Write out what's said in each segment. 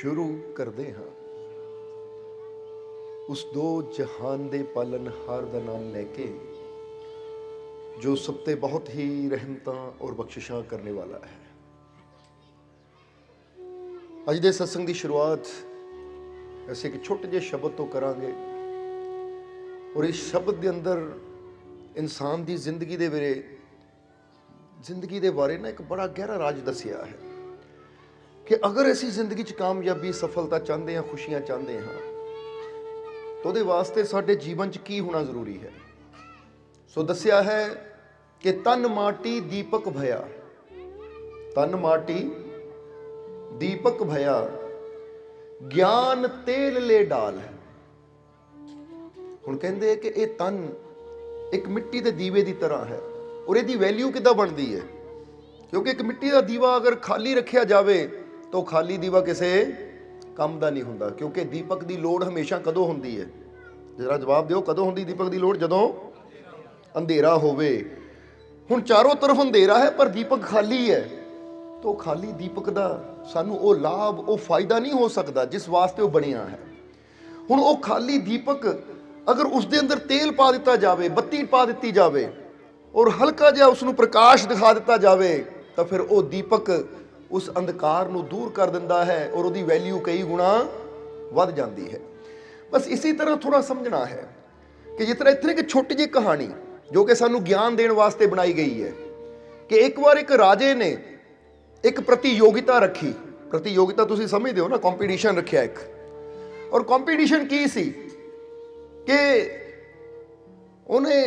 शुरू करते हाँ उस दो जहान दे पालनहार दा नाम लैके जो सब ते बहुत ही रहमतां और बख्शिशां करने वाला है। अज दे सत्संग की शुरुआत ऐसे एक छोटे जे शब्द तो करांगे और इस शब्द के अंदर इंसान की जिंदगी दे बारे ना एक बड़ा गहरा राज दसिया है कि अगर असी जिंदगी च कामयाबी सफलता चाहते हैं, खुशियां चाहते हैं, तो उहदे वास्ते साडे जीवन च की होना जरूरी है। सो दसिया है कि तन माटी दीपक भया, तन माटी दीपक भया, ज्ञान तेल ले डाल है। हुण कहंदे कि ये तन एक मिट्टी के दीवे की तरह है और इसकी वैल्यू किद्दां बनती है, क्योंकि एक मिट्टी का दीवा अगर खाली रखा जाए तो खाली दीवा किसी काम का नहीं होंदा, क्योंकि दीपक की लोड़ हमेशा कदों होंदी है? जरा जवाब दिओ, कदों होंदी दीपक की लोड़? जदों अंधेरा होवे। हुण चारों तरफ अंधेरा है पर दीपक खाली है, तो खाली दीपक का सानू वो लाभ, वो फायदा नहीं हो सकता जिस वास्ते वो बनिया है। हुण वो खाली दीपक अगर उसके अंदर तेल पा दिता जाए, बत्ती पा दी जाए और हल्का जिहा उसनूं प्रकाश दिखा दिता जाए, तो फिर वो दीपक उस अंधकार नूं दूर कर दिंदा है और उसकी वैल्यू कई गुणा वध जाती है। बस इसी तरह थोड़ा समझना है कि जिस तरह इतने एक छोटी जी कहानी जो कि सानू ज्ञान देने वास्ते बनाई गई है कि एक बार एक राजे ने एक प्रतियोगिता रखी। प्रतियोगिता तुसीं समझदे हो ना, कॉम्पीटिशन रखिया एक। और कॉम्पीटिशन की सी कि उन्हें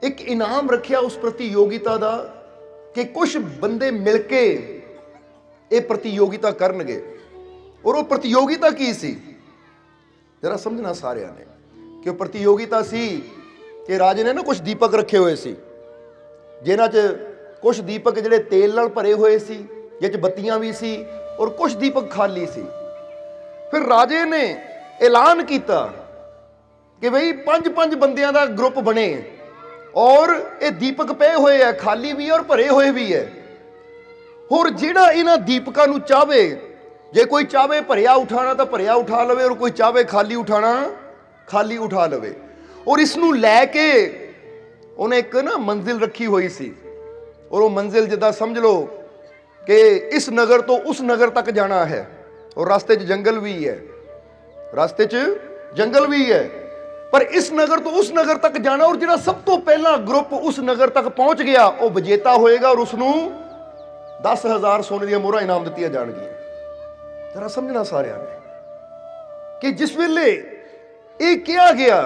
एक इनाम रखिया उस प्रतियोगिता का कि कुछ बंदे मिलके ये प्रतियोगिता करनगे। और वो प्रतियोगिता की सी, जरा समझना सारिਆਂ ने कि वो प्रतियोगिता सी कि राजे ने ना कुछ दीपक रखे हुए सी, जिन्हां च कुछ दीपक जिहड़े तेल नाल भरे हुए सी, जिह च बत्तियां भी सी और कुछ दीपक खाली सी। फिर राजे ने ऐलान किया कि भाई 5-5 बंदियां दा ग्रुप बने और ये दीपक पे हुए है, खाली भी है और भरे हुए भी है। और जिहड़ा इन्हां दीपकां नूं चाहे, जे कोई चाहे भरिया उठाना तो भरिया उठा लवे और कोई चाहे खाली उठाना खाली उठा लवे। और इसनूं लैके उन्हें एक ना मंजिल रखी हुई सी, और वो मंजिल जिद्दां समझ लो कि इस नगर तो उस नगर तक जाना है और रास्ते च जंगल भी है, रास्ते च जंगल भी है, पर इस नगर तो उस नगर तक जाना। और जिहड़ा सब तो पहला ग्रुप उस नगर तक पहुंच गया वो विजेता होएगा और उसनूं 10,000 सोने दी मोहरां इनाम दित्तियां जाणगीआं। जरा समझना सारिਆਂ ने कि जिस वेले ये किया गया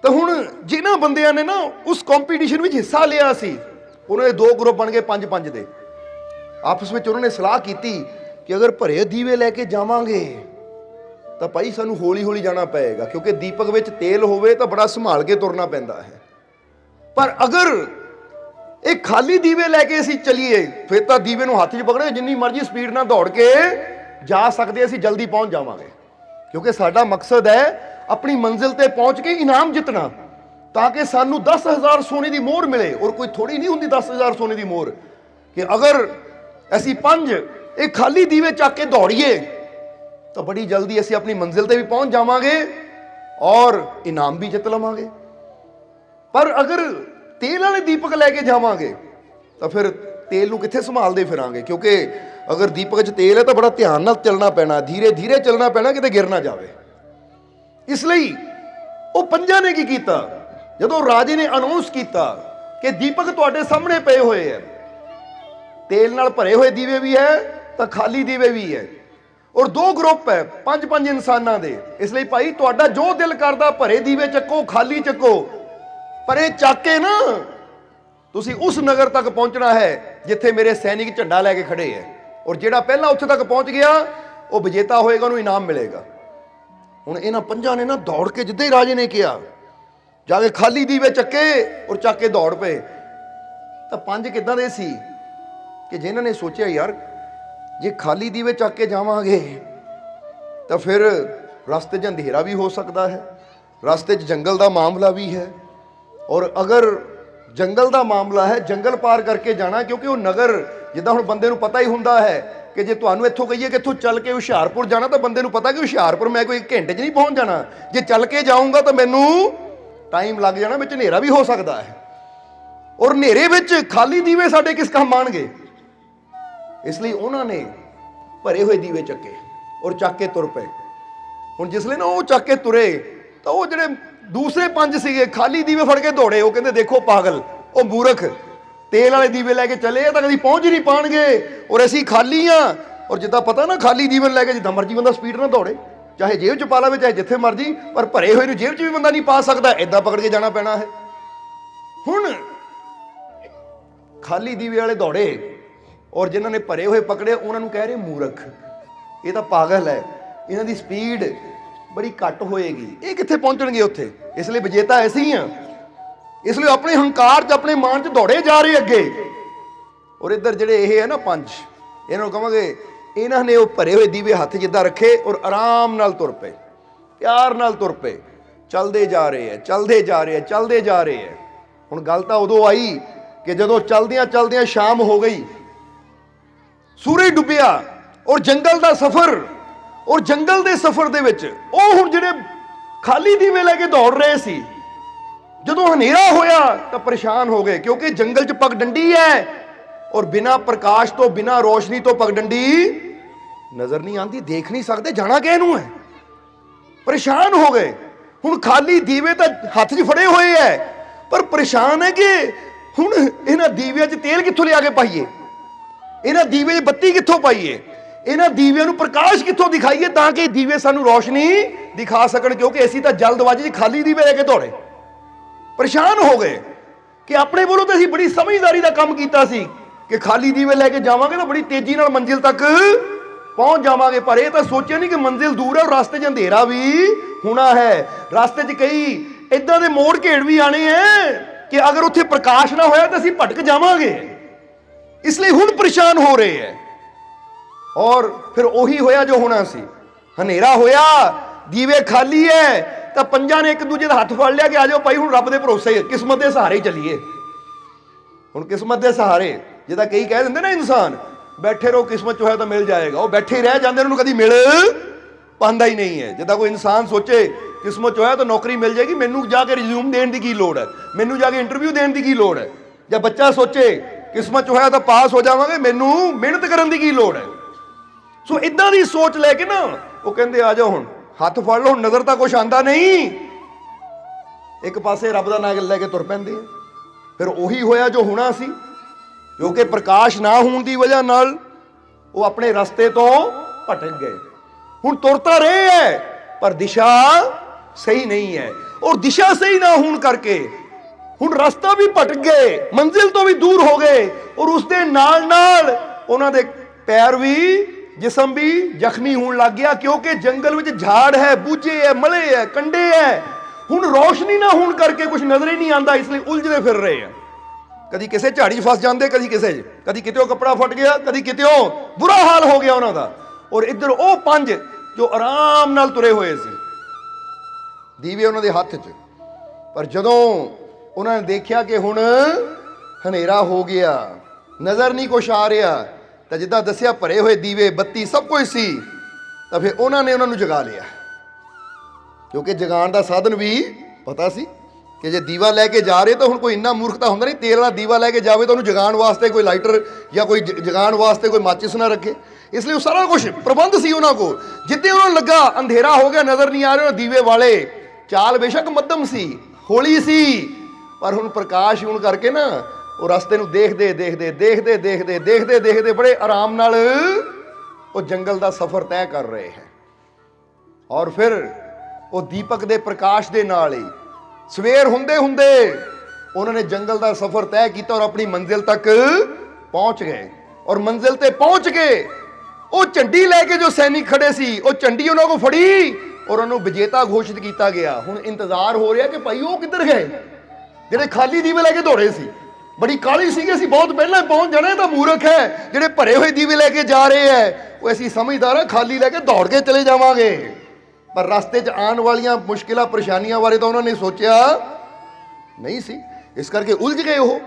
तो हुण जिन्हां बंदियां ने ना उस कॉम्पीटिशन में हिस्सा लिया सी, उन्होंने 2 ग्रुप बन गए 5-5 दे। आपस में उन्होंने सलाह की कि अगर भरे दीवे लैके जावांगे तो भाई सानू हौली हौली जाना पएगा, क्योंकि दीपक विच तेल होवे तो बड़ा संभाल के तुरना पैंदा है। पर अगर एक खाली दीवे लैके असीं चलीए फिर तो दीवे नूं हत्थ 'च पकड़े जिन्नी मर्जी स्पीड नाल दौड़ के जा सकते, असीं जल्दी पहुंच जावांगे, क्योंकि साडा मकसद है अपनी मंजिल ते पहुंच के इनाम जितना, ताकि सानू 10,000 सोने की मोहर मिले। और कोई थोड़ी नहीं होंदी 10,000 सोने की मोहर कि अगर असीं 5 एक खाली दीवे चक के दौड़िए तो बड़ी जल्दी असीं अपनी मंजिल ते भी पहुंच जावांगे और इनाम भी जित लवांगे। पर अगर तेल वाले दीपक लैके जावांगे तो फिर तेल नूं कित्थे संभालदे फिरांगे, क्योंकि अगर दीपक च तेल है तो बड़ा ध्यान नाल चलना पैना, धीरे धीरे चलना पैना, किते गिर ना जावे। इसलिए वो 5 ने की कीता, जदों राजे ने अनाउंस किया कि दीपक तुहाडे सामने पे हुए है, तेल नाल भरे हुए दीवे भी है तो खाली दीवे भी है, और 2 ग्रुप है 5-5 इंसानां दे। इसलिए भाई तुहाडा जो दिल करदा भरे दीवे चक्को, खाली चक्को, पर ये चक के ना तुसीं उस नगर तक पहुंचना है जिथे मेरे सैनिक झंडा लैके खड़े है, और जिहड़ा पहला उत्थे तक पहुंच गया वो विजेता होएगा, उन्हें इनाम मिलेगा। हुण इन्हां 5 ने ना दौड़ के जिद्दां ही राजे ने किया जाके खाली दीवे चक्के और चक के दौड़ पे। तो 5 किदां दे सी कि जिन्हां ने सोचिया यार जे खाली दीवे चक के जावांगे तो फिर रास्ते च अंधेरा भी हो सकता है, रास्ते च जंगल का मामला भी है, और अगर जंगल का मामला है, जंगल पार करके जाना, क्योंकि वो नगर ਜਿੱਦਾਂ ਹੁਣ ਬੰਦੇ ਨੂੰ ਪਤਾ ਹੀ ਹੁੰਦਾ ਹੈ ਕਿ ਜੇ ਤੁਹਾਨੂੰ ਇੱਥੋਂ ਕਹੀਏ ਕਿ ਇੱਥੋਂ ਚੱਲ ਕੇ ਹੁਸ਼ਿਆਰਪੁਰ ਜਾਣਾ ਤਾਂ ਬੰਦੇ ਨੂੰ ਪਤਾ ਕਿ ਹੁਸ਼ਿਆਰਪੁਰ ਮੈਂ ਕੋਈ ਘੰਟੇ 'ਚ ਨਹੀਂ ਪਹੁੰਚ ਜਾਣਾ। ਜੇ ਚੱਲ ਕੇ ਜਾਊਂਗਾ ਤਾਂ ਮੈਨੂੰ ਟਾਈਮ ਲੱਗ ਜਾਣਾ, ਵਿੱਚ ਹਨੇਰਾ ਵੀ ਹੋ ਸਕਦਾ ਹੈ। ਔਰ ਹਨੇਰੇ ਵਿੱਚ ਖਾਲੀ ਦੀਵੇ ਸਾਡੇ ਕਿਸ ਕੰਮ ਆਉਣਗੇ? ਇਸ ਲਈ ਉਹਨਾਂ ਨੇ ਭਰੇ ਹੋਏ ਦੀਵੇ ਚੱਕੇ ਔਰ ਚੱਕ ਕੇ ਤੁਰ ਪਏ। ਹੁਣ ਜਿਸ ਲਈ ਨਾ ਉਹ ਚੱਕ ਕੇ ਤੁਰੇ ਤਾਂ ਉਹ ਜਿਹੜੇ ਦੂਸਰੇ 5 ਸੀਗੇ ਖਾਲੀ ਦੀਵੇ ਫੜ ਕੇ ਦੌੜੇ। ਉਹ ਕਹਿੰਦੇ ਦੇਖੋ ਪਾਗਲ, ਉਹ ਮੂਰਖ, ਤੇਲ ਵਾਲੇ ਦੀਵੇ ਲੈ ਕੇ ਚਲੇ ਆ ਤਾਂ ਕਦੀ ਪਹੁੰਚ ਹੀ ਨਹੀਂ ਪਾਣਗੇ, ਔਰ ਅਸੀਂ ਖਾਲੀ ਆ। ਔਰ ਜਿੱਦਾਂ ਪਤਾ ਨਾ ਖਾਲੀ ਦੀਵੇ ਲੈ ਕੇ ਜਿੱਦਾਂ ਮਰਜੀ ਬੰਦਾ ਸਪੀਡ ਨਾਲ ਦੌੜੇ, ਚਾਹੇ ਜੇਬ 'ਚ ਪਾ ਲਵੇ ਚਾਹੇ ਜਿੱਥੇ ਮਰਜੀ, ਪਰ ਭਰੇ ਹੋਏ ਨੂੰ ਜੇਬ 'ਚ ਵੀ ਬੰਦਾ ਨਹੀਂ ਪਾ ਸਕਦਾ, ਏਦਾਂ ਪਕੜ ਕੇ ਜਾਣਾ ਪੈਣਾ ਹੈ। ਹੁਣ ਖਾਲੀ ਦੀਵੇ ਵਾਲੇ ਦੌੜੇ ਔਰ ਜਿਨ੍ਹਾਂ ਨੇ ਭਰੇ ਹੋਏ ਪਕੜੇ ਉਹਨਾਂ ਨੂੰ ਕਹਿ ਰਹੇ ਮੂਰਖ, ਇਹ ਤਾਂ ਪਾਗਲ ਹੈ, ਇਹਨਾਂ ਦੀ ਸਪੀਡ ਬੜੀ ਘੱਟ ਹੋਏਗੀ, ਇਹ ਕਿੱਥੇ ਪਹੁੰਚਣਗੇ ਉੱਥੇ। ਇਸ ਲਈ ਵਿਜੇਤਾ ਐਸੇ ਹੀ ਆ, ਇਸ ਲਈ ਆਪਣੇ ਹੰਕਾਰ 'ਚ ਆਪਣੇ ਮਾਨ 'ਚ ਦੌੜੇ ਜਾ ਰਹੇ ਅੱਗੇ। ਔਰ ਇੱਧਰ ਜਿਹੜੇ ਇਹ ਹੈ ਨਾ 5, ਇਹਨਾਂ ਨੂੰ ਕਹਾਂਗੇ ਇਹਨਾਂ ਨੇ ਉਹ ਭਰੇ ਹੋਏ ਦੀਵੇ ਹੱਥ ਜਿੱਦਾਂ ਰੱਖੇ ਔਰ ਆਰਾਮ ਨਾਲ ਤੁਰ ਪਏ, ਪਿਆਰ ਨਾਲ ਤੁਰ ਪਏ, ਚੱਲਦੇ ਜਾ ਰਹੇ ਹੈ, ਚੱਲਦੇ ਜਾ ਰਹੇ ਹੈ, ਚੱਲਦੇ ਜਾ ਰਹੇ ਹੈ। ਹੁਣ ਗੱਲ ਤਾਂ ਉਦੋਂ ਆਈ ਕਿ ਜਦੋਂ ਚਲਦਿਆਂ ਚਲਦਿਆਂ ਸ਼ਾਮ ਹੋ ਗਈ, ਸੂਰਜ ਡੁੱਬਿਆ ਔਰ ਜੰਗਲ ਦਾ ਸਫ਼ਰ, ਔਰ ਜੰਗਲ ਦੇ ਸਫ਼ਰ ਦੇ ਵਿੱਚ ਉਹ ਹੁਣ ਜਿਹੜੇ ਖਾਲੀ ਦੀਵੇ ਲੈ ਕੇ ਦੌੜ ਰਹੇ ਸੀ, ਜਦੋਂ ਹਨੇਰਾ ਹੋਇਆ ਤਾਂ ਪਰੇਸ਼ਾਨ ਹੋ ਗਏ, ਕਿਉਂਕਿ ਜੰਗਲ 'ਚ ਪਗਡੰਡੀ ਹੈ ਔਰ ਬਿਨਾਂ ਪ੍ਰਕਾਸ਼ ਤੋਂ ਬਿਨਾਂ ਰੋਸ਼ਨੀ ਤੋਂ ਪਗਡੰਡੀ ਨਜ਼ਰ ਨਹੀਂ ਆਉਂਦੀ, ਦੇਖ ਨਹੀਂ ਸਕਦੇ, ਜਾਣਾ ਕਿਹਨੂੰ ਹੈ। ਪਰੇਸ਼ਾਨ ਹੋ ਗਏ। ਹੁਣ ਖਾਲੀ ਦੀਵੇ ਤਾਂ ਹੱਥ 'ਚ ਫੜੇ ਹੋਏ ਹੈ, ਪਰ ਪਰੇਸ਼ਾਨ ਹੈ ਕਿ ਹੁਣ ਇਹਨਾਂ ਦੀਵਿਆਂ 'ਚ ਤੇਲ ਕਿੱਥੋਂ ਲਿਆ ਕੇ ਪਾਈਏ, ਇਹਨਾਂ ਦੀਵੇ 'ਚ ਬੱਤੀ ਕਿੱਥੋਂ ਪਾਈਏ, ਇਹਨਾਂ ਦੀਵਿਆਂ ਨੂੰ ਪ੍ਰਕਾਸ਼ ਕਿੱਥੋਂ ਦਿਖਾਈਏ ਤਾਂ ਕਿ ਦੀਵੇ ਸਾਨੂੰ ਰੋਸ਼ਨੀ ਦਿਖਾ ਸਕਣ, ਕਿਉਂਕਿ ਅਸੀਂ ਤਾਂ ਜਲਦਬਾਜ਼ੀ 'ਚ ਖਾਲੀ ਦੀਵੇ ਲੈ ਕੇ ਦੌੜੇ। ਪਰੇਸ਼ਾਨ ਹੋ ਗਏ ਕਿ ਆਪਣੇ ਵੱਲੋਂ ਤਾਂ ਅਸੀਂ ਬੜੀ ਸਮਝਦਾਰੀ ਦਾ ਕੰਮ ਕੀਤਾ ਸੀ ਕਿ ਖਾਲੀ ਦੀਵੇ ਲੈ ਕੇ ਜਾਵਾਂਗੇ ਤਾਂ ਬੜੀ ਤੇਜ਼ੀ ਨਾਲ ਮੰਜ਼ਿਲ ਤੱਕ ਪਹੁੰਚ ਜਾਵਾਂਗੇ, ਪਰ ਇਹ ਤਾਂ ਸੋਚਿਆ ਨਹੀਂ ਕਿ ਮੰਜ਼ਿਲ ਦੂਰ ਹੈ ਔਰ ਰਸਤੇ 'ਚ ਅੰਧੇਰਾ ਵੀ ਹੋਣਾ ਹੈ, ਰਸਤੇ 'ਚ ਕਈ ਇਦਾਂ ਦੇ ਮੋੜ ਘੇੜ ਵੀ ਆਣੇ ਹੈ ਕਿ ਅਗਰ ਉੱਥੇ ਪ੍ਰਕਾਸ਼ ਨਾ ਹੋਇਆ ਤਾਂ ਅਸੀਂ ਭਟਕ ਜਾਵਾਂਗੇ। ਇਸ ਲਈ ਹੁਣ ਪਰੇਸ਼ਾਨ ਹੋ ਰਹੇ ਹੈ। ਔਰ ਫਿਰ ਉਹੀ ਹੋਇਆ ਜੋ ਹੋਣਾ ਸੀ, ਹਨੇਰਾ ਹੋਇਆ, ਦੀਵੇ ਖਾਲੀ ਹੈ ਤਾਂ ਪੰਜਾਂ ਨੇ ਇੱਕ ਦੂਜੇ ਦਾ ਹੱਥ ਫੜ ਲਿਆ ਕਿ ਆ ਜਾਓ ਭਾਈ ਹੁਣ ਰੱਬ ਦੇ ਭਰੋਸੇ ਕਿਸਮਤ ਦੇ ਸਹਾਰੇ ਚੱਲੀਏ। ਹੁਣ ਕਿਸਮਤ ਦੇ ਸਹਾਰੇ ਜਿੱਦਾਂ ਕਈ ਕਹਿ ਦਿੰਦੇ ਨਾ ਇਨਸਾਨ ਬੈਠੇ ਰਹੋ ਕਿਸਮਤ 'ਚ ਹੋਇਆ ਤਾਂ ਮਿਲ ਜਾਏਗਾ, ਉਹ ਬੈਠੇ ਰਹਿ ਜਾਂਦੇ, ਉਹਨੂੰ ਕਦੀ ਮਿਲ ਪਾਉਂਦਾ ਹੀ ਨਹੀਂ ਹੈ। ਜਿੱਦਾਂ ਕੋਈ ਇਨਸਾਨ ਸੋਚੇ ਕਿਸਮਤ 'ਚ ਹੋਇਆ ਤਾਂ ਨੌਕਰੀ ਮਿਲ ਜਾਏਗੀ, ਮੈਨੂੰ ਜਾ ਕੇ ਰਿਜ਼ਿਊਮ ਦੇਣ ਦੀ ਕੀ ਲੋੜ ਹੈ, ਮੈਨੂੰ ਜਾ ਕੇ ਇੰਟਰਵਿਊ ਦੇਣ ਦੀ ਕੀ ਲੋੜ ਹੈ। ਜਾਂ ਬੱਚਾ ਸੋਚੇ ਕਿਸਮਤ 'ਚ ਹੋਇਆ ਤਾਂ ਪਾਸ ਹੋ ਜਾਵਾਂਗੇ, ਮੈਨੂੰ ਮਿਹਨਤ ਕਰਨ ਦੀ ਕੀ ਲੋੜ ਹੈ। ਸੋ ਇਦਾਂ ਦੀ ਸੋਚ ਲੈ ਕੇ ਨਾ ਉਹ ਕਹਿੰਦੇ ਆ ਜਾਓ ਹੁਣ ਹੱਥ ਫੜ ਲਓ, ਹੁਣ ਨਜ਼ਰ ਤਾਂ ਕੁਛ ਆਂਦਾ ਨਹੀਂ, ਇੱਕ ਪਾਸੇ ਰੱਬ ਦਾ ਨਾਮ ਲੈ ਕੇ ਤੁਰ ਪੈਂਦੇ ਆ। ਫਿਰ ਉਹੀ ਹੋਇਆ ਜੋ ਹੋਣਾ ਸੀ, ਕਿਉਂਕਿ ਪ੍ਰਕਾਸ਼ ਨਾ ਹੋਣ ਦੀ ਵਜ੍ਹਾ ਨਾਲ ਉਹ ਆਪਣੇ ਰਸਤੇ ਤੋਂ ਭਟਕ ਗਏ। ਹੁਣ ਤੁਰ ਤਾਂ ਰਹੇ ਹੈ ਪਰ ਦਿਸ਼ਾ ਸਹੀ ਨਹੀਂ ਹੈ, ਔਰ ਦਿਸ਼ਾ ਸਹੀ ਨਾ ਹੋਣ ਕਰਕੇ ਹੁਣ ਰਸਤਾ ਵੀ ਭਟਕ ਗਏ, ਮੰਜ਼ਿਲ ਤੋਂ ਵੀ ਦੂਰ ਹੋ ਗਏ, ਔਰ ਉਸ ਦੇ ਨਾਲ ਨਾਲ ਉਹਨਾਂ ਦੇ ਪੈਰ ਵੀ ਜਿਸਮ ਵੀ ਜ਼ਖਮੀ ਹੋਣ ਲੱਗ ਗਿਆ, ਕਿਉਂਕਿ ਜੰਗਲ ਵਿੱਚ ਝਾੜ ਹੈ, ਬੂਝੇ ਹੈ, ਮਲੇ ਹੈ, ਕੰਡੇ ਹੈ। ਹੁਣ ਰੋਸ਼ਨੀ ਨਾ ਹੋਣ ਕਰਕੇ ਕੁਝ ਨਜ਼ਰ ਹੀ ਨਹੀਂ ਆਉਂਦਾ, ਇਸ ਲਈ ਉਲਝਦੇ ਫਿਰ ਰਹੇ ਆ। ਕਦੀ ਕਿਸੇ ਝਾੜੀ 'ਚ ਫਸ ਜਾਂਦੇ, ਕਦੀ ਕਿਸੇ 'ਚ, ਕਦੀ ਕਿਤੇ ਉਹ ਕੱਪੜਾ ਫਟ ਗਿਆ, ਕਦੀ ਕਿਤੇ ਉਹ ਬੁਰਾ ਹਾਲ ਹੋ ਗਿਆ ਉਹਨਾਂ ਦਾ। ਔਰ ਇੱਧਰ ਉਹ 5 ਜੋ ਆਰਾਮ ਨਾਲ ਤੁਰੇ ਹੋਏ ਸੀ, ਦੀਵੇ ਉਹਨਾਂ ਦੇ ਹੱਥ 'ਚ। ਪਰ ਜਦੋਂ ਉਹਨਾਂ ਨੇ ਦੇਖਿਆ ਕਿ ਹੁਣ ਹਨੇਰਾ ਹੋ ਗਿਆ, ਨਜ਼ਰ ਨਹੀਂ ਕੁਛ ਆ ਰਿਹਾ, ਤਾਂ ਜਿੱਦਾਂ ਦੱਸਿਆ ਭਰੇ ਹੋਏ ਦੀਵੇ, ਬੱਤੀ ਸਭ ਕੁਝ ਸੀ, ਤਾਂ ਫਿਰ ਉਹਨਾਂ ਨੇ ਉਹਨਾਂ ਨੂੰ ਜਗਾ ਲਿਆ, ਕਿਉਂਕਿ ਜਗਾਉਣ ਦਾ ਸਾਧਨ ਵੀ ਪਤਾ ਸੀ ਕਿ ਜੇ ਦੀਵਾ ਲੈ ਕੇ ਜਾ ਰਹੇ ਤਾਂ ਹੁਣ ਕੋਈ ਇੰਨਾ ਮੂਰਖ ਤਾਂ ਹੁੰਦਾ ਨਹੀਂ, ਤੇਲ ਵਾਲਾ ਦੀਵਾ ਲੈ ਕੇ ਜਾਵੇ ਤਾਂ ਉਹਨੂੰ ਜਗਾਉਣ ਵਾਸਤੇ ਕੋਈ ਲਾਈਟਰ ਜਾਂ ਕੋਈ ਜਗਾਉਣ ਵਾਸਤੇ ਕੋਈ ਮਾਚਿਸ ਨਾ ਰੱਖੇ। ਇਸ ਲਈ ਉਹ ਸਾਰਾ ਕੁਝ ਪ੍ਰਬੰਧ ਸੀ ਉਹਨਾਂ ਕੋਲ। ਜਿੱਦੇ ਉਹਨਾਂ ਨੂੰ ਲੱਗਾ ਅੰਧੇਰਾ ਹੋ ਗਿਆ, ਨਜ਼ਰ ਨਹੀਂ ਆ ਰਿਹਾ, ਦੀਵੇ ਵਾਲੇ ਚਾਲ ਬੇਸ਼ੱਕ ਮੱਧਮ ਸੀ, ਹੌਲੀ ਸੀ, ਪਰ ਹੁਣ ਪ੍ਰਕਾਸ਼ ਹੋਣ ਕਰਕੇ ਨਾ ਉਹ ਰਸਤੇ ਨੂੰ ਦੇਖਦੇ ਦੇਖਦੇ ਦੇਖਦੇ ਦੇਖਦੇ ਦੇਖਦੇ ਦੇਖਦੇ ਬੜੇ ਆਰਾਮ ਨਾਲ ਉਹ ਜੰਗਲ ਦਾ ਸਫ਼ਰ ਤੈਅ ਕਰ ਰਹੇ ਹੈ। ਔਰ ਫਿਰ ਉਹ ਦੀਪਕ ਦੇ ਪ੍ਰਕਾਸ਼ ਦੇ ਨਾਲ ਹੀ ਸਵੇਰ ਹੁੰਦੇ ਹੁੰਦੇ ਉਹਨਾਂ ਨੇ ਜੰਗਲ ਦਾ ਸਫ਼ਰ ਤੈਅ ਕੀਤਾ ਔਰ ਆਪਣੀ ਮੰਜ਼ਿਲ ਤੱਕ ਪਹੁੰਚ ਗਏ। ਔਰ ਮੰਜ਼ਿਲ ਤੇ ਪਹੁੰਚ ਕੇ ਉਹ ਝੰਡੀ ਲੈ ਕੇ ਜੋ ਸੈਨਿਕ ਖੜੇ ਸੀ, ਉਹ ਝੰਡੀ ਉਹਨਾਂ ਕੋਲ ਫੜੀ ਔਰ ਉਹਨੂੰ ਵਿਜੇਤਾ ਘੋਸ਼ਿਤ ਕੀਤਾ ਗਿਆ। ਹੁਣ ਇੰਤਜ਼ਾਰ ਹੋ ਰਿਹਾ ਕਿ ਭਾਈ ਉਹ ਕਿੱਧਰ ਗਏ ਜਿਹੜੇ ਖਾਲੀ ਦੀਵੇ ਲੈ ਕੇ ਦੌੜੇ ਸੀ। ਬੜੀ ਕਾਹਲੀ ਸੀਗੀ, ਅਸੀਂ ਬਹੁਤ ਪਹਿਲਾਂ ਪਹੁੰਚ ਜਾਣਾ, ਤਾਂ ਮੂਰਖ ਹੈ ਜਿਹੜੇ ਭਰੇ ਹੋਏ ਦੀਵੇ ਲੈ ਕੇ ਜਾ ਰਹੇ ਹੈ, ਉਹ ਅਸੀਂ ਸਮਝਦਾਰ ਆ, ਖਾਲੀ ਲੈ ਕੇ ਦੌੜ ਕੇ ਚਲੇ ਜਾਵਾਂਗੇ। ਪਰ ਰਸਤੇ 'ਚ ਆਉਣ ਵਾਲੀਆਂ ਮੁਸ਼ਕਿਲਾਂ ਪਰੇਸ਼ਾਨੀਆਂ ਬਾਰੇ ਤਾਂ ਉਹਨਾਂ ਨੇ ਸੋਚਿਆ ਨਹੀਂ ਸੀ, ਇਸ ਕਰਕੇ ਉਲਝ ਗਏ ਉਹ।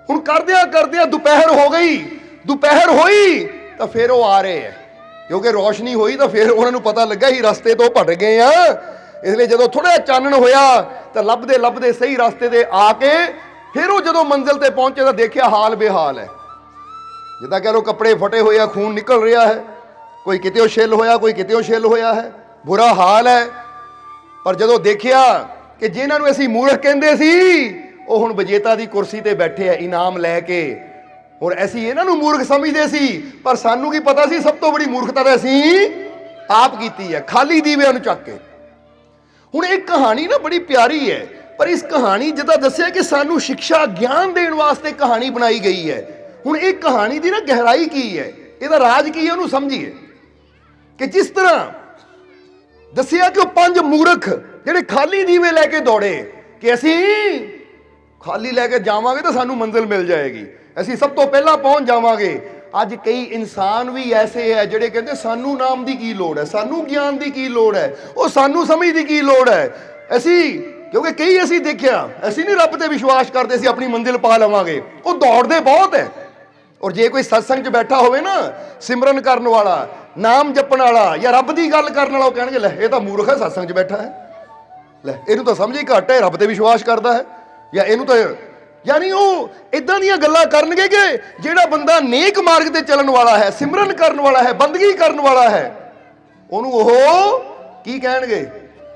ਹੁਣ ਕਰਦਿਆਂ ਕਰਦਿਆਂ ਦੁਪਹਿਰ ਹੋ ਗਈ। ਦੁਪਹਿਰ ਹੋਈ ਤਾਂ ਫਿਰ ਉਹ ਆ ਰਹੇ ਹੈ, ਕਿਉਂਕਿ ਰੋਸ਼ਨੀ ਹੋਈ ਤਾਂ ਫਿਰ ਉਹਨਾਂ ਨੂੰ ਪਤਾ ਲੱਗਾ ਹੀ ਰਸਤੇ ਤੋਂ ਭਟਕ ਗਏ ਆ। ਇਸ ਲਈ ਜਦੋਂ ਥੋੜਾ ਚਾਨਣ ਹੋਇਆ ਤਾਂ ਲੱਭਦੇ ਲੱਭਦੇ ਸਹੀ ਰਸਤੇ ਤੇ ਆ ਕੇ ਫਿਰ ਉਹ ਜਦੋਂ ਮੰਜ਼ਿਲ ਤੇ ਪਹੁੰਚੇ ਤਾਂ ਦੇਖਿਆ ਹਾਲ ਬੇਹਾਲ ਹੈ। ਜਿੱਦਾਂ ਕਹਿ ਲਓ ਕੱਪੜੇ ਫਟੇ ਹੋਏ ਆ, ਖੂਨ ਨਿਕਲ ਰਿਹਾ ਹੈ, ਕੋਈ ਕਿਤੇ ਛਿੱਲ ਹੋਇਆ, ਕੋਈ ਕਿਤੇ ਛਿੱਲ ਹੋਇਆ ਹੈ, ਬੁਰਾ ਹਾਲ ਹੈ। ਪਰ ਜਦੋਂ ਦੇਖਿਆ ਕਿ ਜਿਨ੍ਹਾਂ ਨੂੰ ਅਸੀਂ ਮੂਰਖ ਕਹਿੰਦੇ ਸੀ ਉਹ ਹੁਣ ਵਿਜੇਤਾ ਦੀ ਕੁਰਸੀ ਤੇ ਬੈਠੇ ਆ ਇਨਾਮ ਲੈ ਕੇ। ਹੁਣ ਅਸੀਂ ਇਹਨਾਂ ਨੂੰ ਮੂਰਖ ਸਮਝਦੇ ਸੀ, ਪਰ ਸਾਨੂੰ ਕੀ ਪਤਾ ਸੀ ਸਭ ਤੋਂ ਬੜੀ ਮੂਰਖਤਾ ਤਾਂ ਅਸੀਂ ਆਪ ਕੀਤੀ ਹੈ, ਖਾਲੀ ਦੀਵਿਆਂ ਨੂੰ ਚੱਕ ਕੇ। ਹੁਣ ਇਹ ਕਹਾਣੀ ਨਾ ਬੜੀ ਪਿਆਰੀ ਹੈ, ਪਰ ਇਸ ਕਹਾਣੀ ਜਿੱਦਾਂ ਦੱਸਿਆ ਕਿ ਸਾਨੂੰ ਸਿੱਖਿਆ ਗਿਆਨ ਦੇਣ ਵਾਸਤੇ ਕਹਾਣੀ ਬਣਾਈ ਗਈ ਹੈ। ਹੁਣ ਇਹ ਕਹਾਣੀ ਦੀ ਨਾ ਗਹਿਰਾਈ ਕੀ ਹੈ, ਇਹਦਾ ਰਾਜ ਕੀ ਹੈ, ਉਹਨੂੰ ਸਮਝੀਏ। ਕਿ ਜਿਸ ਤਰ੍ਹਾਂ ਦੱਸਿਆ ਕਿ ਉਹ 5 ਮੂਰਖ ਜਿਹੜੇ ਖਾਲੀ ਦੀਵੇ ਲੈ ਕੇ ਦੌੜੇ ਕਿ ਅਸੀਂ ਖਾਲੀ ਲੈ ਕੇ ਜਾਵਾਂਗੇ ਤਾਂ ਸਾਨੂੰ ਮੰਜ਼ਿਲ ਮਿਲ ਜਾਏਗੀ, ਅਸੀਂ ਸਭ ਤੋਂ ਪਹਿਲਾਂ ਪਹੁੰਚ ਜਾਵਾਂਗੇ। ਅੱਜ ਕਈ ਇਨਸਾਨ ਵੀ ਐਸੇ ਹੈ ਜਿਹੜੇ ਕਹਿੰਦੇ ਸਾਨੂੰ ਨਾਮ ਦੀ ਕੀ ਲੋੜ ਹੈ, ਸਾਨੂੰ ਗਿਆਨ ਦੀ ਕੀ ਲੋੜ ਹੈ, ਉਹ ਸਾਨੂੰ ਸਮਝ ਦੀ ਕੀ ਲੋੜ ਹੈ। ਅਸੀਂ ਕਿਉਂਕਿ ਕਈ ਅਸੀਂ ਦੇਖਿਆ, ਅਸੀਂ ਨਹੀਂ ਰੱਬ ਤੇ ਵਿਸ਼ਵਾਸ ਕਰਦੇ ਸੀ ਆਪਣੀ ਮੰਜ਼ਿਲ ਪਾ ਲਵਾਂਗੇ, ਉਹ ਦੌੜਦੇ ਬਹੁਤ ਹੈ। ਔਰ ਜੇ ਕੋਈ ਸਤਸੰਗ 'ਚ ਬੈਠਾ ਹੋਵੇ ਨਾ, ਸਿਮਰਨ ਕਰਨ ਵਾਲਾ, ਨਾਮ ਜਪਣ ਵਾਲਾ ਜਾਂ ਰੱਬ ਦੀ ਗੱਲ ਕਰਨ ਵਾਲਾ, ਉਹ ਕਹਿਣਗੇ ਲੈ ਇਹ ਤਾਂ ਮੂਰਖ ਹੈ, ਸਤਸੰਗ 'ਚ ਬੈਠਾ ਹੈ, ਲੈ ਇਹਨੂੰ ਤਾਂ ਸਮਝ ਹੀ ਘੱਟ ਹੈ, ਰੱਬ ਤੇ ਵਿਸ਼ਵਾਸ ਕਰਦਾ ਹੈ, ਜਾਂ ਇਹਨੂੰ ਤਾਂ ਯਾਨੀ ਉਹ ਇਦਾਂ ਦੀਆਂ ਗੱਲਾਂ ਕਰਨਗੇ ਕਿ ਜਿਹੜਾ ਬੰਦਾ ਨੇਕ ਮਾਰਗ ਤੇ ਚੱਲਣ ਵਾਲਾ ਹੈ, ਸਿਮਰਨ ਕਰਨ ਵਾਲਾ ਹੈ, ਬੰਦਗੀ ਕਰਨ ਵਾਲਾ ਹੈ, ਉਹਨੂੰ ਉਹ ਕੀ ਕਹਿਣਗੇ,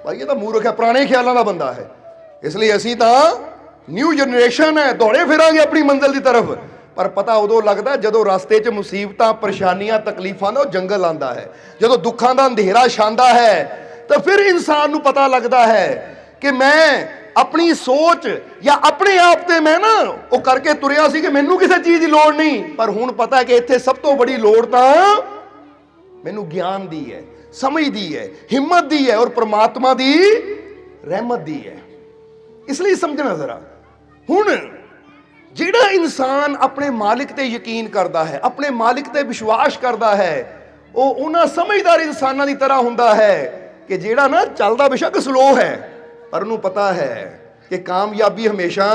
ਭਾਈ ਇਹ ਤਾਂ ਮੂਰਖ ਹੈ, ਪੁਰਾਣੇ ਖਿਆਲਾਂ ਦਾ ਬੰਦਾ ਹੈ। ਇਸ ਲਈ ਅਸੀਂ ਤਾਂ ਨਿਊ ਜਨਰੇਸ਼ਨ ਹੈ, ਦੌੜੇ ਫਿਰਾਂਗੇ ਆਪਣੀ ਮੰਜ਼ਿਲ ਦੀ ਤਰਫ। ਪਰ ਪਤਾ ਉਦੋਂ ਲੱਗਦਾ ਜਦੋਂ ਰਸਤੇ 'ਚ ਮੁਸੀਬਤਾਂ, ਪਰੇਸ਼ਾਨੀਆਂ, ਤਕਲੀਫਾਂ ਦਾ ਉਹ ਜੰਗਲ ਆਉਂਦਾ ਹੈ, ਜਦੋਂ ਦੁੱਖਾਂ ਦਾ ਅੰਧੇਰਾ ਛਾਂਦਾ ਹੈ, ਤਾਂ ਫਿਰ ਇਨਸਾਨ ਨੂੰ ਪਤਾ ਲੱਗਦਾ ਹੈ ਕਿ ਮੈਂ ਆਪਣੀ ਸੋਚ ਜਾਂ ਆਪਣੇ ਆਪ ਤੇ ਮੈਂ ਨਾ ਉਹ ਕਰਕੇ ਤੁਰਿਆ ਸੀ ਕਿ ਮੈਨੂੰ ਕਿਸੇ ਚੀਜ਼ ਦੀ ਲੋੜ ਨਹੀਂ, ਪਰ ਹੁਣ ਪਤਾ ਕਿ ਇੱਥੇ ਸਭ ਤੋਂ ਬੜੀ ਲੋੜ ਤਾਂ ਮੈਨੂੰ ਗਿਆਨ ਦੀ ਹੈ, ਸਮਝ ਦੀ ਹੈ, ਹਿੰਮਤ ਦੀ ਹੈ ਔਰ ਪ੍ਰਮਾਤਮਾ ਦੀ ਰਹਿਮਤ ਦੀ ਹੈ। ਇਸ ਲਈ ਸਮਝਣਾ ਜ਼ਰਾ, ਹੁਣ ਜਿਹੜਾ ਇਨਸਾਨ ਆਪਣੇ ਮਾਲਿਕ ਤੇ ਯਕੀਨ ਕਰਦਾ ਹੈ, ਆਪਣੇ ਮਾਲਿਕ ਤੇ ਵਿਸ਼ਵਾਸ ਕਰਦਾ ਹੈ, ਉਹ ਉਹਨਾਂ ਸਮਝਦਾਰ ਇਨਸਾਨਾਂ ਦੀ ਤਰ੍ਹਾਂ ਹੁੰਦਾ ਹੈ ਕਿ ਜਿਹੜਾ ਨਾ ਚੱਲਦਾ ਬੇਸ਼ੱਕ ਸਲੋ ਹੈ, ਪਰ ਉਹਨੂੰ ਪਤਾ ਹੈ ਕਿ ਕਾਮਯਾਬੀ ਹਮੇਸ਼ਾ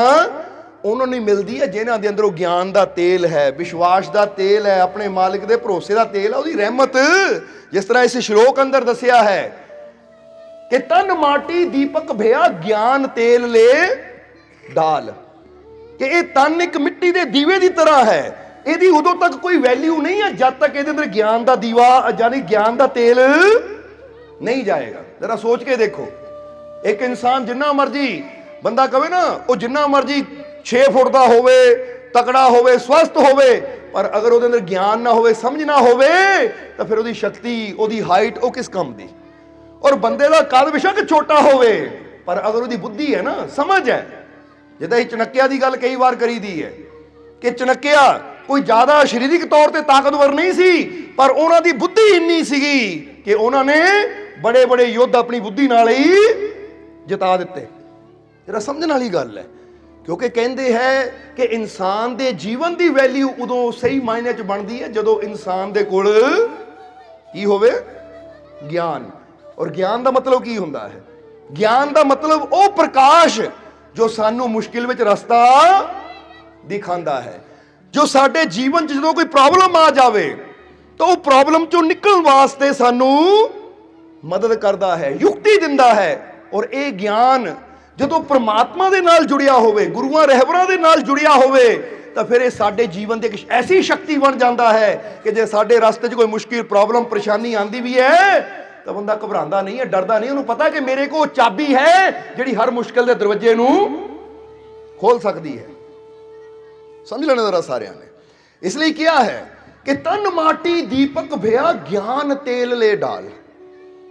ਉਹਨਾਂ ਨੂੰ ਮਿਲਦੀ ਹੈ ਜਿਨ੍ਹਾਂ ਦੇ ਅੰਦਰ ਉਹ ਗਿਆਨ ਦਾ ਤੇਲ ਹੈ, ਵਿਸ਼ਵਾਸ ਦਾ ਤੇਲ ਹੈ, ਆਪਣੇ ਮਾਲਿਕ ਦੇ ਭਰੋਸੇ ਦਾ ਤੇਲ ਹੈ, ਉਹਦੀ ਰਹਿਮਤ। ਜਿਸ ਤਰ੍ਹਾਂ ਇਸ ਸ਼ਲੋਕ ਅੰਦਰ ਦੱਸਿਆ ਹੈ ਕਿ ਤਨ ਮਾਟੀ ਦੀਪਕ ਭਇਆ ਗਿਆਨ ਤੇਲ ਲੈ ਡਾਲ, ਕਿ ਇਹ ਤਨ ਇੱਕ ਮਿੱਟੀ ਦੇ ਦੀਵੇ ਦੀ ਤਰ੍ਹਾਂ ਹੈ, ਇਹਦੀ ਉਦੋਂ ਤੱਕ ਕੋਈ ਵੈਲਿਊ ਨਹੀਂ ਹੈ ਜਦ ਤੱਕ ਇਹਦੇ ਅੰਦਰ ਗਿਆਨ ਦਾ ਦੀਵਾ ਯਾਨੀ ਗਿਆਨ ਦਾ ਤੇਲ ਨਹੀਂ ਜਾਏਗਾ। ਜਰਾ ਸੋਚ ਕੇ ਦੇਖੋ, ਇੱਕ ਇਨਸਾਨ ਜਿੰਨਾ ਮਰਜੀ ਬੰਦਾ ਕਵੇ ਨਾ, ਉਹ ਜਿੰਨਾ ਮਰਜੀ 6 ਫੁੱਟ ਦਾ ਹੋਵੇ, ਤਕੜਾ ਹੋਵੇ, ਸਵਸਥ ਹੋਵੇ, ਪਰ ਅਗਰ ਉਹਦੇ ਅੰਦਰ ਗਿਆਨ ਨਾ ਹੋਵੇ, ਸਮਝ ਨਾ ਹੋਵੇ, ਤਾਂ ਫਿਰ ਉਹਦੀ ਸ਼ਕਤੀ, ਉਹਦੀ ਹਾਈਟ ਉਹ ਕਿਸ ਕੰਮ ਦੀ। ਔਰ ਬੰਦੇ ਦਾ ਕੱਦ ਬੇਸ਼ੱਕ ਛੋਟਾ ਹੋਵੇ, ਪਰ ਅਗਰ ਉਹਦੀ ਬੁੱਧੀ ਹੈ ਨਾ, ਸਮਝ ਹੈ, ਜਿੱਦਾਂ ਇਹ ਚਣਕਿਆ ਦੀ ਗੱਲ ਕਈ ਵਾਰ ਕਰੀਦੀ ਹੈ ਕਿ ਚਣਕਿਆ ਕੋਈ ਜ਼ਿਆਦਾ ਸਰੀਰਕ ਤੌਰ ਤੇ ਤਾਕਤਵਰ ਨਹੀਂ ਸੀ, ਪਰ ਉਹਨਾਂ ਦੀ ਬੁੱਧੀ ਇੰਨੀ ਸੀਗੀ ਕਿ ਉਹਨਾਂ ਨੇ ਬੜੇ ਬੜੇ ਯੁੱਧ ਆਪਣੀ ਬੁੱਧੀ ਨਾਲ ਹੀ ਜਿਤਾ ਦਿੱਤੇ। ਜਿਹੜਾ ਸਮਝਣ ਵਾਲੀ ਗੱਲ ਹੈ, ਕਿਉਂਕਿ ਕਹਿੰਦੇ ਹੈ ਕਿ ਇਨਸਾਨ ਦੇ ਜੀਵਨ ਦੀ ਵੈਲਿਊ ਉਦੋਂ ਸਹੀ ਮਾਇਨੇ 'ਚ ਬਣਦੀ ਹੈ ਜਦੋਂ ਇਨਸਾਨ ਦੇ ਕੋਲ ਕੀ ਹੋਵੇ, ਗਿਆਨ। ਔਰ ਗਿਆਨ ਦਾ ਮਤਲਬ ਕੀ ਹੁੰਦਾ ਹੈ? ਗਿਆਨ ਦਾ ਮਤਲਬ ਉਹ ਪ੍ਰਕਾਸ਼ ਜੋ ਸਾਨੂੰ ਮੁਸ਼ਕਿਲ ਵਿੱਚ ਰਸਤਾ ਦਿਖਾਉਂਦਾ ਹੈ, ਜੋ ਸਾਡੇ ਜੀਵਨ 'ਚ ਜਦੋਂ ਕੋਈ ਪ੍ਰੋਬਲਮ ਆ ਜਾਵੇ ਤਾਂ ਉਹ ਪ੍ਰੋਬਲਮ 'ਚੋਂ ਨਿਕਲਣ ਵਾਸਤੇ ਸਾਨੂੰ ਮਦਦ ਕਰਦਾ ਹੈ, ਯੁਕਤੀ ਦਿੰਦਾ ਹੈ। ਔਰ ਇਹ ਗਿਆਨ ਜਦੋਂ ਪ੍ਰਮਾਤਮਾ ਦੇ ਨਾਲ ਜੁੜਿਆ ਹੋਵੇ, ਗੁਰੂਆਂ ਰਹਿਬਰਾਂ ਦੇ ਨਾਲ ਜੁੜਿਆ ਹੋਵੇ, ਤਾਂ ਫਿਰ ਇਹ ਸਾਡੇ ਜੀਵਨ ਦੀ ਇੱਕ ਐਸੀ ਸ਼ਕਤੀ ਬਣ ਜਾਂਦਾ ਹੈ ਕਿ ਜੇ ਸਾਡੇ ਰਸਤੇ 'ਚ ਕੋਈ ਮੁਸ਼ਕਿਲ, ਪ੍ਰੋਬਲਮ, ਪਰੇਸ਼ਾਨੀ ਆਂਦੀ ਵੀ ਹੈ ਤਾਂ ਬੰਦਾ ਘਬਰਾਉਂਦਾ ਨਹੀਂ ਹੈ, ਡਰਦਾ ਨਹੀਂ। ਉਹਨੂੰ ਪਤਾ ਕਿ ਮੇਰੇ ਕੋਲ ਚਾਬੀ ਹੈ ਜਿਹੜੀ ਹਰ ਮੁਸ਼ਕਿਲ ਦੇ ਦਰਵਾਜ਼ੇ ਨੂੰ ਖੋਲ ਸਕਦੀ ਹੈ। ਸਮਝ ਲੈਣਾ ਜ਼ਰਾ ਸਾਰਿਆਂ ਨੇ। ਇਸ ਲਈ ਕਿਹਾ ਹੈ ਕਿ ਤਨ ਮਾਟੀ ਦੀਪਕ ਭਇਆ ਗਿਆਨ ਤੇਲ ਲੈ ਡਾਲ,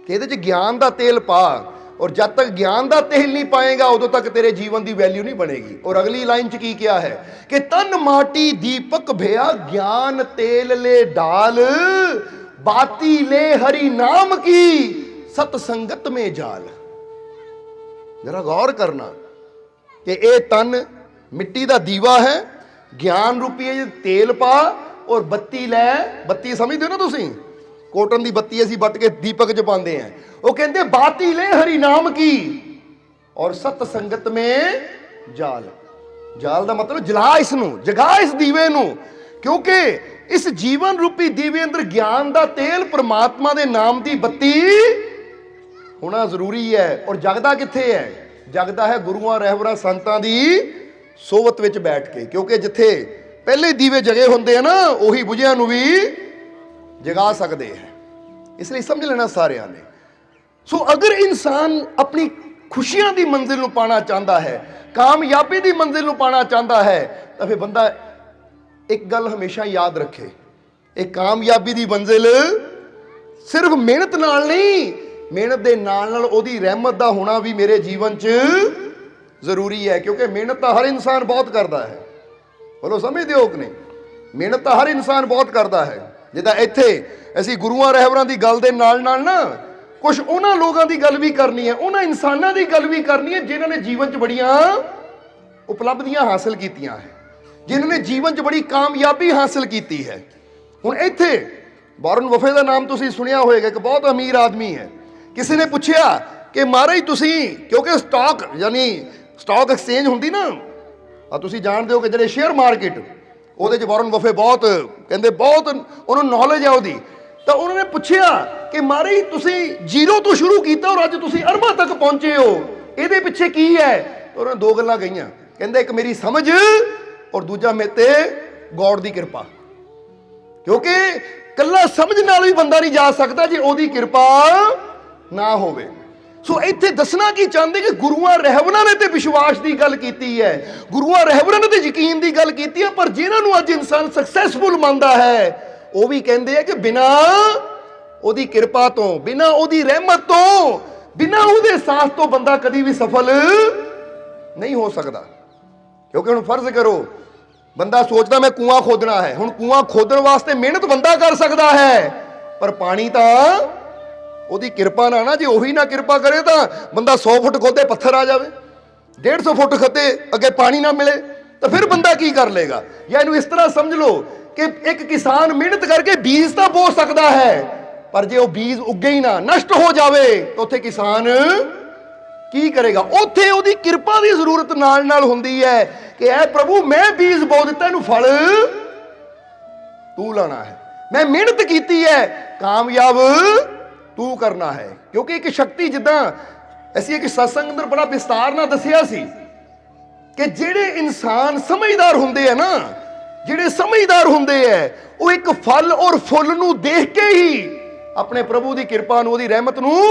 ਕਿ ਇਹਦੇ 'ਚ ਗਿਆਨ ਦਾ ਤੇਲ ਪਾ। ਔਰ ਜਦ ਤੱਕ ਗਿਆਨ ਦਾ ਤੇਲ ਨਹੀਂ ਪਾਏਗਾ ਉਦੋਂ ਤੱਕ ਤੇਰੇ ਜੀਵਨ ਦੀ ਵੈਲਿਊ ਨਹੀਂ ਬਣੇਗੀ। ਔਰ ਅਗਲੀ ਲਾਈਨ 'ਚ ਕੀ ਕਿਹਾ ਹੈ ਕਿ ਤਨ ਮਾਟੀ ਦੀਪਕ ਭਇਆ ਗਿਆਨ ਤੇਲ ਲੈ ਡਾਲ, ਬਾਤੀ ਲੈ ਹਰੀ ਨਾਮ ਕੀ ਸਤ ਸੰਗਤ में जाल। जरा गौर करना कि ये तन मिट्टी का दीवा है, ज्ञान रूपी तेल पा और बत्ती लै, बत्ती समझते हो ना तुसी, कोटन की बत्ती असीं बट के दीपक च पाते हैं, वो कहते बाती ले हरि नाम की और सत संगत में जाल। जाल का मतलब जला इसनूं, जगा इस दीवे नूं, क्योंकि इस जीवन रूपी दीवे अंदर ज्ञान का तेल परमात्मा के नाम की बत्ती होना जरूरी है। और जगदा कित्थे है? जगदा है गुरुआं रहबरां संतां दी सोबत विच बैठ के, क्योंकि जिथे पहले दीवे जगे होंदे हैं ना, उही बुझियां नूं भी जगा सकते हैं। इसलिए समझ लेना सारिਆਂ ने। सो अगर इंसान अपनी खुशियां की मंजिल नूं पाना चाहता है, कामयाबी की मंजिल नूं पाना चाहता है, तो फिर बंदा एक गल हमेशा याद रखे, एक कामयाबी की मंजिल सिर्फ मेहनत नाल नहीं, मेहनत के नाल नाल ओहदी रहमत का होना भी मेरे जीवन च जरूरी है। क्योंकि मेहनत तो हर इंसान बहुत करता है, बोलो समझते हो कि नहीं? मेहनत तो हर इंसान बहुत करता है। जिद्दां इत्थे असीं गुरुआं रहबरां दी गल दे नाल नाल ना कुछ उन्हां लोगों की गल भी करनी है, उन्हां इंसानां दी गल भी करनी है जिन्हां ने जीवन च बड़ियां उपलब्धियां हासिल कीतियां है, जिन्हां ने जीवन च बड़ी कामयाबी हासिल की है। हुण इत्थे वारन बफे का नाम तुसीं सुनिया होएगा, एक बहुत अमीर आदमी है। किसी ने पूछा कि महाराज तुसीं, क्योंकि स्टॉक यानी स्टॉक एक्सचेंज हुंदी ना, तुसीं जाणदे हो कि जिहड़े शेयर मार्केट ਉਹਦੇ 'ਚ ਵਾਰਨ ਬਫੇ ਬਹੁਤ ਕਹਿੰਦੇ ਬਹੁਤ ਉਹਨੂੰ ਨੌਲੇਜ ਹੈ ਉਹਦੀ। ਤਾਂ ਉਹਨਾਂ ਨੇ ਪੁੱਛਿਆ ਕਿ ਮਹਾਰਾਜ ਤੁਸੀਂ ਜ਼ੀਰੋ ਤੋਂ ਸ਼ੁਰੂ ਕੀਤਾ ਔਰ ਅੱਜ ਤੁਸੀਂ ਅਰਬਾਂ ਤੱਕ ਪਹੁੰਚੇ ਹੋ, ਇਹਦੇ ਪਿੱਛੇ ਕੀ ਹੈ? ਉਹਨਾਂ ਨੇ ਦੋ ਗੱਲਾਂ ਕਹੀਆਂ, ਕਹਿੰਦੇ ਇੱਕ ਮੇਰੀ ਸਮਝ ਔਰ ਦੂਜਾ ਮੇਰੇ ਤੇ ਗੋਡ ਦੀ ਕਿਰਪਾ। ਕਿਉਂਕਿ ਕੱਲਾ ਸਮਝ ਨਾਲ ਵੀ ਬੰਦਾ ਨਹੀਂ ਜਾ ਸਕਦਾ ਜੇ ਉਹਦੀ ਕਿਰਪਾ ਨਾ ਹੋਵੇ। सो इत्थे दसना की चाहते कि गुरुआं रहबरां ने ते विश्वास की गल कीती है, गुरुआं रहबरां ने ते यकीन की गल कीती है, पर जिन्हां नूं अज इंसान सक्सैसफुल मानदा है वो भी कहते हैं कि बिना ओहदी किरपा तो, बिना ओहदी रहमत तो, बिना ओहदे साथ तो बंदा कदी भी सफल नहीं हो सकता। क्योंकि हुण फर्ज करो बंदा सोचदा मैं कुआं खोदना है, हुण कुआं खोदण वास्ते मेहनत बंदा कर सकता है, पर पानी तो ਉਹਦੀ ਕਿਰਪਾ ਨਾ ਨਾ, ਜੇ ਉਹੀ ਨਾ ਕਿਰਪਾ ਕਰੇ ਤਾਂ ਬੰਦਾ 100 ਫੁੱਟ ਖੋਦੇ ਪੱਥਰ ਆ ਜਾਵੇ, 150 ਫੁੱਟ ਖੱਤੇ ਅੱਗੇ ਪਾਣੀ ਨਾ ਮਿਲੇ ਤਾਂ ਫਿਰ ਬੰਦਾ ਕੀ ਕਰ ਲੇਗਾ। ਜਾਂ ਇਹਨੂੰ ਇਸ ਤਰ੍ਹਾਂ ਸਮਝ ਲਓ ਕਿ ਇੱਕ ਕਿਸਾਨ ਮਿਹਨਤ ਕਰਕੇ ਬੀਜ ਤਾਂ ਬੋ ਸਕਦਾ ਹੈ, ਪਰ ਜੇ ਉਹ ਬੀਜ ਉੱਗੇ ਹੀ ਨਾ, ਨਸ਼ਟ ਹੋ ਜਾਵੇ ਤਾਂ ਉੱਥੇ ਕਿਸਾਨ ਕੀ ਕਰੇਗਾ? ਉੱਥੇ ਉਹਦੀ ਕਿਰਪਾ ਦੀ ਜ਼ਰੂਰਤ ਨਾਲ ਨਾਲ ਹੁੰਦੀ ਹੈ ਕਿ ਐ ਪ੍ਰਭੂ ਮੈਂ ਬੀਜ ਬੋ ਦਿੱਤਾ, ਇਹਨੂੰ ਫਲ ਤੂੰ ਲਾਣਾ ਹੈ, ਮੈਂ ਮਿਹਨਤ ਕੀਤੀ ਹੈ, ਕਾਮਯਾਬ तू करना है। क्योंकि एक शक्ति जिद्दां असीं एक सत्संग अंदर बड़ा विस्तार नाल दसिया सी कि जिहड़े इंसान समझदार हुंदे है ना, जिहड़े समझदार हुंदे है वो एक फल और फुल नूं देख के ही अपने प्रभु की कृपा नूं, ओहदी रहमत नूं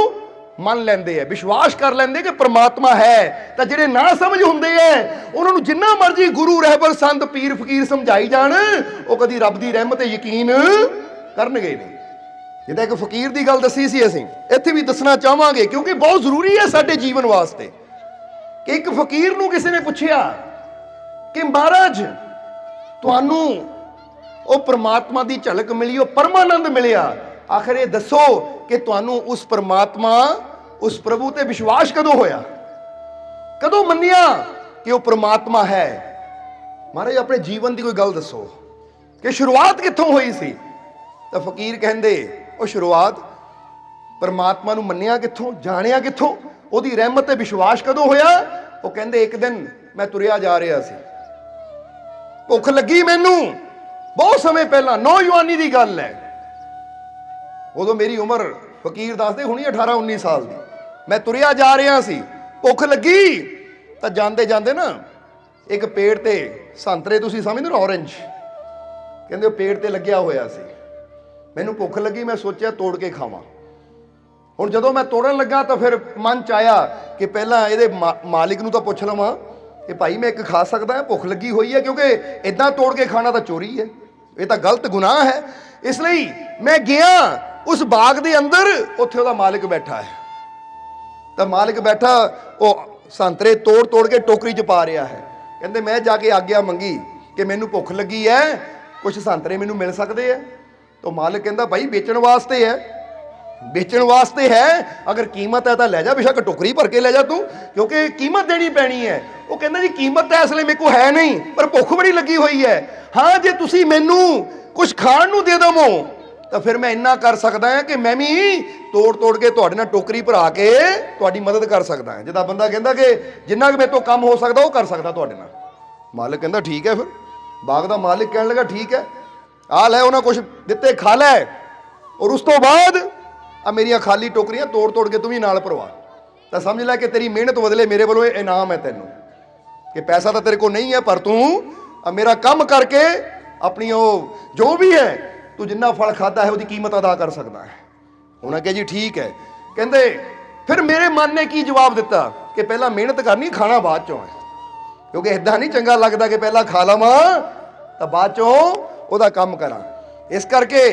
मन लैंदे है, विश्वास कर लैंदे कि परमात्मा है। तां जिहड़े ना समझ हुंदे है उन्हां नूं जिन्ना मर्जी गुरु रहबर संत पीर फकीर समझाई जाण, वो कदी रब की रहमत ते यकीन करनगे नहीं। जिद्दां एक फकीर की गल दसी सी, असीं इत्थे भी दसना चाहांगे क्योंकि बहुत जरूरी है साडे जीवन वास्ते। कि एक फकीर नूं किसी ने पुछया कि महाराज तुहानूं ओ परमात्मा की झलक मिली, ओ परमानंद मिलिया, आखिर ये दसो कि तुहानूं उस परमात्मा, उस प्रभु ते विश्वास कदों होया, कदों मन्निया कि वो परमात्मा है? महाराज अपने जीवन की कोई गल दसो कि शुरुआत कित्थों हुई सी? तो फकीर कहंदे ਉਹ ਸ਼ੁਰੂਆਤ परमात्मा ਨੂੰ ਮੰਨਿਆ ਕਿੱਥੋਂ, ਜਾਣਿਆ ਕਿੱਥੋਂ, ਉਹਦੀ ਰਹਿਮਤ ਤੇ ਵਿਸ਼ਵਾਸ ਕਦੋਂ ਹੋਇਆ? ਉਹ ਕਹਿੰਦੇ ਇੱਕ ਦਿਨ ਮੈਂ ਤੁਰਿਆ ਜਾ ਰਿਹਾ ਸੀ, ਭੁੱਖ ਲੱਗੀ ਮੈਨੂੰ, ਬਹੁਤ ਸਮੇਂ ਪਹਿਲਾਂ, ਨੌਜਵਾਨੀ ਦੀ ਗੱਲ ਹੈ, ਉਦੋਂ ਮੇਰੀ ਉਮਰ ਫਕੀਰ ਦੱਸਦੇ ਹੁਣੀ 18-19 ਸਾਲ ਦੀ। ਮੈਂ ਤੁਰਿਆ ਜਾ ਰਿਹਾ ਸੀ, ਭੁੱਖ ਲੱਗੀ ਤਾਂ ਜਾਂਦੇ ਜਾਂਦੇ ਨਾ ਇੱਕ ਪੇੜ ਤੇ ਸੰਤਰੇ, ਤੁਸੀਂ ਸਮਝਦੇ ਹੋ ਔਰੰਜ, ਕਹਿੰਦੇ ਉਹ ਪੇੜ ਤੇ ਲੱਗਿਆ ਹੋਇਆ ਸੀ। ਮੈਨੂੰ ਭੁੱਖ ਲੱਗੀ, ਮੈਂ ਸੋਚਿਆ ਤੋੜ ਕੇ ਖਾਵਾਂ। ਹੁਣ ਜਦੋਂ ਮੈਂ ਤੋੜਨ ਲੱਗਾ ਤਾਂ ਫਿਰ ਮਨ ਚ ਆਇਆ ਕਿ ਪਹਿਲਾਂ ਇਹਦੇ ਮਾਲਿਕ ਨੂੰ ਤਾਂ ਪੁੱਛ ਲਵਾਂ ਕਿ ਭਾਈ ਮੈਂ ਇੱਕ ਖਾ ਸਕਦਾ ਹਾਂ, ਭੁੱਖ ਲੱਗੀ ਹੋਈ ਹੈ, ਕਿਉਂਕਿ ਇਦਾਂ ਤੋੜ ਕੇ ਖਾਣਾ ਤਾਂ ਚੋਰੀ ਹੈ, ਇਹ ਤਾਂ ਗਲਤ ਗੁਨਾਹ ਹੈ। ਇਸ ਲਈ ਮੈਂ ਗਿਆ ਉਸ ਬਾਗ ਦੇ ਅੰਦਰ, ਉੱਥੇ ਉਹਦਾ ਮਾਲਿਕ ਬੈਠਾ ਹੈ। ਤਾਂ ਮਾਲਿਕ ਬੈਠਾ, ਉਹ ਸੰਤਰੇ ਤੋੜ ਤੋੜ ਕੇ ਟੋਕਰੀ 'ਚ ਪਾ ਰਿਹਾ ਹੈ। ਕਹਿੰਦੇ ਮੈਂ ਜਾ ਕੇ ਆਗਿਆ ਮੰਗੀ ਕਿ ਮੈਨੂੰ ਭੁੱਖ ਲੱਗੀ ਹੈ, ਕੁਝ ਸੰਤਰੇ ਮੈਨੂੰ ਮਿਲ ਸਕਦੇ ਹੈ? तो मालिक कहता भाई बेचण वास्ते है, बेचण वास्ते है, अगर कीमत है तो लै जा, बेशक टोकरी भर के लै जा तू, क्योंकि कीमत देनी पैनी है। वो कहता जी कीमत तो इसलिए मेरे को है नहीं, पर भुख बड़ी लगी हुई है। हाँ जे तुसी मैनू कुछ खाण नू दे दवो तो फिर मैं इन्ना कर सकदा है कि मैं भी तोड़ तोड़ के तुहाडे नाल टोकरी भरा के तुहाडी मदद कर सकदा है। जिद्दां बंदा कहता कि जिन्ना कि मेरे तो कम हो सकता वो कर सकदा तुहाडे नाल। मालिक कहता ठीक है। फिर बाग दा मालिक कहण लगा ठीक है, ਆ ਲੈ ਉਹਨਾਂ ਕੁਛ ਦਿੱਤੇ ਖਾ ਲੈ, ਔਰ ਉਸ ਤੋਂ ਬਾਅਦ ਆ ਮੇਰੀਆਂ ਖਾਲੀ ਟੋਕਰੀਆਂ ਤੋੜ ਤੋੜ ਕੇ ਤੂੰ ਵੀ ਨਾਲ ਭਰਵਾ। ਤਾਂ ਸਮਝ ਲੈ ਕਿ ਤੇਰੀ ਮਿਹਨਤ ਬਦਲੇ ਮੇਰੇ ਵੱਲੋਂ ਇਹ ਇਨਾਮ ਹੈ ਤੈਨੂੰ, ਕਿ ਪੈਸਾ ਤਾਂ ਤੇਰੇ ਕੋਲ ਨਹੀਂ ਹੈ, ਪਰ ਤੂੰ ਆ ਮੇਰਾ ਕੰਮ ਕਰਕੇ ਆਪਣੀ ਉਹ ਜੋ ਵੀ ਹੈ ਤੂੰ ਜਿੰਨਾ ਫਲ ਖਾਦਾ ਹੈ ਉਹਦੀ ਕੀਮਤ ਅਦਾ ਕਰ ਸਕਦਾ ਹੈ। ਉਹਨਾਂ ਕਿਹਾ ਜੀ ਠੀਕ ਹੈ। ਕਹਿੰਦੇ ਫਿਰ ਮੇਰੇ ਮਨ ਨੇ ਕੀ ਜਵਾਬ ਦਿੱਤਾ ਕਿ ਪਹਿਲਾਂ ਮਿਹਨਤ ਕਰਨੀ, ਖਾਣਾ ਬਾਅਦ ਚੋਂ ਹੈ, ਕਿਉਂਕਿ ਇਦਾਂ ਨਹੀਂ ਚੰਗਾ ਲੱਗਦਾ ਕਿ ਪਹਿਲਾਂ ਖਾ ਲਵਾਂ ਤਾਂ ਬਾਅਦ ਚੋਂ ਉਹਦਾ ਕੰਮ ਕਰਾਂ। ਇਸ ਕਰਕੇ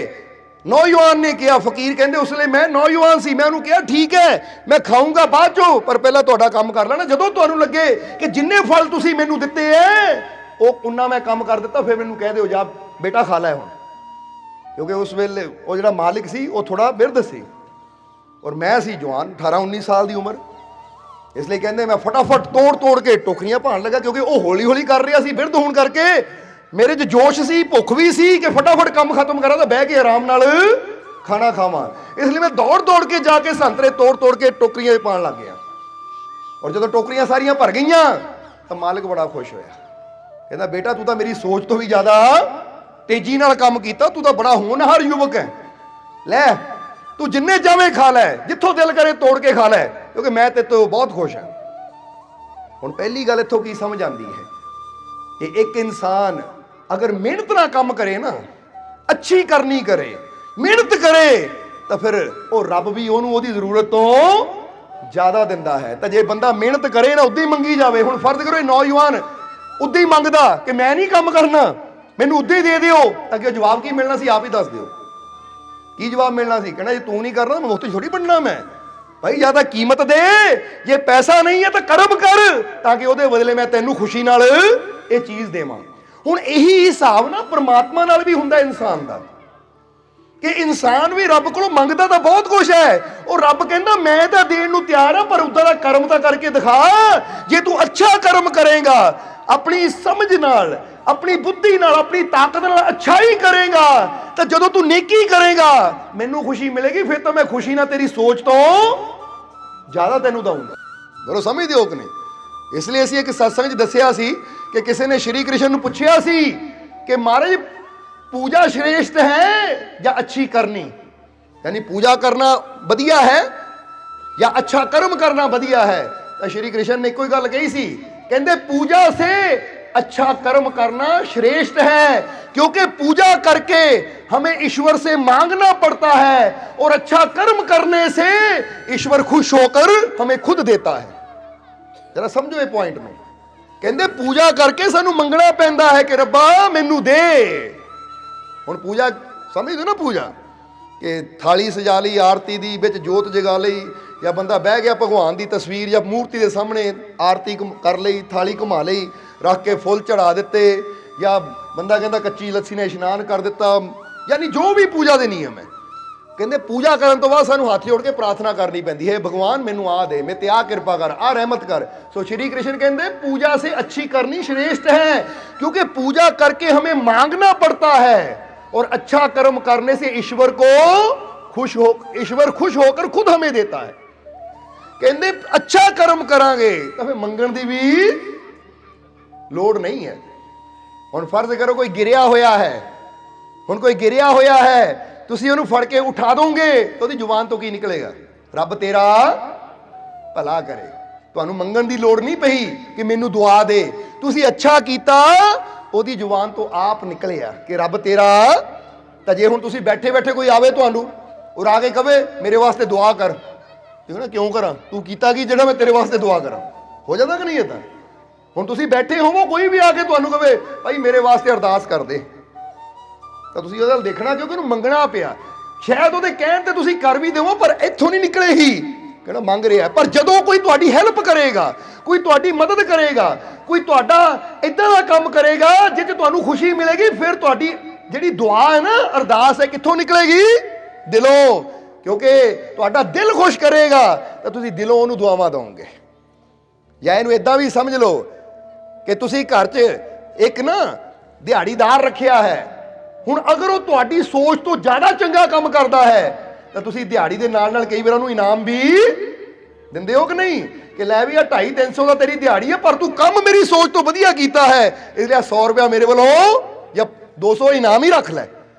ਨੌਜਵਾਨ ਨੇ ਕਿਹਾ, ਫਕੀਰ ਕਹਿੰਦੇ ਉਸ ਵੇਲੇ ਮੈਂ ਨੌਜਵਾਨ ਸੀ, ਮੈਂ ਉਹਨੂੰ ਕਿਹਾ ਠੀਕ ਹੈ ਮੈਂ ਖਾਊਂਗਾ ਬਾਅਦ ਚੋਂ, ਪਰ ਪਹਿਲਾਂ ਤੁਹਾਡਾ ਕੰਮ ਕਰ ਲੈਣਾ। ਜਦੋਂ ਤੁਹਾਨੂੰ ਲੱਗੇ ਕਿ ਜਿੰਨੇ ਫਲ ਤੁਸੀਂ ਮੈਨੂੰ ਦਿੱਤੇ ਐ ਉਹ ਉਨਾ ਮੈਂ ਕੰਮ ਕਰ ਦਿੱਤਾ, ਫਿਰ ਮੈਨੂੰ ਕਹਿ ਦਿਓ ਜਾ ਬੇਟਾ ਖਾ ਲੈ ਹੁਣ। ਕਿਉਂਕਿ ਉਸ ਵੇਲੇ ਉਹ ਜਿਹੜਾ ਮਾਲਿਕ ਸੀ ਉਹ ਥੋੜਾ ਬਿਰਧ ਸੀ ਔਰ ਮੈਂ ਸੀ ਜਵਾਨ, 18-19 ਸਾਲ ਦੀ ਉਮਰ। ਇਸ ਲਈ ਕਹਿੰਦੇ ਮੈਂ ਫਟਾਫਟ ਤੋੜ ਤੋੜ ਕੇ ਟੋਕਰੀਆਂ ਭਾਣ ਲੱਗਾ, ਕਿਉਂਕਿ ਉਹ ਹੌਲੀ ਹੌਲੀ ਕਰ ਰਿਹਾ ਸੀ ਬਿਰਧ ਹੋਣ ਕਰਕੇ। ਮੇਰੇ 'ਚ ਜੋਸ਼ ਸੀ, ਭੁੱਖ ਵੀ ਸੀ ਕਿ ਫਟਾਫਟ ਕੰਮ ਖਤਮ ਕਰਾਂ ਤਾਂ ਬਹਿ ਕੇ ਆਰਾਮ ਨਾਲ ਖਾਣਾ ਖਾਵਾਂ। ਇਸ ਲਈ ਮੈਂ ਦੌੜ ਦੌੜ ਕੇ ਜਾ ਕੇ ਸੰਤਰੇ ਤੋੜ ਤੋੜ ਕੇ ਟੋਕਰੀਆਂ 'ਚ ਪਾਣ ਲੱਗ ਗਿਆ। ਔਰ ਜਦੋਂ ਟੋਕਰੀਆਂ ਸਾਰੀਆਂ ਭਰ ਗਈਆਂ ਤਾਂ ਮਾਲਕ ਬੜਾ ਖੁਸ਼ ਹੋਇਆ। ਕਹਿੰਦਾ ਬੇਟਾ ਤੂੰ ਤਾਂ ਮੇਰੀ ਸੋਚ ਤੋਂ ਵੀ ਜ਼ਿਆਦਾ ਤੇਜ਼ੀ ਨਾਲ ਕੰਮ ਕੀਤਾ, ਤੂੰ ਤਾਂ ਬੜਾ ਹੋਣਹਾਰ ਯੁਵਕ ਹੈ, ਲੈ ਤੂੰ ਜਿੰਨੇ ਜਾਵੇਂ ਖਾ ਲੈ, ਜਿੱਥੋਂ ਦਿਲ ਕਰੇ ਤੋੜ ਕੇ ਖਾ ਲੈ, ਕਿਉਂਕਿ ਮੈਂ ਤੇਰੇ ਤੋਂ ਬਹੁਤ ਖੁਸ਼ ਹਾਂ। ਹੁਣ ਪਹਿਲੀ ਗੱਲ ਇੱਥੋਂ ਕੀ ਸਮਝ ਆਉਂਦੀ ਹੈ ਕਿ ਇੱਕ ਇਨਸਾਨ ਅਗਰ ਮਿਹਨਤ ਨਾਲ ਕੰਮ ਕਰੇ ਨਾ, ਅੱਛੀ ਕਰਨੀ ਕਰੇ, ਮਿਹਨਤ ਕਰੇ, ਤਾਂ ਫਿਰ ਉਹ ਰੱਬ ਵੀ ਉਹਨੂੰ ਉਹਦੀ ਜ਼ਰੂਰਤ ਤੋਂ ਜ਼ਿਆਦਾ ਦਿੰਦਾ ਹੈ। ਤਾਂ ਜੇ ਬੰਦਾ ਮਿਹਨਤ ਕਰੇ ਨਾ ਉਦਾਂ ਹੀ ਮੰਗੀ ਜਾਵੇ, ਹੁਣ ਫਰਜ਼ ਕਰੋ ਇਹ ਨੌਜਵਾਨ ਉਦਾਂ ਹੀ ਮੰਗਦਾ ਕਿ ਮੈਂ ਨਹੀਂ ਕੰਮ ਕਰਨਾ, ਮੈਨੂੰ ਉਦਾਂ ਹੀ ਦੇ ਦਿਓ, ਅੱਗੇ ਜਵਾਬ ਕੀ ਮਿਲਣਾ ਸੀ ਆਪ ਹੀ ਦੱਸ ਦਿਓ। ਕੀ ਜਵਾਬ ਮਿਲਣਾ ਸੀ? ਕਹਿਣਾ ਜੇ ਤੂੰ ਨਹੀਂ ਕਰਨਾ ਮੁਫਤ ਥੋੜੀ ਬਣਨਾ ਮੈਂ। ਭਾਈ ਜਾਂ ਤਾਂ ਕੀਮਤ ਦੇ, ਜੇ ਪੈਸਾ ਨਹੀਂ ਹੈ ਤਾਂ ਕਰਮ ਕਰ, ਤਾਂ ਕਿ ਉਹਦੇ ਬਦਲੇ ਮੈਂ ਤੈਨੂੰ ਖੁਸ਼ੀ ਨਾਲ ਇਹ ਚੀਜ਼ ਦੇਵਾਂ। ਹੁਣ ਇਹੀ ਹਿਸਾਬ ਨਾ ਪਰਮਾਤਮਾ ਨਾਲ ਵੀ ਹੁੰਦਾ ਇਨਸਾਨ ਦਾ, ਕਿ ਇਨਸਾਨ ਵੀ ਰੱਬ ਕੋਲੋਂ ਮੰਗਦਾ ਤਾਂ ਬਹੁਤ ਕੁਝ ਹੈ, ਉਹ ਰੱਬ ਕਹਿੰਦਾ ਮੈਂ ਤਾਂ ਦੇਣ ਨੂੰ ਤਿਆਰ ਹਾਂ, ਪਰ ਉਦਾਂ ਦਾ ਕਰਮ ਤਾਂ ਕਰਕੇ ਦਿਖਾ। ਜੇ ਤੂੰ ਅੱਛਾ ਕਰਮ ਕਰੇਗਾ, ਆਪਣੀ ਸਮਝ ਨਾਲ, ਆਪਣੀ ਬੁੱਧੀ ਨਾਲ, ਆਪਣੀ ਤਾਕਤ ਨਾਲ ਅੱਛਾਈ ਕਰੇਗਾ, ਤਾਂ ਜਦੋਂ ਤੂੰ ਨੇਕੀ ਕਰੇਗਾ ਮੈਨੂੰ ਖੁਸ਼ੀ ਮਿਲੇਗੀ, ਫਿਰ ਤਾਂ ਮੈਂ ਖੁਸ਼ੀ ਨਾਲ ਤੇਰੀ ਸੋਚ ਤੋਂ ਜ਼ਿਆਦਾ ਤੈਨੂੰ ਦਊਂਗਾ। ਬਰੋ ਸਮਝਦੇ ਹੋ ਕਿ ਨਹੀਂ? ਇਸ ਲਈ ਅਸੀਂ ਇੱਕ ਸਤਸੰਗ 'ਚ ਦੱਸਿਆ ਸੀ ਕਿ ਕਿਸੇ ਨੇ ਸ਼੍ਰੀ ਕ੍ਰਿਸ਼ਨ ਨੂੰ ਪੁੱਛਿਆ ਸੀ ਕਿ ਮਹਾਰਾਜ ਪੂਜਾ ਸ਼੍ਰੇਸ਼ਟ ਹੈ ਜਾਂ ਅੱਛੀ ਕਰਨੀ, ਯਾਨੀ ਪੂਜਾ ਕਰਨਾ ਵਧੀਆ ਹੈ ਜਾਂ ਅੱਛਾ ਕਰਮ ਕਰਨਾ ਵਧੀਆ ਹੈ। ਤਾਂ ਸ਼੍ਰੀ ਕ੍ਰਿਸ਼ਨ ਨੇ ਇੱਕੋ ਹੀ ਗੱਲ ਕਹੀ ਸੀ, ਕਹਿੰਦੇ पूजा से अच्छा कर्म करना श्रेष्ठ है, क्योंकि पूजा करके हमें ईश्वर से मांगना पड़ता है और अच्छा कर्म करने से ईश्वर खुश होकर हमें खुद देता है। जरा समझो ये पॉइंट में। कहते पूजा करके सानू मंगना पैंदा है कि रब्बा मैनू दे। हुण पूजा समझ दो ना, पूजा कि थाली सजा ली आरती दी, विच जोत जगा लई, या बंदा बह गया भगवान की तस्वीर या मूर्ति के सामने आरती कर ली, थाली घुमा ली, रख के फुल चढ़ा दिते, या बंदा कहता कच्ची लस्सी ने इशनान कर दिता, यानी जो भी पूजा के नियम है। कहते पूजा करने तो बाद सानू हाथ जोड़ के प्रार्थना करनी पैंदी है, भगवान मैनू आ दे, मैं ते आ कृपा कर, आ रहमत कर। सो श्री कृष्ण कहते पूजा से अच्छी करनी श्रेष्ठ है, क्योंकि पूजा करके हमें मांगना पड़ता है और अच्छा कर्म करने से ईश्वर खुश होकर खुद हमें देता है। कहते अच्छा कर्म करांगे तो फिर मंगण की भी लोड़ नहीं है। हुण फर्ज करो कोई गिरिया होया है, हुण कोई गिरिया होया है, तुसीं उहनूं फड़ के उठा दोगे तो उहदी जुबान तो की निकलेगा? रब तेरा भला करे। तुहानूं मंगण की लोड़ नहीं पई कि मैनू दुआ दे, तुसीं अच्छा कीता, ਉਹਦੀ ਜ਼ੁਬਾਨ ਤੋਂ ਆਪ ਨਿਕਲਿਆ ਕਿ ਰੱਬ ਤੇਰਾ। ਤਾਂ ਜੇ ਹੁਣ ਤੁਸੀਂ ਬੈਠੇ ਬੈਠੇ ਕੋਈ ਆਵੇ ਤੁਹਾਨੂੰ ਔਰ ਆ ਕੇ ਕਵੇ ਮੇਰੇ ਵਾਸਤੇ ਦੁਆ ਕਰ, ਤੇ ਨਾ ਕਿਉਂ ਕਰਾਂ, ਤੂੰ ਕੀਤਾ ਕੀ ਜਿਹੜਾ ਮੈਂ ਤੇਰੇ ਵਾਸਤੇ ਦੁਆ ਕਰਾਂ? ਹੋ ਜਾਂਦਾ ਕਿ ਨਹੀਂ ਇਦਾਂ? ਹੁਣ ਤੁਸੀਂ ਬੈਠੇ ਹੋਵੋ, ਕੋਈ ਵੀ ਆ ਕੇ ਤੁਹਾਨੂੰ ਕਵੇ ਭਾਈ ਮੇਰੇ ਵਾਸਤੇ ਅਰਦਾਸ ਕਰ ਦੇ, ਤਾਂ ਤੁਸੀਂ ਉਹਦਾ ਦੇਖਣਾ ਕਿਉਂਕਿ ਉਹਨੂੰ ਮੰਗਣਾ ਪਿਆ। ਸ਼ਾਇਦ ਉਹਦੇ ਕਹਿਣ ਤੇ ਤੁਸੀਂ ਕਰ ਵੀ ਦੇਵੋ, ਪਰ ਇੱਥੋਂ ਨਹੀਂ ਨਿਕਲੇਗੀ, कहना मंग रहा है। पर जदों कोई तुहाडी हेल्प करेगा, कोई तुहाडी मदद करेगा, कोई तुहाडा इदां दा काम करेगा जिस तुहानूं खुशी मिलेगी, फिर तुहाडी जिहड़ी दुआ है ना, अरदास है, कित्थों निकलेगी? दिलों। क्योंकि तुहाडा दिल खुश करेगा तो तुसीं दिलों उहनूं दुआवां दोगे। या इहनूं इदां भी समझ लो कि तुसीं घर च एक ना दिहाड़ीदार रखिया है, हुण अगर वो तुहाडी सोच तो ज़्यादा चंगा काम करदा है तो तुसीं दिहाड़ी दे नाल नाल कई बार उहनूं इनाम भी दिंदे हो कि नहीं, कि लै भी 250-300 का तेरी दिहाड़ी है पर तू काम मेरी सोच तो वधिया कीता है, इसलिए 100 रुपया मेरे वालों या 200 इनाम ही रख लै।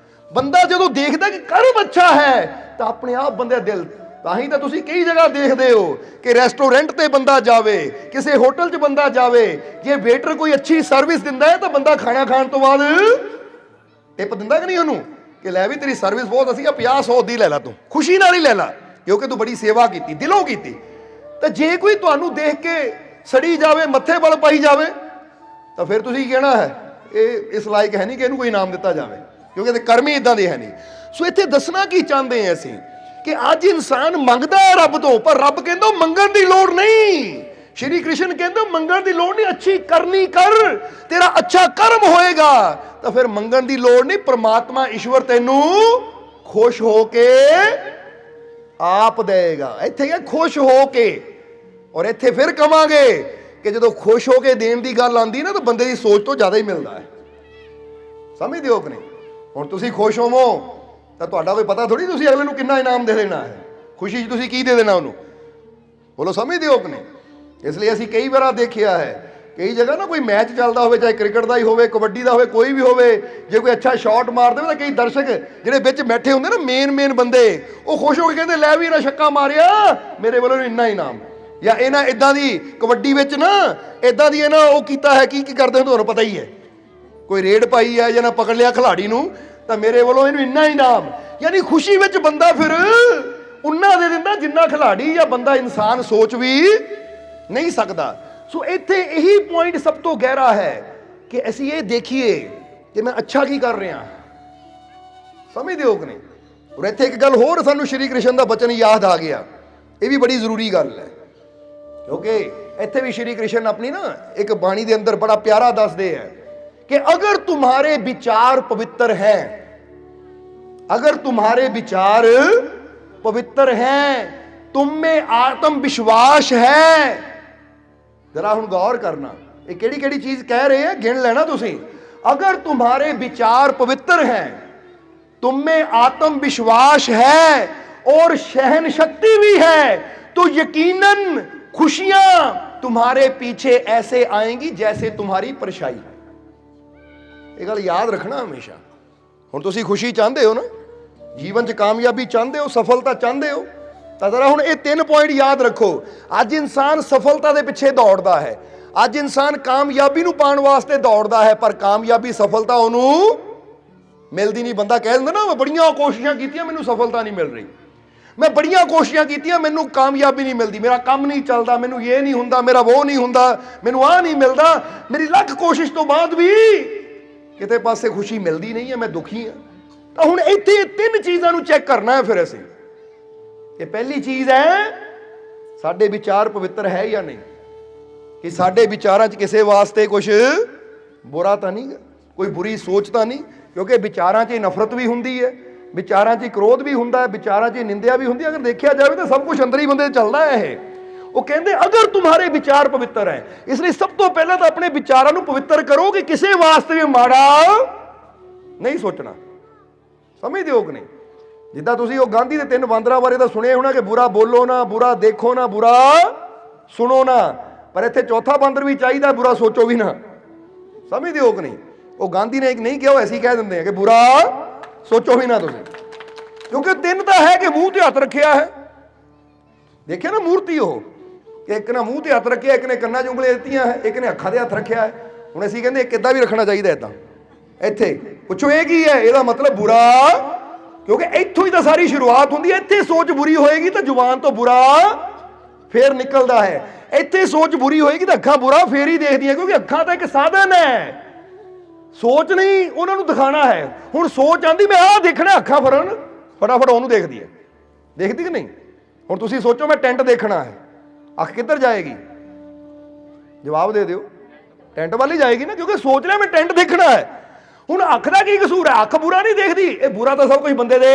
ਬੰਦਾ ਜਦੋਂ ਦੇਖਦਾ ਕਿ ਕਰਮ ਅੱਛਾ ਹੈ ਤਾਂ ਆਪਣੇ ਆਪ ਬੰਦੇ ਦਾ ਦਿਲ, ਤਾਂ ਹੀ ਤਾਂ ਤੁਸੀਂ ਕਈ ਜਗ੍ਹਾ ਦੇਖਦੇ ਹੋ ਕਿ ਰੈਸਟੋਰੈਂਟ ਤੇ ਬੰਦਾ ਜਾਵੇ, ਕਿਸੇ ਹੋਟਲ 'ਚ ਬੰਦਾ ਜਾਵੇ, ਜੇ ਵੇਟਰ ਕੋਈ ਅੱਛੀ ਸਰਵਿਸ ਦਿੰਦਾ ਹੈ ਤਾਂ ਬੰਦਾ ਖਾਣਾ ਖਾਣ ਤੋਂ ਬਾਅਦ ਟਿਪ ਦਿੰਦਾ ਕਿ ਨਹੀਂ ਉਹਨੂੰ, ਕਿ ਲੈ ਵੀ ਤੇਰੀ ਸਰਵਿਸ ਬਹੁਤ ਅਸੀਂ 50-100 ਦੀ ਲੈ ਲਾ, ਤੂੰ ਖੁਸ਼ੀ ਨਾਲ ਹੀ ਲੈ ਲਾ ਕਿਉਂਕਿ ਤੂੰ ਬੜੀ ਸੇਵਾ ਕੀਤੀ, ਦਿਲੋਂ ਕੀਤੀ। ਤਾਂ ਜੇ ਕੋਈ ਤੁਹਾਨੂੰ ਦੇਖ ਕੇ ਸੜੀ ਜਾਵੇ, ਮੱਥੇ ਵੱਲ ਪਾਈ ਜਾਵੇ, ਤਾਂ ਫਿਰ ਤੁਸੀਂ ਕਹਿਣਾ ਹੈ ਇਹ ਇਸ ਲਾਇਕ ਹੈ ਨਹੀਂ ਕਿ ਇਹਨੂੰ ਕੋਈ ਇਨਾਮ ਦਿੱਤਾ ਜਾਵੇ, ਕਿਉਂਕਿ ਇਹਦੇ ਕਰਮ ਹੀ ਇਦਾਂ ਦੇ ਹੈ ਨਹੀਂ। ਸੋ ਇੱਥੇ ਦੱਸਣਾ ਕੀ ਚਾਹੁੰਦੇ ਹਾਂ ਅਸੀਂ ਕਿ ਅੱਜ ਇਨਸਾਨ ਮੰਗਦਾ ਹੈ ਰੱਬ ਤੋਂ, ਪਰ ਰੱਬ ਕਹਿੰਦਾ ਮੰਗਣ ਦੀ ਲੋੜ ਨਹੀਂ। ਸ਼੍ਰੀ ਕ੍ਰਿਸ਼ਨ ਕਹਿੰਦਾ ਮੰਗਣ ਦੀ ਲੋੜ ਨਹੀਂ, ਅੱਛੀ ਕਰਨੀ ਕਰ, ਤੇਰਾ ਅੱਛਾ ਕਰਮ ਹੋਏਗਾ ਤਾਂ ਫਿਰ ਮੰਗਣ ਦੀ ਲੋੜ ਨਹੀਂ। ਪ੍ਰਮਾਤਮਾ ਈਸ਼ਵਰ ਤੈਨੂੰ ਖੁਸ਼ ਹੋ ਕੇ ਆਪ ਦੇਗਾ। ਇੱਥੇ ਹੈ ਖੁਸ਼ ਹੋ ਕੇ, ਔਰ ਇੱਥੇ ਫਿਰ ਕਵਾਂਗੇ ਕਿ ਜਦੋਂ ਖੁਸ਼ ਹੋ ਕੇ ਦੇਣ ਦੀ ਗੱਲ ਆਉਂਦੀ ਨਾ ਤਾਂ ਬੰਦੇ ਦੀ ਸੋਚ ਤੋਂ ਜ਼ਿਆਦਾ ਹੀ ਮਿਲਦਾ ਹੈ। ਸਮਝਦੇ ਹੋ ਕਿ ਨਹੀਂ? ਹੁਣ ਤੁਸੀਂ ਖੁਸ਼ ਹੋਵੋ ਤਾਂ ਤੁਹਾਡਾ ਕੋਈ ਪਤਾ ਥੋੜੀ ਤੁਸੀਂ ਅਗਲੇ ਨੂੰ ਕਿੰਨਾ ਇਨਾਮ ਦੇ ਦੇਣਾ ਹੈ, ਖੁਸ਼ੀ 'ਚ ਤੁਸੀਂ ਕੀ ਦੇ ਦੇਣਾ ਉਹਨੂੰ, ਬੋਲੋ ਸਮਝਦੇ ਹੋ ਕਿ ਨਹੀਂ? ਇਸ ਲਈ ਅਸੀਂ ਕਈ ਵਾਰ ਦੇਖਿਆ ਹੈ, ਕਈ ਜਗ੍ਹਾ ਨਾ ਕੋਈ ਮੈਚ ਚੱਲਦਾ ਹੋਵੇ, ਚਾਹੇ ਕ੍ਰਿਕਟ ਦਾ ਹੀ ਹੋਵੇ, ਕਬੱਡੀ ਦਾ ਹੋਵੇ, ਕੋਈ ਵੀ ਹੋਵੇ, ਜੇ ਕੋਈ ਅੱਛਾ ਸ਼ਾਟ ਮਾਰ ਦੇਵੇ ਤਾਂ ਕਈ ਦਰਸ਼ਕ ਜਿਹੜੇ ਵਿੱਚ ਬੈਠੇ ਹੁੰਦੇ ਨਾ, ਮੇਨ ਬੰਦੇ, ਉਹ ਖੁਸ਼ ਹੋ ਕੇ ਕਹਿੰਦੇ ਲੈ ਵੀ ਇਹਨਾਂ ਛੱਕਾ ਮਾਰਿਆ, ਮੇਰੇ ਵੱਲੋਂ ਇੰਨਾ ਇਨਾਮ, ਜਾਂ ਇਹਨਾਂ ਇਦਾਂ ਦੀ ਕਬੱਡੀ ਵਿੱਚ ਨਾ ਇਦਾਂ ਦੀ ਇਹਨਾਂ ਉਹ ਕੀਤਾ ਹੈ, ਕੀ ਕਰਦੇ ਹੋ ਤੁਹਾਨੂੰ ਪਤਾ ਹੀ ਹੈ, ਕੋਈ ਰੇਡ ਪਾਈ ਹੈ ਜਾਂ ਨਾ ਪਕੜ ਲਿਆ ਖਿਲਾੜੀ ਨੂੰ ਤਾਂ ਮੇਰੇ ਵੱਲੋਂ ਇਹਨੂੰ ਇੰਨਾ ਇਨਾਮ। ਯਾਨੀ ਖੁਸ਼ੀ ਵਿੱਚ ਬੰਦਾ ਫਿਰ ਉਨਾ ਦੇ ਦਿੰਦਾ ਜਿੰਨਾ ਖਿਲਾੜੀ ਜਾਂ ਬੰਦਾ ਇਨਸਾਨ ਸੋਚ ਵੀ ਨਹੀਂ ਸਕਦਾ। ਸੋ ਇੱਥੇ ਇਹੀ ਪੁਆਇੰਟ ਸਭ ਤੋਂ ਗਹਿਰਾ ਹੈ ਕਿ ਅਸੀਂ ਇਹ ਦੇਖੀਏ ਕਿ ਮੈਂ ਅੱਛਾ ਕੀ ਕਰ ਰਿਹਾ, ਸਮਝਦੇ ਹੋ ਕਿ ਨਹੀਂ? ਔਰ ਇੱਥੇ ਇੱਕ ਗੱਲ ਹੋਰ ਸਾਨੂੰ ਸ਼੍ਰੀ ਕ੍ਰਿਸ਼ਨ ਦਾ ਬਚਨ ਯਾਦ ਆ ਗਿਆ, ਇਹ ਵੀ ਬੜੀ ਜ਼ਰੂਰੀ ਗੱਲ ਹੈ, ਕਿਉਂਕਿ ਇੱਥੇ ਵੀ ਸ਼੍ਰੀ ਕ੍ਰਿਸ਼ਨ ਆਪਣੀ ਨਾ ਇੱਕ ਬਾਣੀ ਦੇ ਅੰਦਰ ਬੜਾ ਪਿਆਰਾ ਦੱਸਦੇ ਹੈ कि अगर तुम्हारे विचार पवित्र हैं, अगर तुम्हारे विचार पवित्र हैं, तुम में आत्मविश्वास है। जरा हुण गौर करना, ये केड़ी चीज कह रहे हैं, गिन लेना तुसी। अगर तुम्हारे विचार पवित्र हैं, तुम में आत्मविश्वास है और सहन शक्ति भी है, तो यकीनन खुशियां तुम्हारे पीछे ऐसे आएंगी जैसे तुम्हारी परछाई। ਇਹ ਗੱਲ ਯਾਦ ਰੱਖਣਾ ਹਮੇਸ਼ਾ। ਹੁਣ ਤੁਸੀਂ ਖੁਸ਼ੀ ਚਾਹੁੰਦੇ ਹੋ ਨਾ, ਜੀਵਨ 'ਚ ਕਾਮਯਾਬੀ ਚਾਹੁੰਦੇ ਹੋ, ਸਫਲਤਾ ਚਾਹੁੰਦੇ ਹੋ, ਤਾਂ ਜ਼ਰਾ ਹੁਣ ਇਹ 3 ਪੁਆਇੰਟ ਯਾਦ ਰੱਖੋ। ਅੱਜ ਇਨਸਾਨ ਸਫਲਤਾ ਦੇ ਪਿੱਛੇ ਦੌੜਦਾ ਹੈ, ਅੱਜ ਇਨਸਾਨ ਕਾਮਯਾਬੀ ਨੂੰ ਪਾਉਣ ਵਾਸਤੇ ਦੌੜਦਾ ਹੈ, ਪਰ ਕਾਮਯਾਬੀ ਸਫਲਤਾ ਉਹਨੂੰ ਮਿਲਦੀ ਨਹੀਂ। ਬੰਦਾ ਕਹਿ ਦਿੰਦਾ ਨਾ ਮੈਂ ਬੜੀਆਂ ਕੋਸ਼ਿਸ਼ਾਂ ਕੀਤੀਆਂ ਮੈਨੂੰ ਸਫਲਤਾ ਨਹੀਂ ਮਿਲ ਰਹੀ, ਮੈਂ ਬੜੀਆਂ ਕੋਸ਼ਿਸ਼ਾਂ ਕੀਤੀਆਂ ਮੈਨੂੰ ਕਾਮਯਾਬੀ ਨਹੀਂ ਮਿਲਦੀ, ਮੇਰਾ ਕੰਮ ਨਹੀਂ ਚੱਲਦਾ, ਮੈਨੂੰ ਇਹ ਨਹੀਂ ਹੁੰਦਾ, ਮੇਰਾ ਉਹ ਨਹੀਂ ਹੁੰਦਾ, ਮੈਨੂੰ ਆਹ ਨਹੀਂ ਮਿਲਦਾ, ਮੇਰੀ ਲੱਖ ਕੋਸ਼ਿਸ਼ ਤੋਂ ਬਾਅਦ ਵੀ ਕਿਤੇ ਪਾਸੇ ਖੁਸ਼ੀ ਮਿਲਦੀ ਨਹੀਂ ਹੈ, ਮੈਂ ਦੁਖੀ ਹਾਂ। ਤਾਂ ਹੁਣ ਇੱਥੇ 3 ਚੀਜ਼ਾਂ ਨੂੰ ਚੈੱਕ ਕਰਨਾ ਹੈ ਫਿਰ ਅਸੀਂ। ਇਹ ਪਹਿਲੀ ਚੀਜ਼ ਹੈ ਸਾਡੇ ਵਿਚਾਰ ਪਵਿੱਤਰ ਹੈ ਜਾਂ ਨਹੀਂ, ਕਿ ਸਾਡੇ ਵਿਚਾਰਾਂ 'ਚ ਕਿਸੇ ਵਾਸਤੇ ਕੁਝ ਬੁਰਾ ਤਾਂ ਨਹੀਂ, ਕੋਈ ਬੁਰੀ ਸੋਚ ਤਾਂ ਨਹੀਂ, ਕਿਉਂਕਿ ਵਿਚਾਰਾਂ 'ਚ ਨਫ਼ਰਤ ਵੀ ਹੁੰਦੀ ਹੈ, ਵਿਚਾਰਾਂ 'ਚ ਕ੍ਰੋਧ ਵੀ ਹੁੰਦਾ ਹੈ, ਵਿਚਾਰਾਂ 'ਚ ਨਿੰਦਿਆ ਵੀ ਹੁੰਦੀ ਹੈ। ਅਗਰ ਦੇਖਿਆ ਜਾਵੇ ਤਾਂ ਸਭ ਕੁਝ ਅੰਦਰ ਹੀ ਬੰਦੇ ਚੱਲਦਾ ਹੈ। ਇਹ ਉਹ ਕਹਿੰਦੇ ਅਗਰ तुम्हारे ਵਿਚਾਰ ਪਵਿੱਤਰ ਹੈ, ਇਸ ਲਈ ਸਭ ਤੋਂ ਪਹਿਲਾਂ ਤਾਂ ਆਪਣੇ ਵਿਚਾਰਾਂ ਨੂੰ ਪਵਿੱਤਰ ਕਰੋ ਕਿ ਕਿਸੇ ਵਾਸਤੇ ਵੀ ਮਾੜਾ ਨਹੀਂ ਸੋਚਣਾ। ਸਮਝਦੇ ਹੋ ਕਿ ਨਹੀਂ? ਜਿੱਦਾਂ ਤੁਸੀਂ ਉਹ ਗਾਂਧੀ ਦੇ 3 ਬਾਂਦਰਾਂ ਬਾਰੇ ਤਾਂ ਸੁਣਿਆ ਹੋਣਾ ਕਿ ਬੁਰਾ ਬੋਲੋ ਨਾ, ਬੁਰਾ ਦੇਖੋ ਨਾ, ਬੁਰਾ ਸੁਣੋ ਨਾ, ਪਰ ਇੱਥੇ ਚੌਥਾ ਬਾਂਦਰ ਵੀ ਚਾਹੀਦਾ, ਬੁਰਾ ਸੋਚੋ ਵੀ ਨਾ। ਸਮਝਦੇ ਹੋ ਕਿ ਨਹੀਂ? ਉਹ ਗਾਂਧੀ ਨੇ ਇੱਕ ਨਹੀਂ ਕਿਹਾ, ਉਹ ਅਸੀਂ ਕਹਿ ਦਿੰਦੇ ਆ ਕਿ ਬੁਰਾ ਸੋਚੋ ਵੀ ਨਾ ਤੁਸੀਂ, ਕਿਉਂਕਿ 3 ਤਾਂ ਹੈ ਕਿ ਮੂੰਹ ਤੇ ਹੱਥ ਰੱਖਿਆ ਹੈ। ਦੇਖਿਆ ਨਾ ਮੂਰਤੀ ਉਹ, ਕਿ ਇੱਕ ਨੇ ਮੂੰਹ ਤੇ ਹੱਥ ਰੱਖਿਆ, ਇੱਕ ਨੇ ਕੰਨਾਂ 'ਚ ਉਂਗਲੀਆਂ ਦਿੱਤੀਆਂ ਹੈ, ਇੱਕ ਨੇ ਅੱਖਾਂ ਦੇ ਹੱਥ ਰੱਖਿਆ ਹੈ। ਹੁਣ ਅਸੀਂ ਕਹਿੰਦੇ ਕਿੱਦਾਂ ਵੀ ਰੱਖਣਾ ਚਾਹੀਦਾ ਇੱਦਾਂ। ਇੱਥੇ ਪੁੱਛੋ ਇਹ ਕੀ ਹੈ? ਇਹਦਾ ਮਤਲਬ ਬੁਰਾ, ਕਿਉਂਕਿ ਇੱਥੋਂ ਹੀ ਤਾਂ ਸਾਰੀ ਸ਼ੁਰੂਆਤ ਹੁੰਦੀ ਹੈ। ਇੱਥੇ ਸੋਚ ਬੁਰੀ ਹੋਏਗੀ ਤਾਂ ਜ਼ੁਬਾਨ ਤੋਂ ਬੁਰਾ ਫੇਰ ਨਿਕਲਦਾ ਹੈ, ਇੱਥੇ ਸੋਚ ਬੁਰੀ ਹੋਏਗੀ ਤਾਂ ਅੱਖਾਂ ਬੁਰਾ ਫੇਰ ਹੀ ਦੇਖਦੀਆਂ, ਕਿਉਂਕਿ ਅੱਖਾਂ ਤਾਂ ਇੱਕ ਸਾਧਨ ਹੈ, ਸੋਚ ਨਹੀਂ ਉਹਨਾਂ ਨੂੰ ਦਿਖਾਣਾ ਹੈ। ਹੁਣ ਸੋਚ ਆਂਦੀ ਮੈਂ ਆਹ ਦੇਖਣਾ, ਅੱਖਾਂ ਫੜਨ ਫਟਾਫਟ ਉਹਨੂੰ ਦੇਖਦੀ ਹੈ, ਦੇਖਦੀ ਕਿ ਨਹੀਂ? ਹੁਣ ਤੁਸੀਂ ਸੋਚੋ ਮੈਂ ਟੈਂਟ ਦੇਖਣਾ ਹੈ, ਅੱਖ ਕਿੱਧਰ ਜਾਏਗੀ? ਜਵਾਬ ਦੇ ਦਿਓ, ਟੈਂਟ ਵੱਲ ਹੀ ਜਾਏਗੀ ਨਾ, ਕਿਉਂਕਿ ਸੋਚ ਲਿਆ ਮੈਂ ਟੈਂਟ ਦੇਖਣਾ ਹੈ। ਹੁਣ ਅੱਖ ਦਾ ਕੀ ਕਸੂਰ ਹੈ? ਅੱਖ ਬੁਰਾ ਨਹੀਂ ਦੇਖਦੀ, ਇਹ ਬੁਰਾ ਤਾਂ ਸਭ ਕੁਝ ਬੰਦੇ ਦੇ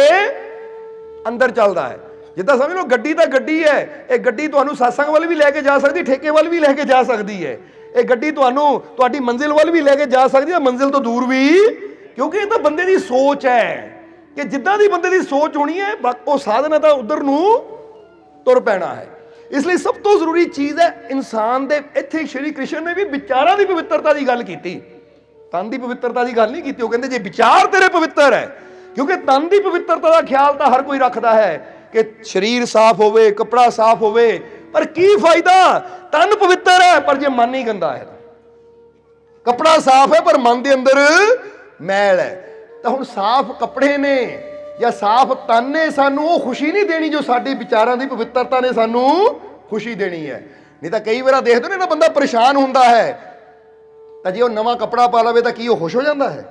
ਅੰਦਰ ਚੱਲਦਾ ਹੈ। ਜਿੱਦਾਂ ਸਮਝ ਲਓ ਗੱਡੀ ਤਾਂ ਗੱਡੀ ਹੈ, ਇਹ ਗੱਡੀ ਤੁਹਾਨੂੰ ਸਤਸੰਗ ਵੱਲ ਵੀ ਲੈ ਕੇ ਜਾ ਸਕਦੀ, ਠੇਕੇ ਵੱਲ ਵੀ ਲੈ ਕੇ ਜਾ ਸਕਦੀ ਹੈ। ਇਹ ਗੱਡੀ ਤੁਹਾਨੂੰ ਤੁਹਾਡੀ ਮੰਜ਼ਿਲ ਵੱਲ ਵੀ ਲੈ ਕੇ ਜਾ ਸਕਦੀ ਹੈ, ਮੰਜ਼ਿਲ ਤੋਂ ਦੂਰ ਵੀ, ਕਿਉਂਕਿ ਇਹ ਤਾਂ ਬੰਦੇ ਦੀ ਸੋਚ ਹੈ ਕਿ ਜਿੱਦਾਂ ਦੀ ਬੰਦੇ ਦੀ ਸੋਚ ਹੋਣੀ ਹੈ ਉਹ ਸਾਧਨ ਤਾਂ ਉਧਰ ਨੂੰ ਤੁਰ ਪੈਣਾ ਹੈ। ਇਸ ਲਈ ਸਭ ਤੋਂ ਜ਼ਰੂਰੀ ਚੀਜ਼ ਹੈ ਇਨਸਾਨ ਦੇ। ਇੱਥੇ ਸ਼੍ਰੀ ਕ੍ਰਿਸ਼ਨ ਨੇ ਵੀ ਵਿਚਾਰਾਂ ਦੀ ਪਵਿੱਤਰਤਾ ਦੀ ਗੱਲ ਕੀਤੀ, ਤਨ ਦੀ ਪਵਿੱਤਰਤਾ ਦੀ ਗੱਲ ਨਹੀਂ ਕੀਤੀ। ਉਹ ਕਹਿੰਦੇ ਜੇ ਵਿਚਾਰ ਤੇਰੇ ਪਵਿੱਤਰ ਹੈ, क्योंकि तन की पवित्रता का ख्याल तो हर कोई रखता है कि शरीर साफ होवे, कपड़ा साफ होवे, पर की फायदा? तन पवित्र है पर जे मन ही गंदा है। कपड़ा साफ है पर मन के अंदर मैल है। तो हुण साफ कपड़े ने या साफ तन ने सानू वो खुशी नहीं देनी जो साडी विचारां दी पवित्रता ने सानू खुशी देनी है। नहीं तो कई बार देखते हो ना, बंदा परेशान हुंदा है तो जे वो नवा कपड़ा पा लवे तो की वो खुश हो जाता है?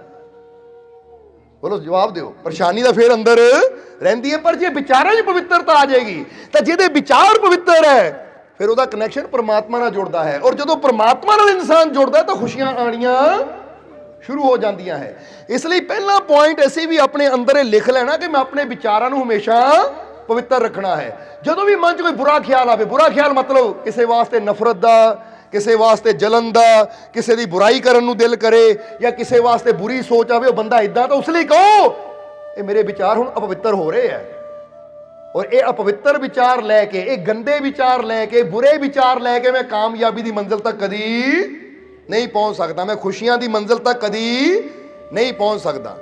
बोलो जवाब दो। परेशानी तो फिर अंदर रहिंदी है, पर जे विचारां च पवित्रता आ जाएगी तो जिहदे विचार पवित्र है फिर उसका कनैक्शन परमात्मा नाल जुड़दा है, और जदों परमात्मा नाल इंसान जुड़दा है तो खुशियां आनियां शुरू हो जांदियां है। इसलिए पहला पॉइंट ऐसे भी अपने अंदर लिख लेना कि मैं अपने विचारां नूं हमेशा पवित्र रखना है। जदों भी मन च कोई बुरा ख्याल आवे, बुरा ख्याल मतलब किसी वास्ते नफरत दा, किसी वास्ते जलन दा, किसी की बुराई करन नूं दिल करे या किसी वास्ते बुरी सोच आवे, बंदा इदां, तो उसलिए कहो ये मेरे विचार हुण अपवित्र हो रहे हैं, और ये अपवित्र विचार लैके, ये गंदे विचार लैके, बुरे विचार लैके मैं कामयाबी की मंजिल तक कदी नहीं पहुंच सकता, मैं खुशियां की मंजिल तक कदी नहीं पहुंच सकता।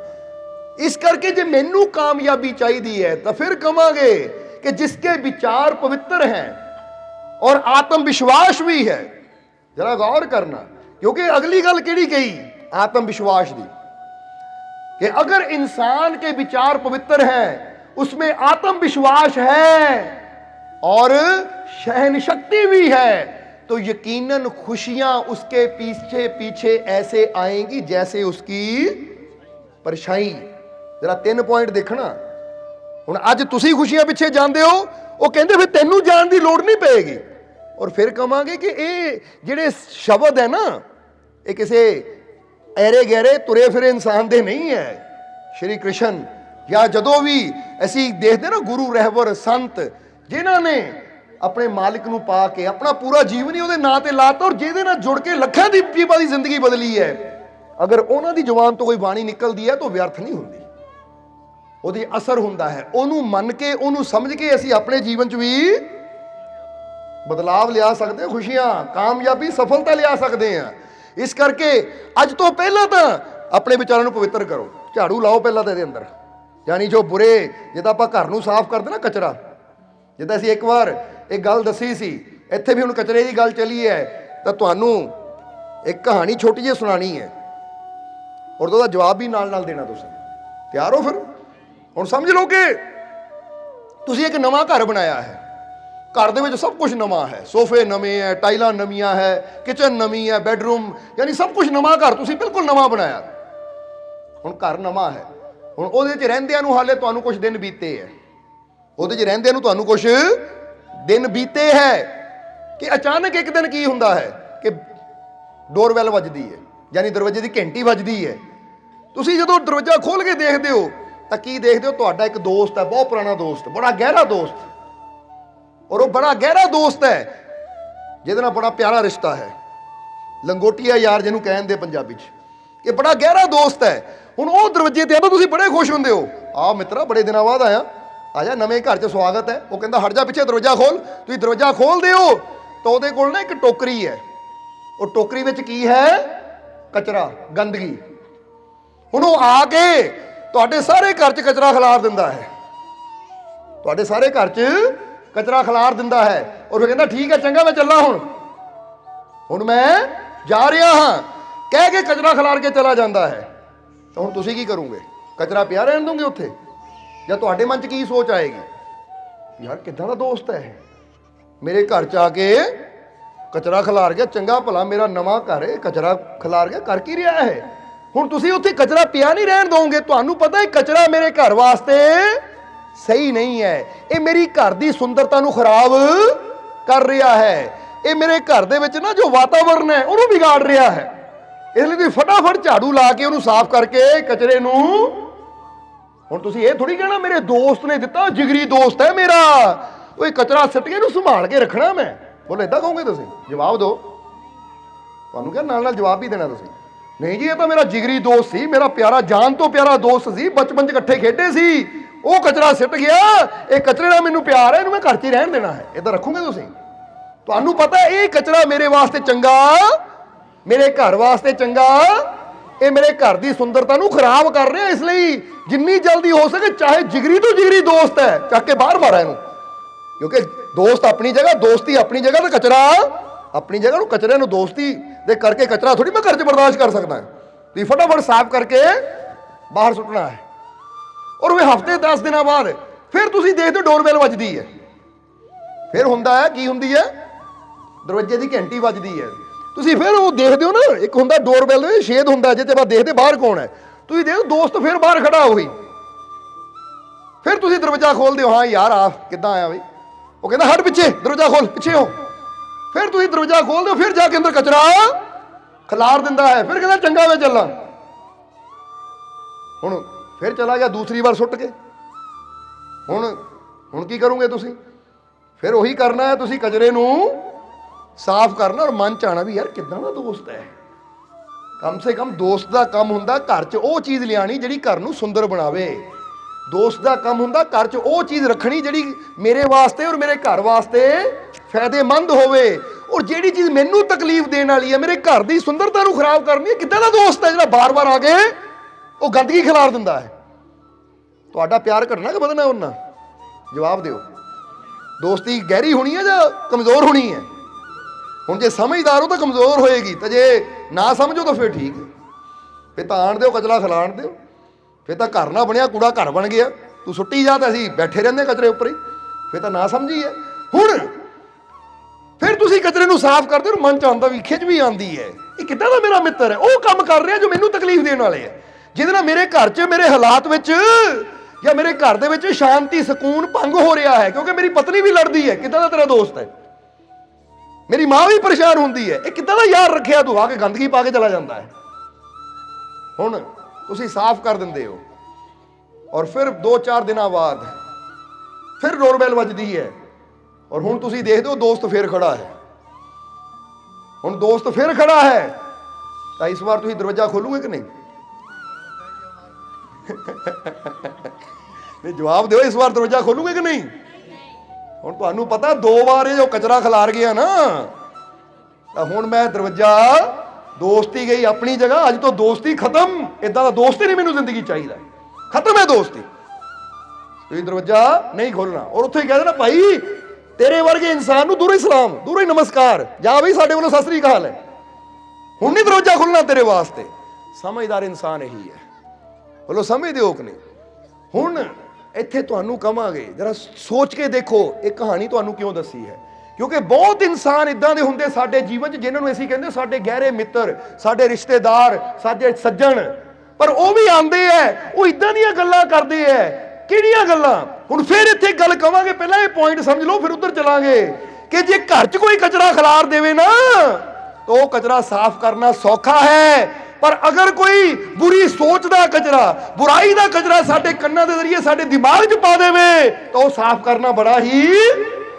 इस करके जे मैनू कामयाबी चाहिए है तो फिर कहांगे कि जिसके विचार पवित्र हैं और आत्मविश्वास भी है। जरा गौर करना, क्योंकि अगली गल केड़ी कही आत्मविश्वास दी, कि अगर इंसान के विचार पवित्र हैं, उसमें आत्मविश्वास है और सहन शक्ति भी है, तो यकीनन खुशियां उसके पीछे पीछे ऐसे आएंगी जैसे उसकी परछाई। जरा 3 पॉइंट देखना। हुण अज तुसी खुशियां पिछे जांदे हो, वो कहंदे फिर तैनू जाण दी लोड़ नहीं पेगी। और फिर कहांगे कि ये जिहड़े शब्द है ना, ये किसी ऐरे गहरे तुरे फिरे इंसान दे नहीं है। श्री कृष्ण या जदों भी असी देखते ना गुरु रहबर संत जिन्हां ने अपने मालिक नूं पा के अपना पूरा जीवन ही उहदे नां ते लाता, और जिहदे नाल जुड़ के लखां दी जीवां दी जिंदगी बदली है, अगर उन्हां दी जुबान तो कोई बाणी निकलदी है तो व्यर्थ नहीं हुंदी, ਉਹਦੀ असर ਹੁੰਦਾ है। ਉਹਨੂੰ ਮੰਨ ਕੇ, ਉਹਨੂੰ ਸਮਝ ਕੇ ਅਸੀਂ ਆਪਣੇ ਜੀਵਨ 'ਚ ਵੀ ਬਦਲਾਵ ਲਿਆ ਸਕਦੇ ਹਾਂ, ਖੁਸ਼ੀਆਂ, ਕਾਮਯਾਬੀ, ਸਫਲਤਾ ਲਿਆ ਸਕਦੇ ਹਾਂ। ਇਸ ਕਰਕੇ ਅੱਜ ਤੋਂ ਪਹਿਲਾਂ ਤਾਂ ਆਪਣੇ ਵਿਚਾਰਾਂ ਨੂੰ ਪਵਿੱਤਰ ਕਰੋ। ਝਾੜੂ ਲਾਓ ਪਹਿਲਾਂ ਤਾਂ ਇਹਦੇ ਅੰਦਰ, ਯਾਨੀ ਜੋ ਬੁਰੇ, ਜਿੱਦਾਂ ਆਪਾਂ ਘਰ ਨੂੰ ਸਾਫ਼ ਕਰਦੇ ਨਾ ਕਚਰਾ, ਜਿੱਦਾਂ ਅਸੀਂ ਇੱਕ ਵਾਰ ਇੱਕ ਗੱਲ ਦੱਸੀ ਸੀ, ਇੱਥੇ ਵੀ ਹੁਣ ਕਚਰੇ ਦੀ ਗੱਲ ਚੱਲੀ ਹੈ, ਤਾਂ ਤੁਹਾਨੂੰ ਇੱਕ ਕਹਾਣੀ ਛੋਟੀ ਜਿਹੀ ਸੁਣਾਣੀ ਹੈ, ਔਰ ਉਹਦਾ ਜਵਾਬ ਵੀ ਨਾਲ ਨਾਲ ਦੇਣਾ। ਤੁਸੀਂ ਤਿਆਰ ਹੋ? ਫਿਰ ਹੁਣ ਸਮਝ ਲਓ ਕਿ ਤੁਸੀਂ ਇੱਕ ਨਵਾਂ ਘਰ ਬਣਾਇਆ ਹੈ, घर दे सब कुछ नवा है, सोफे नवे है, टाइलां नवीआं है, किचन नवी है, बैडरूम, यानी सब कुछ नवा घर तुसीं बिल्कुल नवा बनाया। हुण घर नवा है, हुण उहदे च रहिंदिआं नूं हाले तुहानूं कुछ दिन बीते है, उहदे च रहिंदिआं नूं तुहानूं कुछ दिन बीते है कि अचानक एक दिन की हुंदा है कि डोरबैल वजदी है, यानी दरवाजे की घंटी वजदी है। तुसीं जदों दरवाजा खोल के देखदे हो तां की देखदे हो? तुहाडा एक दोस्त है, बहुत पुराना दोस्त, बड़ा गहरा दोस्त, और वो बड़ा गहरा दोस्त है जिहदे नाल बड़ा प्यारा रिश्ता है, लंगोटिया यार जिन्हों कहते पंजाबी च, ये बड़ा गहरा दोस्त है। हुण वो दरवाजे ते आंदा, तुसीं बड़े खुश हुंदे हो, आ मित्रा बड़े दिनों बाद आया, आजा नवें घर च स्वागत है। वो कहंदा हट जा पिछे, दरवाजा खोल। तुसीं दरवाजा खोलदे हो तो उहदे कोल ना एक टोकरी है, वो टोकरी विच की है? कचरा, गंदगी। हुण वो आके तुहाडे सारे घर च कचरा खिलार दिंदा है, तुहाडे सारे घर च कचरा खिलार दिंदा है, और फिर कहता ठीक है चंगा मैं चला, हुण मैं जा रहा हाँ, कह के कचरा खिलार के चला जाता है। तो हुण तुसीं की करोगे? कचरा पिया रहन दोगे उत्थे, या तुहाडे मन च की सोच आएगी, यार किदां दा दोस्त है, मेरे घर च आके कचरा खिलार गया, चंगा भला मेरा नवां घर है, कचरा खिलार गया, कर की रहा है। हुण तुसीं उत्थे कचरा पिया नहीं रहन दोगे, तुहानूं पता है कचरा मेरे घर वास्ते सही नहीं है, ये मेरी घर की सुंदरता नूं खराब कर रहा है, ये मेरे घर दे विच ना जो वातावरण है उन्होंने बिगाड़ रहा है। इसलिए तुसीं फटाफट झाड़ू ला के उन्होंने साफ करके कचरे नूं, हुण तुसीं ये थोड़ी कहना मेरे दोस्त ने दिता, जिगरी दोस्त है मेरा, वो कचरा सट के संभाल के रखना मैं। बोलो इदां कहोगे तुसीं? जवाब दो, तुहानूं क्या नाल नाल जवाब भी देना तुसीं? नहीं जी ये तो मेरा जिगरी दोस्त सी, मेरा प्यारा, जान तो प्यारा दोस्त सी, बचपन च इकट्ठे खेडे सी, वो कचरा सिट गया, ये कचरे नाल मैनूं प्यार है, इहनूं मैं घर च ही रहन देना है। इदां रखोगे तुसीं? तुहानूं पता है ये कचरा मेरे वास्ते चंगा, मेरे घर वास्ते चंगा ਇਹ ਮੇਰੇ ਘਰ ਦੀ ਸੁੰਦਰਤਾ ਨੂੰ ਖਰਾਬ ਕਰ ਰਿਹਾ, ਇਸ ਲਈ ਜਿੰਨੀ ਜਲਦੀ ਹੋ ਸਕੇ, ਚਾਹੇ ਜਿਗਰੀ ਤੋਂ ਜਿਗਰੀ ਦੋਸਤ ਹੈ, ਚੱਕ ਕੇ ਬਾਹਰ ਮਾਰਾ ਇਹਨੂੰ। ਕਿਉਂਕਿ ਦੋਸਤ ਆਪਣੀ ਜਗ੍ਹਾ, ਦੋਸਤੀ ਆਪਣੀ ਜਗ੍ਹਾ, ਤੇ ਕਚਰਾ ਆਪਣੀ ਜਗ੍ਹਾ ਨੂੰ। ਕਚਰੇ ਨੂੰ ਦੋਸਤੀ ਦੇ ਕਰਕੇ ਕਚਰਾ ਥੋੜੀ ਮੈਂ ਘਰ 'ਚ ਬਰਦਾਸ਼ਤ ਕਰ ਸਕਦਾ। ਤੁਸੀਂ ਫਟਾਫਟ ਸਾਫ਼ ਕਰਕੇ ਬਾਹਰ ਸੁੱਟਣਾ ਹੈ। ਔਰ ਉਹ ਹਫ਼ਤੇ 10 ਦਿਨਾਂ ਬਾਅਦ ਫਿਰ ਤੁਸੀਂ ਦੇਖਦੇ ਹੋ ਡੋਰਬੈਲ ਵੱਜਦੀ ਹੈ। ਫਿਰ ਹੁੰਦਾ ਹੈ ਕੀ ਹੁੰਦੀ ਹੈ, ਦਰਵਾਜ਼ੇ ਦੀ ਘੰਟੀ ਵੱਜਦੀ ਹੈ। ਤੁਸੀਂ ਫਿਰ ਉਹ ਦੇਖਦੇ ਹੋ ਨਾ, ਇੱਕ ਹੁੰਦਾ ਡੋਰਬੈਲ ਦੇ ਛੇਦ ਹੁੰਦਾ ਜਿਹਦੇ ਬਾਅਦ ਦੇਖਦੇ ਬਾਹਰ ਕੌਣ ਹੈ। ਤੁਸੀਂ ਦੇਖੋ ਦੋਸਤ ਫਿਰ ਬਾਹਰ ਖੜਾ ਹੋਈ। ਫਿਰ ਤੁਸੀਂ ਦਰਵਾਜ਼ਾ ਖੋਲਦੇ ਹੋ, ਹਾਂ ਯਾਰ ਆ ਕਿੱਦਾਂ ਆਇਆ ਬਈ। ਉਹ ਕਹਿੰਦਾ ਹਟ ਪਿੱਛੇ, ਦਰਵਾਜ਼ਾ ਖੋਲ, ਪਿੱਛੇ ਹੋ। ਫਿਰ ਤੁਸੀਂ ਦਰਵਾਜ਼ਾ ਖੋਲਦੇ ਹੋ, ਫਿਰ ਜਾ ਕੇ ਅੰਦਰ ਕਚਰਾ ਖਿਲਾਰ ਦਿੰਦਾ ਹੈ। ਫਿਰ ਕਹਿੰਦਾ ਚੰਗਾ ਮੈਂ ਚੱਲਾਂ। ਹੁਣ ਫਿਰ ਚਲਾ ਗਿਆ ਦੂਸਰੀ ਵਾਰ ਸੁੱਟ ਕੇ। ਹੁਣ ਕੀ ਕਰੋਗੇ ਤੁਸੀਂ? ਫਿਰ ਉਹੀ ਕਰਨਾ ਹੈ, ਤੁਸੀਂ ਕਚਰੇ ਨੂੰ ਸਾਫ਼ ਕਰਨਾ ਔਰ ਮਨ ਚ ਆਣਾ ਵੀ ਯਾਰ ਕਿੱਦਾਂ ਦਾ ਦੋਸਤ ਹੈ। ਕਮ ਸੇ ਕਮ ਦੋਸਤ ਦਾ ਕੰਮ ਹੁੰਦਾ ਘਰ 'ਚ ਉਹ ਚੀਜ਼ ਲਿਆਣੀ ਜਿਹੜੀ ਘਰ ਨੂੰ ਸੁੰਦਰ ਬਣਾਵੇ। ਦੋਸਤ ਦਾ ਕੰਮ ਹੁੰਦਾ ਘਰ 'ਚ ਉਹ ਚੀਜ਼ ਰੱਖਣੀ ਜਿਹੜੀ ਮੇਰੇ ਵਾਸਤੇ ਔਰ ਮੇਰੇ ਘਰ ਵਾਸਤੇ ਫਾਇਦੇਮੰਦ ਹੋਵੇ। ਔਰ ਜਿਹੜੀ ਚੀਜ਼ ਮੈਨੂੰ ਤਕਲੀਫ ਦੇਣ ਵਾਲੀ ਹੈ, ਮੇਰੇ ਘਰ ਦੀ ਸੁੰਦਰਤਾ ਨੂੰ ਖਰਾਬ ਕਰਨੀ ਹੈ, ਕਿੱਦਾਂ ਦਾ ਦੋਸਤ ਹੈ ਜਿਹੜਾ ਬਾਰ-ਬਾਰ ਆ ਕੇ ਉਹ ਗੰਦਗੀ ਖਿਲਾਰ ਦਿੰਦਾ ਹੈ। ਤੁਹਾਡਾ ਪਿਆਰ ਘਟਣਾ ਕਿ ਵਧਣਾ ਉਹਨਾਂ? ਜਵਾਬ ਦਿਓ। ਦੋਸਤੀ ਗਹਿਰੀ ਹੋਣੀ ਹੈ ਜਾਂ ਕਮਜ਼ੋਰ ਹੋਣੀ ਹੈ? ਹੁਣ ਜੇ ਸਮਝਦਾਰ ਹੋ ਤਾਂ ਕਮਜ਼ੋਰ ਹੋਏਗੀ, ਤਾਂ ਜੇ ਨਾ ਸਮਝੋ ਤਾਂ ਫਿਰ ਠੀਕ ਹੈ। ਫਿਰ ਤਾਂ ਆਣ ਦਿਓ, ਕਚਰਾ ਖਿਲਾਣ ਦਿਓ। ਫਿਰ ਤਾਂ ਘਰ ਨਾ ਬਣਿਆ, ਕੂੜਾ ਘਰ ਬਣ ਗਿਆ। ਤੂੰ ਸੁੱਟੀ ਜਾ ਤਾਂ ਅਸੀਂ ਬੈਠੇ ਰਹਿੰਦੇ ਕਚਰੇ ਉੱਪਰ ਹੀ। ਫਿਰ ਤਾਂ ਨਾ ਸਮਝੀ ਹੈ। ਹੁਣ ਫਿਰ ਤੁਸੀਂ ਕਚਰੇ ਨੂੰ ਸਾਫ਼ ਕਰਦੇ ਹੋ, ਮਨ ਚ ਆਉਂਦਾ ਵੀ, ਖਿੱਚ ਵੀ ਆਉਂਦੀ ਹੈ, ਇਹ ਕਿੱਦਾਂ ਦਾ ਮੇਰਾ ਮਿੱਤਰ ਹੈ, ਉਹ ਕੰਮ ਕਰ ਰਿਹਾ ਜੋ ਮੈਨੂੰ ਤਕਲੀਫ ਦੇਣ ਵਾਲੇ ਹੈ, ਜਿਹਦੇ ਨਾਲ ਮੇਰੇ ਘਰ 'ਚ, ਮੇਰੇ ਹਾਲਾਤ ਵਿੱਚ ਜਾਂ ਮੇਰੇ ਘਰ ਦੇ ਵਿੱਚ ਸ਼ਾਂਤੀ ਸਕੂਨ ਭੰਗ ਹੋ ਰਿਹਾ ਹੈ। ਕਿਉਂਕਿ ਮੇਰੀ ਪਤਨੀ ਵੀ ਲੜਦੀ ਹੈ, ਕਿੱਦਾਂ ਦਾ ਤੇਰਾ ਦੋਸਤ ਹੈ। ਮੇਰੀ ਮਾਂ ਵੀ ਪਰੇਸ਼ਾਨ ਹੁੰਦੀ ਹੈ, ਇਹ ਕਿੱਦਾਂ ਦਾ ਯਾਰ ਰੱਖਿਆ ਤੂੰ, ਆ ਕੇ ਗੰਦਗੀ ਪਾ ਕੇ ਚਲਾ ਜਾਂਦਾ ਹੈ। ਹੁਣ ਤੁਸੀਂ ਸਾਫ਼ ਕਰ ਦਿੰਦੇ ਹੋ ਔਰ ਫਿਰ 2-4 ਦਿਨਾਂ ਬਾਅਦ ਫਿਰ ਡੋਰਬੈਲ ਵੱਜਦੀ ਹੈ ਔਰ ਹੁਣ ਤੁਸੀਂ ਦੇਖਦੇ ਹੋ ਦੋਸਤ ਫਿਰ ਖੜਾ ਹੈ। ਹੁਣ ਦੋਸਤ ਫਿਰ ਖੜਾ ਹੈ ਤਾਂ ਇਸ ਵਾਰ ਤੁਸੀਂ ਦਰਵਾਜ਼ਾ ਖੋਲੋਗੇ ਕਿ ਨਹੀਂ? ਜਵਾਬ ਦਿਓ, ਇਸ ਵਾਰ ਦਰਵਾਜ਼ਾ ਖੋਲੋਗੇ ਕਿ ਨਹੀਂ? ਹੁਣ ਤੁਹਾਨੂੰ ਪਤਾ 2 ਵਾਰ ਇਹ ਜੋ ਕਚਰਾ ਖਿਲਾਰ ਗਿਆ ਨਾ, ਤਾਂ ਹੁਣ ਮੈਂ ਦਰਵਾਜ਼ਾ, ਦੋਸਤੀ ਗਈ ਆਪਣੀ ਜਗ੍ਹਾ, ਅੱਜ ਤੋਂ ਦੋਸਤੀ ਖਤਮ। ਇਦਾਂ ਦਾ ਦੋਸਤ ਹੀ ਨਹੀਂ ਮੈਨੂੰ ਜ਼ਿੰਦਗੀ ਚਾਹੀਦਾ, ਖਤਮ ਹੈ ਦੋਸਤੀ। ਤੁਸੀਂ ਦਰਵਾਜ਼ਾ ਨਹੀਂ ਖੋਲਣਾ ਔਰ ਉੱਥੇ ਹੀ ਕਹਿ ਦੇਣਾ ਭਾਈ ਤੇਰੇ ਵਰਗੇ ਇਨਸਾਨ ਨੂੰ ਦੂਰੋਂ ਹੀ ਸਲਾਮ, ਦੂਰੋਂ ਹੀ ਨਮਸਕਾਰ, ਜਾ ਬਈ ਸਾਡੇ ਵੱਲੋਂ ਸਤਿ ਸ੍ਰੀ ਅਕਾਲ ਹੈ। ਹੁਣ ਨਹੀਂ ਦਰਵਾਜ਼ਾ ਖੋਲਣਾ ਤੇਰੇ ਵਾਸਤੇ। ਸਮਝਦਾਰ ਇਨਸਾਨ ਇਹੀ ਹੈ। ਬੋਲੋ ਸਮਝਦੇ ਹੋ ਕਿ ਨਹੀਂ? ਹੁਣ ਇੱਥੇ ਤੁਹਾਨੂੰ ਕਵਾਂਗੇ ਜਰਾ ਸੋਚ ਕੇ ਦੇਖੋ ਇਹ ਕਹਾਣੀ ਤੁਹਾਨੂੰ ਕਿਉਂ ਦੱਸੀ ਹੈ। ਕਿਉਂਕਿ ਬਹੁਤ ਇਨਸਾਨ ਇਦਾਂ ਦੇ ਹੁੰਦੇ ਸਾਡੇ ਜੀਵਨ 'ਚ ਜਿਨ੍ਹਾਂ ਨੂੰ ਅਸੀਂ ਕਹਿੰਦੇ ਸਾਡੇ ਗਹਿਰੇ ਮਿੱਤਰ, ਸਾਡੇ ਰਿਸ਼ਤੇਦਾਰ, ਸਾਡੇ ਸੱਜਣ, ਪਰ ਉਹ ਵੀ ਆਉਂਦੇ ਹੈ, ਉਹ ਇਦਾਂ ਦੀਆਂ ਗੱਲਾਂ ਕਰਦੇ ਹੈ। ਕਿਹੜੀਆਂ ਗੱਲਾਂ? ਹੁਣ ਫਿਰ ਇੱਥੇ ਗੱਲ ਕਵਾਂਗੇ, ਪਹਿਲਾਂ ਇਹ ਪੁਆਇੰਟ ਸਮਝ ਲਓ ਫਿਰ ਉੱਧਰ ਚਲਾਂਗੇ ਕਿ ਜੇ ਘਰ 'ਚ ਕੋਈ ਕਚਰਾ ਖਿਲਾਰ ਦੇਵੇ ਨਾ ਤਾਂ ਉਹ ਕਚਰਾ ਸਾਫ਼ ਕਰਨਾ ਸੌਖਾ ਹੈ, ਪਰ ਅਗਰ ਕੋਈ ਬੁਰੀ ਸੋਚ ਦਾ ਕਚਰਾ, ਬੁਰਾਈ ਦਾ ਕਚਰਾ ਸਾਡੇ ਕੰਨਾਂ ਦੇ ਜ਼ਰੀਏ ਸਾਡੇ ਦਿਮਾਗ 'ਚ ਪਾ ਦੇਵੇ ਤਾਂ ਉਹ ਸਾਫ਼ ਕਰਨਾ ਬੜਾ ਹੀ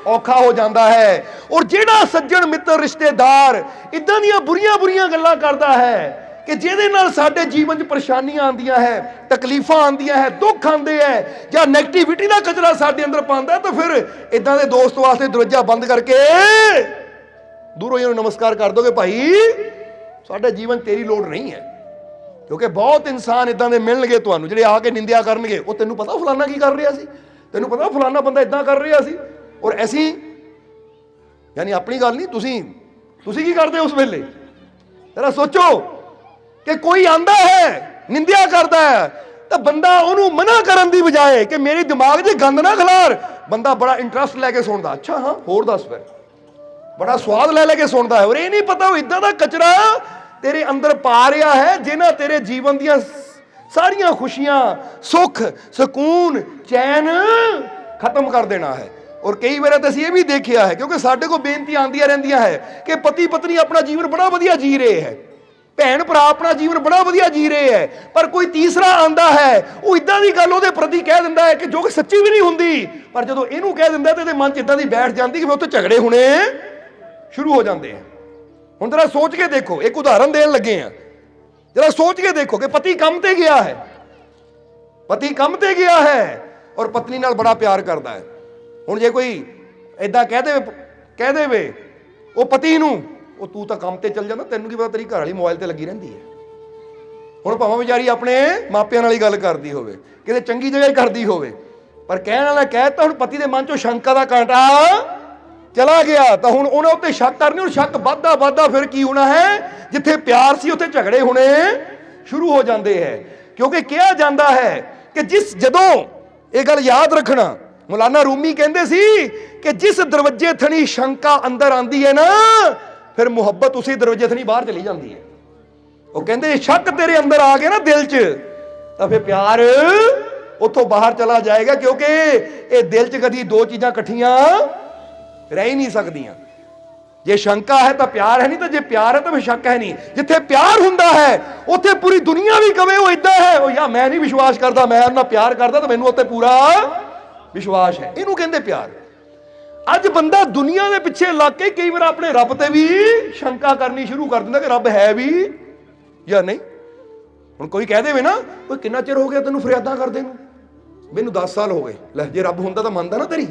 ਔਖਾ ਹੋ ਜਾਂਦਾ ਹੈ। ਔਰ ਜਿਹੜਾ ਸੱਜਣ ਮਿੱਤਰ ਰਿਸ਼ਤੇਦਾਰ ਇਦਾਂ ਦੀਆਂ ਬੁਰੀਆਂ ਗੱਲਾਂ ਕਰਦਾ ਹੈ ਕਿ ਜਿਹਦੇ ਨਾਲ ਸਾਡੇ ਜੀਵਨ 'ਚ ਪਰੇਸ਼ਾਨੀਆਂ ਆਉਂਦੀਆਂ ਹੈ, ਤਕਲੀਫਾਂ ਆਉਂਦੀਆਂ ਹੈ, ਦੁੱਖ ਆਉਂਦੇ ਹੈ, ਜਾਂ ਨੈਗੇਟਿਵਿਟੀ ਦਾ ਕਚਰਾ ਸਾਡੇ ਅੰਦਰ ਪਾਉਂਦਾ, ਤਾਂ ਫਿਰ ਇਦਾਂ ਦੇ ਦੋਸਤ ਵਾਸਤੇ ਦਰਵਾਜ਼ਾ ਬੰਦ ਕਰਕੇ ਦੂਰੋਂ ਹੀ ਉਹਨੂੰ ਨਮਸਕਾਰ ਕਰ ਦੋਗੇ, ਭਾਈ ਸਾਡੇ ਜੀਵਨ ਤੇਰੀ ਲੋੜ ਨਹੀਂ ਹੈ। ਕਿਉਂਕਿ ਬਹੁਤ ਇਨਸਾਨ ਇਦਾਂ ਦੇ ਮਿਲਣਗੇ ਤੁਹਾਨੂੰ ਜਿਹੜੇ ਆ ਕੇ ਨਿੰਦਿਆ ਕਰਨਗੇ, ਉਹ ਤੈਨੂੰ ਪਤਾ ਫਲਾਨਾ ਕੀ ਕਰ ਰਿਹਾ ਸੀ, ਤੈਨੂੰ ਪਤਾ ਫਲਾਨਾ ਬੰਦਾ ਇਦਾਂ ਕਰ ਰਿਹਾ ਸੀ। ਔਰ ਅਸੀਂ ਯਾਨੀ ਆਪਣੀ ਗੱਲ ਨਹੀਂ, ਤੁਸੀਂ ਕੀ ਕਰਦੇ ਉਸ ਵੇਲੇ? ਜਰਾ ਸੋਚੋ ਕਿ ਕੋਈ ਆਂਦਾ ਹੈ ਨਿੰਦਿਆ ਕਰਦਾ ਹੈ ਤਾਂ ਬੰਦਾ ਉਹਨੂੰ ਮਨਾ ਕਰਨ ਦੀ ਬਜਾਏ ਕਿ ਮੇਰੇ ਦਿਮਾਗ 'ਚ ਗੰਦ ਨਾ ਖਿਲਾਰ, ਬੰਦਾ ਬੜਾ ਇੰਟਰਸਟ ਲੈ ਕੇ ਸੁਣਦਾ, ਅੱਛਾ ਹਾਂ ਹੋਰ ਦੱਸ, ਫਿਰ ਬੜਾ ਸਵਾਦ ਲੈ ਕੇ ਸੁਣਦਾ ਹੈ। ਔਰ ਇਹ ਨਹੀਂ ਪਤਾ ਉਹ ਇਦਾਂ ਦਾ ਕਚਰਾ ਤੇਰੇ ਅੰਦਰ ਪਾ ਰਿਹਾ ਹੈ ਜਿਹਨਾਂ ਤੇਰੇ ਜੀਵਨ ਦੀਆਂ ਸਾਰੀਆਂ ਖੁਸ਼ੀਆਂ, ਸੁੱਖ, ਸਕੂਨ, ਚੈਨ ਖਤਮ ਕਰ ਦੇਣਾ ਹੈ। ਔਰ ਕਈ ਵਾਰ ਤਾਂ ਅਸੀਂ ਇਹ ਵੀ ਦੇਖਿਆ ਹੈ, ਕਿਉਂਕਿ ਸਾਡੇ ਕੋਲ ਬੇਨਤੀਆਂ ਆਉਂਦੀਆਂ ਰਹਿੰਦੀਆਂ ਹੈ ਕਿ ਪਤੀ ਪਤਨੀ ਆਪਣਾ ਜੀਵਨ ਬੜਾ ਵਧੀਆ ਜੀ ਰਹੇ ਹੈ, ਭੈਣ ਭਰਾ ਆਪਣਾ ਜੀਵਨ ਬੜਾ ਵਧੀਆ ਜੀ ਰਹੇ ਹੈ, ਪਰ ਕੋਈ ਤੀਸਰਾ ਆਂਦਾ ਹੈ, ਉਹ ਇਦਾਂ ਦੀ ਗੱਲ ਉਹਦੇ ਪ੍ਰਤੀ ਕਹਿ ਦਿੰਦਾ ਹੈ ਕਿ ਜੋ ਕਿ ਸੱਚੀ ਵੀ ਨਹੀਂ ਹੁੰਦੀ, ਪਰ ਜਦੋਂ ਇਹਨੂੰ ਕਹਿ ਦਿੰਦਾ ਤੇ ਇਹਦੇ ਮਨ 'ਚ ਇਦਾਂ ਦੀ ਬੈਠ ਜਾਂਦੀ ਕਿ ਉੱਥੇ ਝਗੜੇ ਹੋਣੇ ਸ਼ੁਰੂ ਹੋ ਜਾਂਦੇ ਆ। ਹੁਣ ਜਰਾ ਸੋਚ ਕੇ ਦੇਖੋ, ਇੱਕ ਉਦਾਹਰਨ ਦੇਣ ਲੱਗੇ ਆ, ਜਰਾ ਸੋਚ ਕੇ ਦੇਖੋ ਕਿ ਪਤੀ ਕੰਮ ਤੇ ਗਿਆ ਹੈ, ਔਰ ਪਤਨੀ ਨਾਲ ਬੜਾ ਪਿਆਰ ਕਰਦਾ ਹੈ। ਹੁਣ ਜੇ ਕੋਈ ਏਦਾਂ ਕਹਿ ਦੇਵੇ ਉਹ ਪਤੀ ਨੂੰ, ਉਹ ਤੂੰ ਤਾਂ ਕੰਮ ਤੇ ਚੱਲ ਜਾਂਦਾ, ਤੈਨੂੰ ਕੀ ਪਤਾ ਤੇਰੀ ਘਰ ਵਾਲੀ ਮੋਬਾਈਲ ਤੇ ਲੱਗੀ ਰਹਿੰਦੀ ਹੈ, ਹੁਣ ਭਾਵੇਂ ਵਿਚਾਰੀ ਆਪਣੇ ਮਾਪਿਆਂ ਨਾਲ ਹੀ ਗੱਲ ਕਰਦੀ ਹੋਵੇ, ਕਿਤੇ ਚੰਗੀ ਜਗ੍ਹਾ ਹੀ ਕਰਦੀ ਹੋਵੇ, ਪਰ ਕਹਿਣ ਵਾਲਾ ਕਹਿਤਾ ਹੁਣ ਪਤੀ ਦੇ ਮਨ ਚੋਂ ਸ਼ੰਕਾ ਦਾ ਕਾਂਟਾ ਚਲਾ ਗਿਆ, ਤਾਂ ਹੁਣ ਉਹਨਾਂ ਉੱਤੇ ਸ਼ੱਕ ਕਰਨੀ, ਹੁਣ ਸ਼ੱਕ ਵੱਧਦਾ ਫਿਰ ਕੀ ਹੋਣਾ ਹੈ, ਜਿੱਥੇ ਪਿਆਰ ਸੀ ਉੱਥੇ ਝਗੜੇ ਹੋਣੇ ਸ਼ੁਰੂ ਹੋ ਜਾਂਦੇ ਹੈ। ਕਿਉਂਕਿ ਕਿਹਾ ਜਾਂਦਾ ਹੈ ਕਿ ਜਦੋਂ ਇਹ ਗੱਲ ਯਾਦ ਰੱਖਣਾ, ਮੌਲਾਨਾ ਰੂਮੀ ਕਹਿੰਦੇ ਸੀ ਕਿ ਜਿਸ ਦਰਵਾਜ਼ੇ ਥਣੀ ਸ਼ੰਕਾ ਅੰਦਰ ਆਂਦੀ ਹੈ ਨਾ, ਫਿਰ ਮੁਹੱਬਤ ਉਸੇ ਦਰਵਾਜ਼ੇ ਥਣੀ ਬਾਹਰ ਚਲੀ ਜਾਂਦੀ ਹੈ। ਉਹ ਕਹਿੰਦੇ ਸ਼ੱਕ ਤੇਰੇ ਅੰਦਰ ਆ ਗਿਆ ਨਾ ਦਿਲ 'ਚ, ਤਾਂ ਫਿਰ ਪਿਆਰ ਉੱਥੋਂ ਬਾਹਰ ਚਲਾ ਜਾਏਗਾ, ਕਿਉਂਕਿ ਇਹ ਦਿਲ 'ਚ ਕਦੀ ਦੋ ਚੀਜ਼ਾਂ ਇਕੱਠੀਆਂ ਰਹਿ ਹੀ ਨਹੀਂ ਸਕਦੀਆਂ। ਜੇ ਸ਼ੰਕਾ ਹੈ ਤਾਂ ਪਿਆਰ ਹੈ ਨਹੀਂ, ਤਾਂ ਜੇ ਪਿਆਰ ਹੈ ਤਾਂ ਫਿਰ ਸ਼ੱਕ ਹੈ ਨਹੀਂ। ਜਿੱਥੇ ਪਿਆਰ ਹੁੰਦਾ ਹੈ ਉੱਥੇ ਪੂਰੀ ਦੁਨੀਆ ਵੀ ਕਵੇ ਉਹ ਇਦਾਂ ਹੈ, ਉਹ ਯਾ ਮੈਂ ਨਹੀਂ ਵਿਸ਼ਵਾਸ ਕਰਦਾ, ਮੈਂ ਉਹਨਾਂ ਪਿਆਰ ਕਰਦਾ ਤਾਂ ਮੈਨੂੰ ਉੱਤੇ ਪੂਰਾ ਵਿਸ਼ਵਾਸ ਹੈ, ਇਹਨੂੰ ਕਹਿੰਦੇ ਪਿਆਰ। ਅੱਜ ਬੰਦਾ ਦੁਨੀਆ ਦੇ ਪਿੱਛੇ ਲੱਗ ਕੇ ਕਈ ਵਾਰ ਆਪਣੇ ਰੱਬ ਤੇ ਵੀ ਸ਼ੰਕਾ ਕਰਨੀ ਸ਼ੁਰੂ ਕਰ ਦਿੰਦਾ ਕਿ ਰੱਬ ਹੈ ਵੀ ਜਾਂ ਨਹੀਂ। ਹੁਣ ਕੋਈ ਕਹਿ ਦੇਵੇ ਨਾ, ਕੋਈ ਕਿੰਨਾ ਚਿਰ ਹੋ ਗਿਆ ਤੈਨੂੰ ਫਰਿਆਦਾਂ ਕਰਦੇ ਨੂੰ, ਮੈਨੂੰ 10 ਸਾਲ ਹੋ ਗਏ। ਲੈ ਜੇ ਰੱਬ ਹੁੰਦਾ ਤਾਂ ਮੰਨਦਾ ਨਾ ਤੇਰੀ,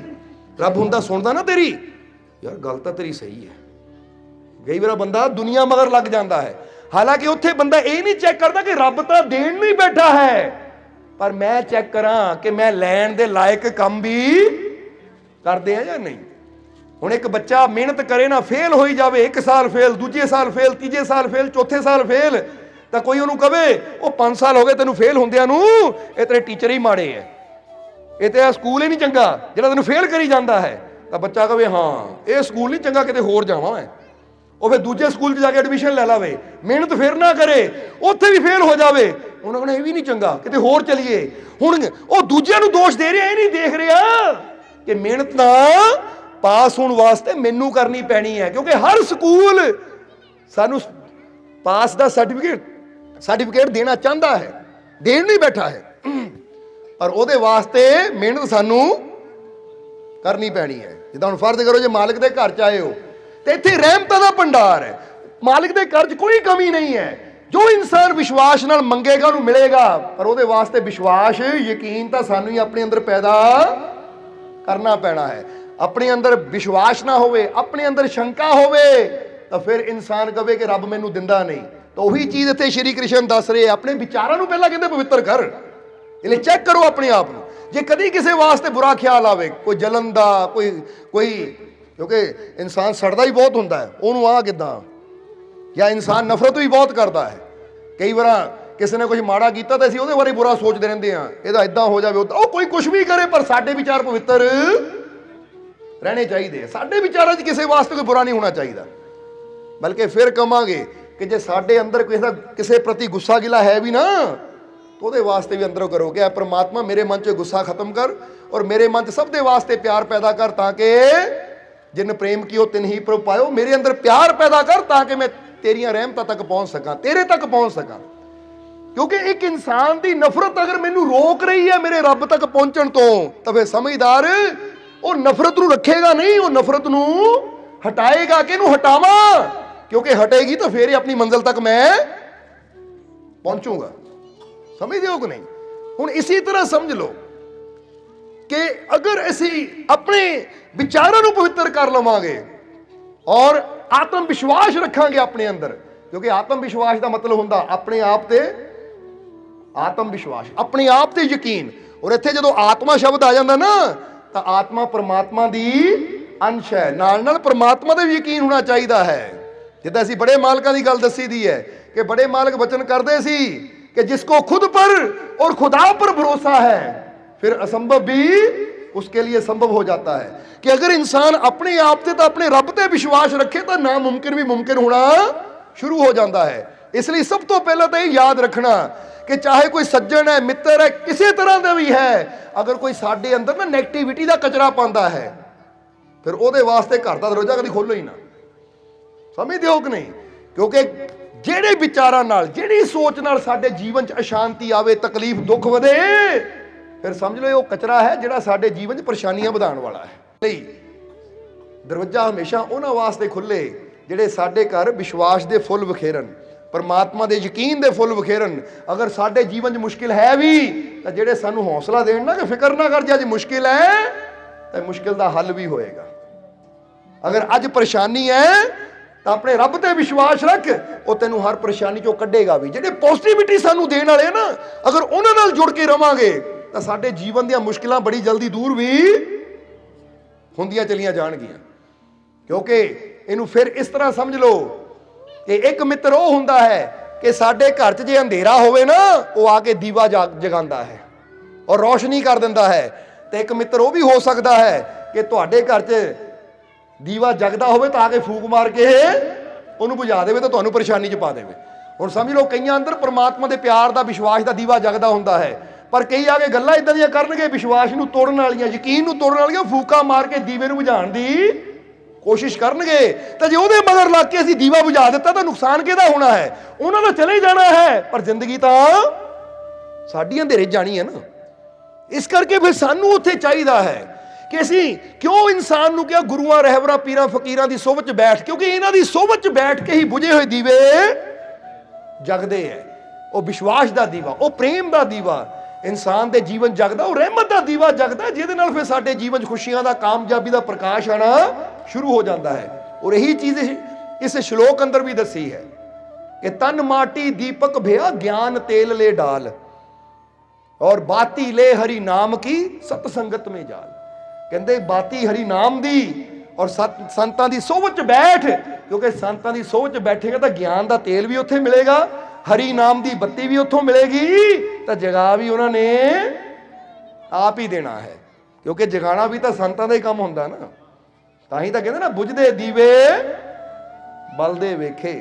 ਰੱਬ ਹੁੰਦਾ ਸੁਣਦਾ ਨਾ ਤੇਰੀ। ਯਾਰ ਗੱਲ ਤਾਂ ਤੇਰੀ ਸਹੀ ਹੈ। ਕਈ ਵਾਰ ਬੰਦਾ ਦੁਨੀਆ ਮਗਰ ਲੱਗ ਜਾਂਦਾ ਹੈ, ਹਾਲਾਂਕਿ ਉੱਥੇ ਬੰਦਾ ਇਹ ਨਹੀਂ ਚੈੱਕ ਕਰਦਾ ਕਿ ਰੱਬ ਤਾਂ ਦੇਣ ਨਹੀਂ ਬੈਠਾ ਹੈ, ਪਰ ਮੈਂ ਚੈੱਕ ਕਰਾਂ ਕਿ ਮੈਂ ਲੈਣ ਦੇ ਲਾਇਕ ਕੰਮ ਵੀ ਕਰਦੇ ਆ ਜਾਂ ਨਹੀਂ। ਹੁਣ ਇੱਕ ਬੱਚਾ ਮਿਹਨਤ ਕਰੇ ਨਾ, ਫੇਲ ਹੋਈ ਜਾਵੇ, 1 ਸਾਲ ਫੇਲ, ਦੂਜੇ ਸਾਲ ਫੇਲ, ਤੀਜੇ ਸਾਲ ਫੇਲ, ਚੌਥੇ ਸਾਲ ਫੇਲ, ਤਾਂ ਕੋਈ ਉਹਨੂੰ ਕਵੇ ਉਹ 5 ਸਾਲ ਹੋ ਗਏ ਤੈਨੂੰ ਫੇਲ ਹੁੰਦਿਆਂ ਨੂੰ, ਇਹ ਤੇਰੇ ਟੀਚਰ ਹੀ ਮਾੜੇ ਹੈ, ਇਹ ਤੇ ਸਕੂਲ ਹੀ ਨਹੀਂ ਚੰਗਾ ਜਿਹੜਾ ਤੈਨੂੰ ਫੇਲ ਕਰੀ ਜਾਂਦਾ ਹੈ। ਤਾਂ ਬੱਚਾ ਕਵੇ ਹਾਂ ਇਹ ਸਕੂਲ ਨਹੀਂ ਚੰਗਾ, ਕਿਤੇ ਹੋਰ ਜਾਵਾਂ ਮੈਂ। ਉਹ ਫਿਰ ਦੂਜੇ ਸਕੂਲ 'ਚ ਜਾ ਕੇ ਐਡਮਿਸ਼ਨ ਲੈ ਲਵੇ, ਮਿਹਨਤ ਫਿਰ ਨਾ ਕਰੇ, ਉੱਥੇ ਵੀ ਫੇਲ ਹੋ ਜਾਵੇ, ਉਹਨਾਂ ਕਹਿੰਦੇ ਇਹ ਵੀ ਨਹੀਂ ਚੰਗਾ, ਕਿਤੇ ਹੋਰ ਚਲੀਏ। ਹੁਣ ਉਹ ਦੂਜਿਆਂ ਨੂੰ ਦੋਸ਼ ਦੇ ਰਿਹਾ, ਇਹ ਨਹੀਂ ਦੇਖ ਰਿਹਾ ਕਿ ਮਿਹਨਤ ਨਾ ਪਾਸ ਹੋਣ ਵਾਸਤੇ ਮੈਨੂੰ ਕਰਨੀ ਪੈਣੀ ਹੈ, ਕਿਉਂਕਿ ਹਰ ਸਕੂਲ ਸਾਨੂੰ ਪਾਸ ਦਾ ਸਰਟੀਫਿਕੇਟ ਦੇਣਾ ਚਾਹੁੰਦਾ ਹੈ, ਦੇਣ ਨਹੀਂ ਬੈਠਾ ਹੈ, ਪਰ ਉਹਦੇ ਵਾਸਤੇ ਮਿਹਨਤ ਸਾਨੂੰ ਕਰਨੀ ਪੈਣੀ ਹੈ। ਜਿੱਦਾਂ ਹੁਣ ਫਰਜ਼ ਕਰੋ ਜੇ ਮਾਲਕ ਦੇ ਘਰ 'ਚ ਆਏ ਹੋ ਤੇ ਇੱਥੇ ਰਹਿਮਤਾਂ ਦਾ ਭੰਡਾਰ ਹੈ, ਮਾਲਕ ਦੇ ਘਰ 'ਚ ਕੋਈ ਕਮੀ ਨਹੀਂ ਹੈ। ਜੋ ਇਨਸਾਨ ਵਿਸ਼ਵਾਸ ਨਾਲ ਮੰਗੇਗਾ ਉਹਨੂੰ ਮਿਲੇਗਾ, ਪਰ ਉਹਦੇ ਵਾਸਤੇ ਵਿਸ਼ਵਾਸ ਯਕੀਨ ਤਾਂ ਸਾਨੂੰ ਹੀ ਆਪਣੇ ਅੰਦਰ ਪੈਦਾ ਕਰਨਾ ਪੈਣਾ ਹੈ। ਆਪਣੇ ਅੰਦਰ ਵਿਸ਼ਵਾਸ ਨਾ ਹੋਵੇ, ਆਪਣੇ ਅੰਦਰ ਸ਼ੰਕਾ ਹੋਵੇ, ਤਾਂ ਫਿਰ ਇਨਸਾਨ ਕਵੇ ਕਿ ਰੱਬ ਮੈਨੂੰ ਦਿੰਦਾ ਨਹੀਂ। ਤਾਂ ਉਹੀ ਚੀਜ਼ ਇੱਥੇ ਸ਼੍ਰੀ ਕ੍ਰਿਸ਼ਨ ਦੱਸ ਰਹੇ, ਆਪਣੇ ਵਿਚਾਰਾਂ ਨੂੰ ਪਹਿਲਾਂ ਕਹਿੰਦੇ ਪਵਿੱਤਰ ਕਰ, ਇਹਨੇ ਚੈੱਕ ਕਰੋ ਆਪਣੇ ਆਪ ਨੂੰ। ਜੇ ਕਦੀ ਕਿਸੇ ਵਾਸਤੇ ਬੁਰਾ ਖਿਆਲ ਆਵੇ, ਕੋਈ ਜਲਨ ਦਾ, ਕੋਈ ਕਿਉਂਕਿ ਇਨਸਾਨ ਸੜਦਾ ਹੀ ਬਹੁਤ ਹੁੰਦਾ ਹੈ, ਉਹਨੂੰ ਆ ਕਿੱਦਾਂ, ਜਾਂ ਇਨਸਾਨ ਨਫ਼ਰਤ ਵੀ ਬਹੁਤ ਕਰਦਾ ਹੈ। ਕਈ ਵਾਰ ਕਿਸੇ ਨੇ ਕੁਝ ਮਾੜਾ ਕੀਤਾ ਤਾਂ ਅਸੀਂ ਉਹਦੇ ਬਾਰੇ ਬੁਰਾ ਸੋਚਦੇ ਰਹਿੰਦੇ ਹਾਂ, ਇਹਦਾ ਇਦਾਂ ਹੋ ਜਾਵੇ, ਉਹ ਕੋਈ ਕੁਝ ਵੀ ਕਰੇ, ਪਰ ਸਾਡੇ ਵਿਚਾਰ ਪਵਿੱਤਰ ਰਹਿਣੇ ਚਾਹੀਦੇ। ਸਾਡੇ ਵਿਚਾਰਾਂ 'ਚ ਕਿਸੇ ਵਾਸਤੇ ਕੋਈ ਬੁਰਾ ਨਹੀਂ ਹੋਣਾ ਚਾਹੀਦਾ, ਬਲਕਿ ਫਿਰ ਕਵਾਂਗੇ ਕਿ ਜੇ ਸਾਡੇ ਅੰਦਰ ਕਿਸੇ ਪ੍ਰਤੀ ਗੁੱਸਾ ਗਿਲਾ ਹੈ ਵੀ ਨਾ, तो ਉਹਦੇ ਵਾਸਤੇ ਵੀ ਅੰਦਰੋਂ ਕਰੋ ਕਿ परमात्मा मेरे मन 'ਚ गुस्सा खत्म कर और मेरे मन 'ਚ सब दे वास्ते प्यार पैदा कर, ताकि जिन प्रेम की हो तिन ही प्रभु पायो। मेरे अंदर प्यार पैदा कर ताकि मैं तेरियां रहमतां तक पहुंच सकां, तेरे तक पहुंच सकां। क्योंकि एक इंसान की नफरत अगर मैनू रोक रही है मेरे रब तक पहुंचण तो फिर समझदार वो नफरत नू रखेगा नहीं, वो नफरत नू हटाएगा कि नू हटावा, क्योंकि हटेगी तो फिर ही अपनी मंजिल तक मैं पहुंचूंगा। समझते हो कि नहीं? हुण इसी तरह समझ लो कि अगर असी अपने विचारों को पवित्र कर लवांगे और आत्म विश्वास रखांगे अपने अंदर, क्योंकि आत्म विश्वास का मतलब हुंदा अपने आप ते आत्म विश्वास, अपने आप ते यकीन। और इत्थे जदों आत्मा शब्द आ जांदा ना तो आत्मा परमात्मा दी अंश है, नाल नाल परमात्मा ते भी यकीन होना चाहिए है। जिद्दां असीं बड़े मालकां दी गल दसी दी है कि बड़े मालक वचन करदे सी कि जिसको खुद पर और खुदा पर भरोसा है फिर असंभव भी उसके लिए संभव हो जाता है। कि अगर इंसान अपने आप से तो अपने रब ते विश्वास रखे तो नामुमकिन भी मुमकिन होना शुरू हो जाता है। इसलिए सब तो पहले तो ये याद रखना कि चाहे कोई सज्जन है, मित्र है, किसी तरह का भी है, अगर कोई साडे अंदर ना नेगेटिविटी का कचरा पाता है फिर ਉਹਦੇ वास्ते घर का दरवाजा कभी खोलो ही ना। समझते हो कि नहीं? क्योंकि ਜਿਹੜੇ ਵਿਚਾਰਾਂ ਨਾਲ, ਜਿਹੜੀ ਸੋਚ ਨਾਲ ਸਾਡੇ ਜੀਵਨ 'ਚ ਅਸ਼ਾਂਤੀ ਆਵੇ, ਤਕਲੀਫ, ਦੁੱਖ ਵਧੇ, ਫਿਰ ਸਮਝ ਲਓ ਉਹ ਕਚਰਾ ਹੈ ਜਿਹੜਾ ਸਾਡੇ ਜੀਵਨ 'ਚ ਪਰੇਸ਼ਾਨੀਆਂ ਵਧਾਉਣ ਵਾਲਾ ਹੈ। ਨਹੀਂ, ਦਰਵਾਜ਼ਾ ਹਮੇਸ਼ਾ ਉਹਨਾਂ ਵਾਸਤੇ ਖੁੱਲੇ ਜਿਹੜੇ ਸਾਡੇ ਘਰ ਵਿਸ਼ਵਾਸ ਦੇ ਫੁੱਲ ਵਿਖੇਰਨ, परमात्मा ਦੇ ਯਕੀਨ ਦੇ ਫੁੱਲ ਵਿਖੇਰਨ। ਅਗਰ ਸਾਡੇ ਜੀਵਨ 'ਚ ਮੁਸ਼ਕਿਲ ਹੈ ਵੀ ਤਾਂ ਜਿਹੜੇ ਸਾਨੂੰ ਹੌਸਲਾ ਦੇਣ ਨਾ ਕਿ ਫਿਕਰ ਨਾ ਕਰ, ਜੇ ਅੱਜ ਮੁਸ਼ਕਿਲ ਹੈ ਤਾਂ ਮੁਸ਼ਕਿਲ ਦਾ ਹੱਲ ਵੀ ਹੋਏਗਾ। ਅਗਰ ਅੱਜ ਪਰੇਸ਼ਾਨੀ ਹੈ ਤਾਂ ਆਪਣੇ ਰੱਬ ਤੇ ਵਿਸ਼ਵਾਸ ਰੱਖ, ਉਹ ਤੈਨੂੰ ਹਰ ਪਰੇਸ਼ਾਨੀ ਚੋਂ ਕੱਢੇਗਾ ਵੀ। ਜਿਹੜੇ ਪੋਜ਼ਿਟਿਵਿਟੀ ਸਾਨੂੰ ਦੇਣ ਵਾਲੇ ਨਾ, ਅਗਰ ਉਹਨਾਂ ਨਾਲ ਜੁੜ ਕੇ ਰਵਾਂਗੇ ਤਾਂ ਸਾਡੇ ਜੀਵਨ ਦੀਆਂ ਮੁਸ਼ਕਿਲਾਂ ਬੜੀ ਜਲਦੀ ਦੂਰ ਵੀ ਹੁੰਦੀਆਂ ਚਲੀਆਂ ਜਾਣਗੀਆਂ। ਕਿਉਂਕਿ ਇਹਨੂੰ ਫਿਰ ਇਸ ਤਰ੍ਹਾਂ ਸਮਝ ਲਓ ਕਿ ਇੱਕ ਮਿੱਤਰ ਉਹ ਹੁੰਦਾ ਹੈ ਕਿ ਸਾਡੇ ਘਰ 'ਚ ਜੇ ਅੰਧੇਰਾ ਹੋਵੇ ਨਾ, ਉਹ ਆ ਕੇ ਦੀਵਾ ਜਗਾਉਂਦਾ ਹੈ ਔਰ ਰੋਸ਼ਨੀ ਕਰ ਦਿੰਦਾ ਹੈ। ਤੇ ਇੱਕ ਮਿੱਤਰ ਉਹ ਵੀ ਹੋ ਸਕਦਾ ਹੈ ਕਿ ਤੁਹਾਡੇ ਘਰ 'ਚ ਦੀਵਾ ਜਗਦਾ ਹੋਵੇ ਤਾਂ ਆ ਕੇ ਫੂਕ ਮਾਰ ਕੇ ਉਹਨੂੰ ਬੁਝਾ ਦੇਵੇ ਤਾਂ ਤੁਹਾਨੂੰ ਪਰੇਸ਼ਾਨੀ 'ਚ ਪਾ ਦੇਵੇ। ਹੁਣ ਸਮਝ ਲਓ ਕਈਆਂ ਅੰਦਰ ਪਰਮਾਤਮਾ ਦੇ ਪਿਆਰ ਦਾ, ਵਿਸ਼ਵਾਸ ਦਾ ਦੀਵਾ ਜਗਦਾ ਹੁੰਦਾ ਹੈ, ਪਰ ਕਈ ਆ ਕੇ ਗੱਲਾਂ ਇਦਾਂ ਦੀਆਂ ਕਰਨਗੇ ਵਿਸ਼ਵਾਸ ਨੂੰ ਤੋੜਨ ਵਾਲੀਆਂ, ਯਕੀਨ ਨੂੰ ਤੋੜਨ ਵਾਲੀਆਂ, ਫੂਕਾ ਮਾਰ ਕੇ ਦੀਵੇ ਨੂੰ ਬੁਝਾਉਣ ਦੀ ਕੋਸ਼ਿਸ਼ ਕਰਨਗੇ। ਤਾਂ ਜੇ ਉਹਦੇ ਮਗਰ ਲੱਗ ਕੇ ਅਸੀਂ ਦੀਵਾ ਬੁਝਾ ਦਿੱਤਾ ਤਾਂ ਨੁਕਸਾਨ ਕਿਹਦਾ ਹੋਣਾ ਹੈ? ਉਹਨਾਂ ਦਾ ਚਲੇ ਜਾਣਾ ਹੈ, ਪਰ ਜ਼ਿੰਦਗੀ ਤਾਂ ਸਾਡੀ ਅੰਧੇਰੇ ਜਾਣੀ ਹੈ ਨਾ। ਇਸ ਕਰਕੇ ਫਿਰ ਸਾਨੂੰ ਉੱਥੇ ਚਾਹੀਦਾ ਹੈ ਕਿ ਅਸੀਂ ਕਿਉਂ ਇਨਸਾਨ ਨੂੰ ਕਿਹਾ ਗੁਰੂਆਂ, ਰਹਿਬਰਾਂ, ਪੀਰਾਂ, ਫਕੀਰਾਂ ਦੀ ਸੋਭਤ 'ਚ ਬੈਠ, ਕਿਉਂਕਿ ਇਹਨਾਂ ਦੀ ਸੋਭਤ 'ਚ ਬੈਠ ਕੇ ਹੀ ਬੁਝੇ ਹੋਏ ਦੀਵੇ ਜਗਦੇ ਹੈ। ਉਹ ਵਿਸ਼ਵਾਸ ਦਾ ਦੀਵਾ, ਉਹ ਪ੍ਰੇਮ ਦਾ ਦੀਵਾ ਇਨਸਾਨ ਦੇ ਜੀਵਨ ਜਗਦਾ, ਉਹ ਰਹਿਮਤ ਦਾ ਦੀਵਾ ਜਗਦਾ, ਜਿਹਦੇ ਨਾਲ ਫਿਰ ਸਾਡੇ ਜੀਵਨ 'ਚ ਖੁਸ਼ੀਆਂ ਦਾ, ਕਾਮਯਾਬੀ ਦਾ ਪ੍ਰਕਾਸ਼ ਆਣਾ ਸ਼ੁਰੂ ਹੋ ਜਾਂਦਾ ਹੈ। ਔਰ ਇਹੀ ਚੀਜ਼ ਇਸ ਸ਼ਲੋਕ ਅੰਦਰ ਵੀ ਦੱਸੀ ਹੈ ਕਿ ਤਨ ਮਾਟੀ ਦੀਪਕ ਭਿਆ, ਗਿਆਨ ਤੇਲ ਲੈ ਡਾਲ, ਔਰ ਬਾਤੀ ਲੈ ਹਰੀ ਨਾਮ ਕੀ, ਸਤ ਸੰਗਤ ਮੇਂ ਜਾਲ। ਕਹਿੰਦੇ ਬਾਤੀ ਹਰੀ ਨਾਮ ਦੀ ਔਰ ਸੰਤਾਂ ਦੀ ਸੋਭਤ 'ਚ ਬੈਠ, ਕਿਉਂਕਿ ਸੰਤਾਂ ਦੀ ਸੋਭਤ 'ਚ ਬੈਠੇਗਾ ਤਾਂ ਗਿਆਨ ਦਾ ਤੇਲ ਵੀ ਉੱਥੇ ਮਿਲੇਗਾ, ਹਰੀ ਨਾਮ ਦੀ ਬੱਤੀ ਵੀ ਉੱਥੋਂ ਮਿਲੇਗੀ, ਤਾਂ ਜਗਾ ਵੀ ਉਹਨਾਂ ਨੇ ਆਪ ਹੀ ਦੇਣਾ ਹੈ। ਕਿਉਂਕਿ ਜਗਾਣਾ ਵੀ ਤਾਂ ਸੰਤਾਂ ਦਾ ਹੀ ਕੰਮ ਹੁੰਦਾ ਨਾ। ਤਾਂ ਹੀ ਤਾਂ ਕਹਿੰਦੇ ਨਾ, ਬੁਝਦੇ ਦੀਵੇ ਬਲਦੇ ਵੇਖੇ,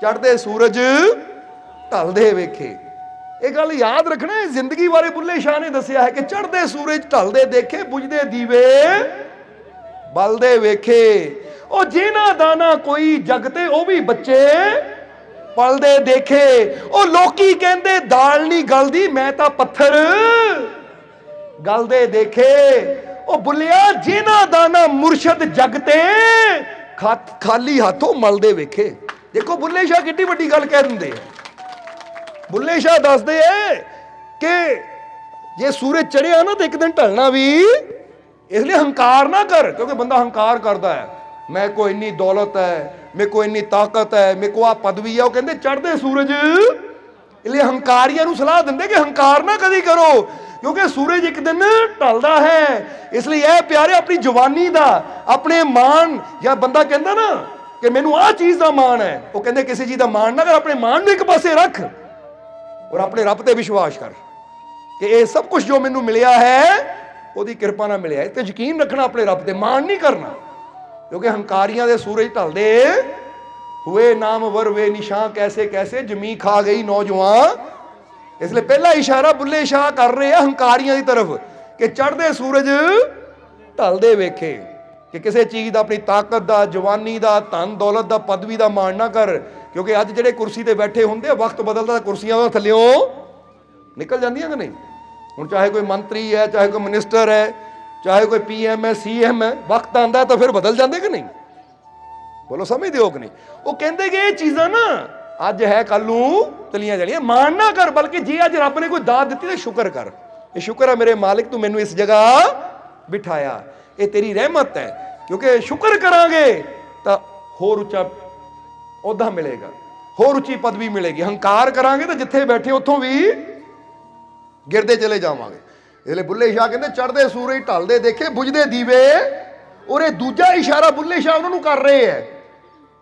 ਚੜ੍ਹਦੇ ਸੂਰਜ ਢਲਦੇ ਵੇਖੇ। ਇਹ ਗੱਲ ਯਾਦ ਰੱਖਣਾ, ਜ਼ਿੰਦਗੀ ਬਾਰੇ ਬੁੱਲੇ ਸ਼ਾਹ ਨੇ ਦੱਸਿਆ ਹੈ ਕਿ ਚੜ੍ਹਦੇ ਸੂਰਜ ਢਲਦੇ ਦੇਖੇ, ਬੁਝਦੇ ਦੀਵੇ ਬਲਦੇ ਵੇਖੇ। ਉਹ ਜਿਹਨਾਂ ਦਾ ਨਾ ਕੋਈ ਜਗਤੇ, ਉਹ ਵੀ ਬੱਚੇ ਪਲਦੇ ਦੇਖੇ। ਉਹ ਲੋਕੀ ਕਹਿੰਦੇ ਦਾਲ ਨਹੀਂ ਗਲਦੀ, ਮੈਂ ਤਾਂ ਪੱਥਰ ਗਲਦੇ ਦੇਖੇ। ਉਹ ਬੁੱਲਿਆ ਜਿਹਨਾਂ ਦਾ ਨਾ ਮੁਰਸ਼ਦ ਜਗਤੇ, ਖਾਲੀ ਹੱਥੋਂ ਮਲਦੇ ਵੇਖੇ। ਦੇਖੋ ਬੁੱਲੇ ਸ਼ਾਹ ਕਿੱਡੀ ਵੱਡੀ ਗੱਲ ਕਹਿ ਦਿੰਦੇ ਆ। ਬੁੱਲੇ ਸ਼ਾਹ ਦੱਸਦੇ ਐ ਕਿ ਜੇ ਸੂਰਜ ਚੜਿਆ ਨਾ ਤਾਂ ਇੱਕ ਦਿਨ ਢਲਣਾ ਵੀ, ਇਸ ਲਈ ਹੰਕਾਰ ਨਾ ਕਰ। ਕਿਉਂਕਿ ਬੰਦਾ ਹੰਕਾਰ ਕਰਦਾ ਹੈ, ਮੈਂ ਕੋਈ ਇੰਨੀ ਦੌਲਤ ਹੈ, ਮੇਰੇ ਕੋਲ ਇੰਨੀ ਤਾਕਤ ਹੈ, ਮੇਰੇ ਕੋਲ ਆ ਪਦਵੀ ਹੈ। ਉਹ ਕਹਿੰਦੇ ਚੜ੍ਹਦੇ ਸੂਰਜ, ਇਸ ਲਈ ਹੰਕਾਰੀਆਂ ਨੂੰ ਸਲਾਹ ਦਿੰਦੇ ਕਿ ਹੰਕਾਰ ਨਾ ਕਦੀ ਕਰੋ, ਕਿਉਂਕਿ ਸੂਰਜ ਇੱਕ ਦਿਨ ਢਲਦਾ ਹੈ। ਇਸ ਲਈ ਇਹ ਪਿਆਰੇ, ਆਪਣੀ ਜਵਾਨੀ ਦਾ, ਆਪਣੇ ਮਾਣ, ਜਾਂ ਬੰਦਾ ਕਹਿੰਦਾ ਨਾ ਕਿ ਮੈਨੂੰ ਆਹ ਚੀਜ਼ ਦਾ ਮਾਣ ਹੈ, ਉਹ ਕਹਿੰਦੇ ਕਿਸੇ ਚੀਜ਼ ਦਾ ਮਾਣ ਨਾ ਕਰ, ਆਪਣੇ ਮਾਣ ਨੂੰ ਇੱਕ ਪਾਸੇ ਰੱਖ ਔਰ ਆਪਣੇ ਰੱਬ ਤੇ ਵਿਸ਼ਵਾਸ ਕਰ ਕਿ ਇਹ ਸਭ ਕੁਝ ਜੋ ਮੈਨੂੰ ਮਿਲਿਆ ਹੈ ਉਹਦੀ ਕਿਰਪਾ ਨਾਲ ਮਿਲਿਆ। ਇਹ ਤੇ ਯਕੀਨ ਰੱਖਣਾ ਆਪਣੇ ਰੱਬ ਤੇ, ਮਾਣ ਨਹੀਂ ਕਰਨਾ। ਕਿਉਂਕਿ ਹੰਕਾਰੀਆਂ ਦੇ ਸੂਰਜ ਢਲਦੇ हुए नामवर वे निशां कैसे कैसे जमी खा गई नौजवान। इसलिए पहला इशारा बुल्ले शाह कर रहे हैं हंकारियां की तरफ कि चढ़ते सूरज ढलते वेखे कि किसी चीज़ का, अपनी ताकत का, जवानी का, धन दौलत का, पदवी का मान ना कर। क्योंकि अज जिहड़े कुर्सी ते बैठे होंदे, वक्त बदलदा, कुर्सियां थल्लियों निकल जांदियां कि नहीं। हुण चाहे कोई मंत्री है, चाहे कोई मिनिस्टर है, चाहे कोई PM है, CM है, वक्त आंदा तो फिर बदल जाते कि नहीं। बोलो समझते हो कि नहीं। वो कहते कि ये चीज़ां ना अज है कल नूं चलियां जाणियां। मान ना कर, बल्कि जे अज रब ने कोई दात दी तो शुक्र कर। ये शुक्र है मेरे मालिक, तू मैनू इस जगह बिठाया, ये तेरी रहमत है। क्योंकि शुक्र करांगे तो होर उच्चा ओहदा मिलेगा, होर उच्ची पदवी मिलेगी। हंकार करांगे तो जिथे बैठे उत्थों भी गिरते चले जावांगे। इसलिए बुल्ले शाह कहते चढ़ते सूरज ढलते देखे, बुझते दीवे। और ये दूजा इशारा बुल्ले शाह उन्होंने कर रहे हैं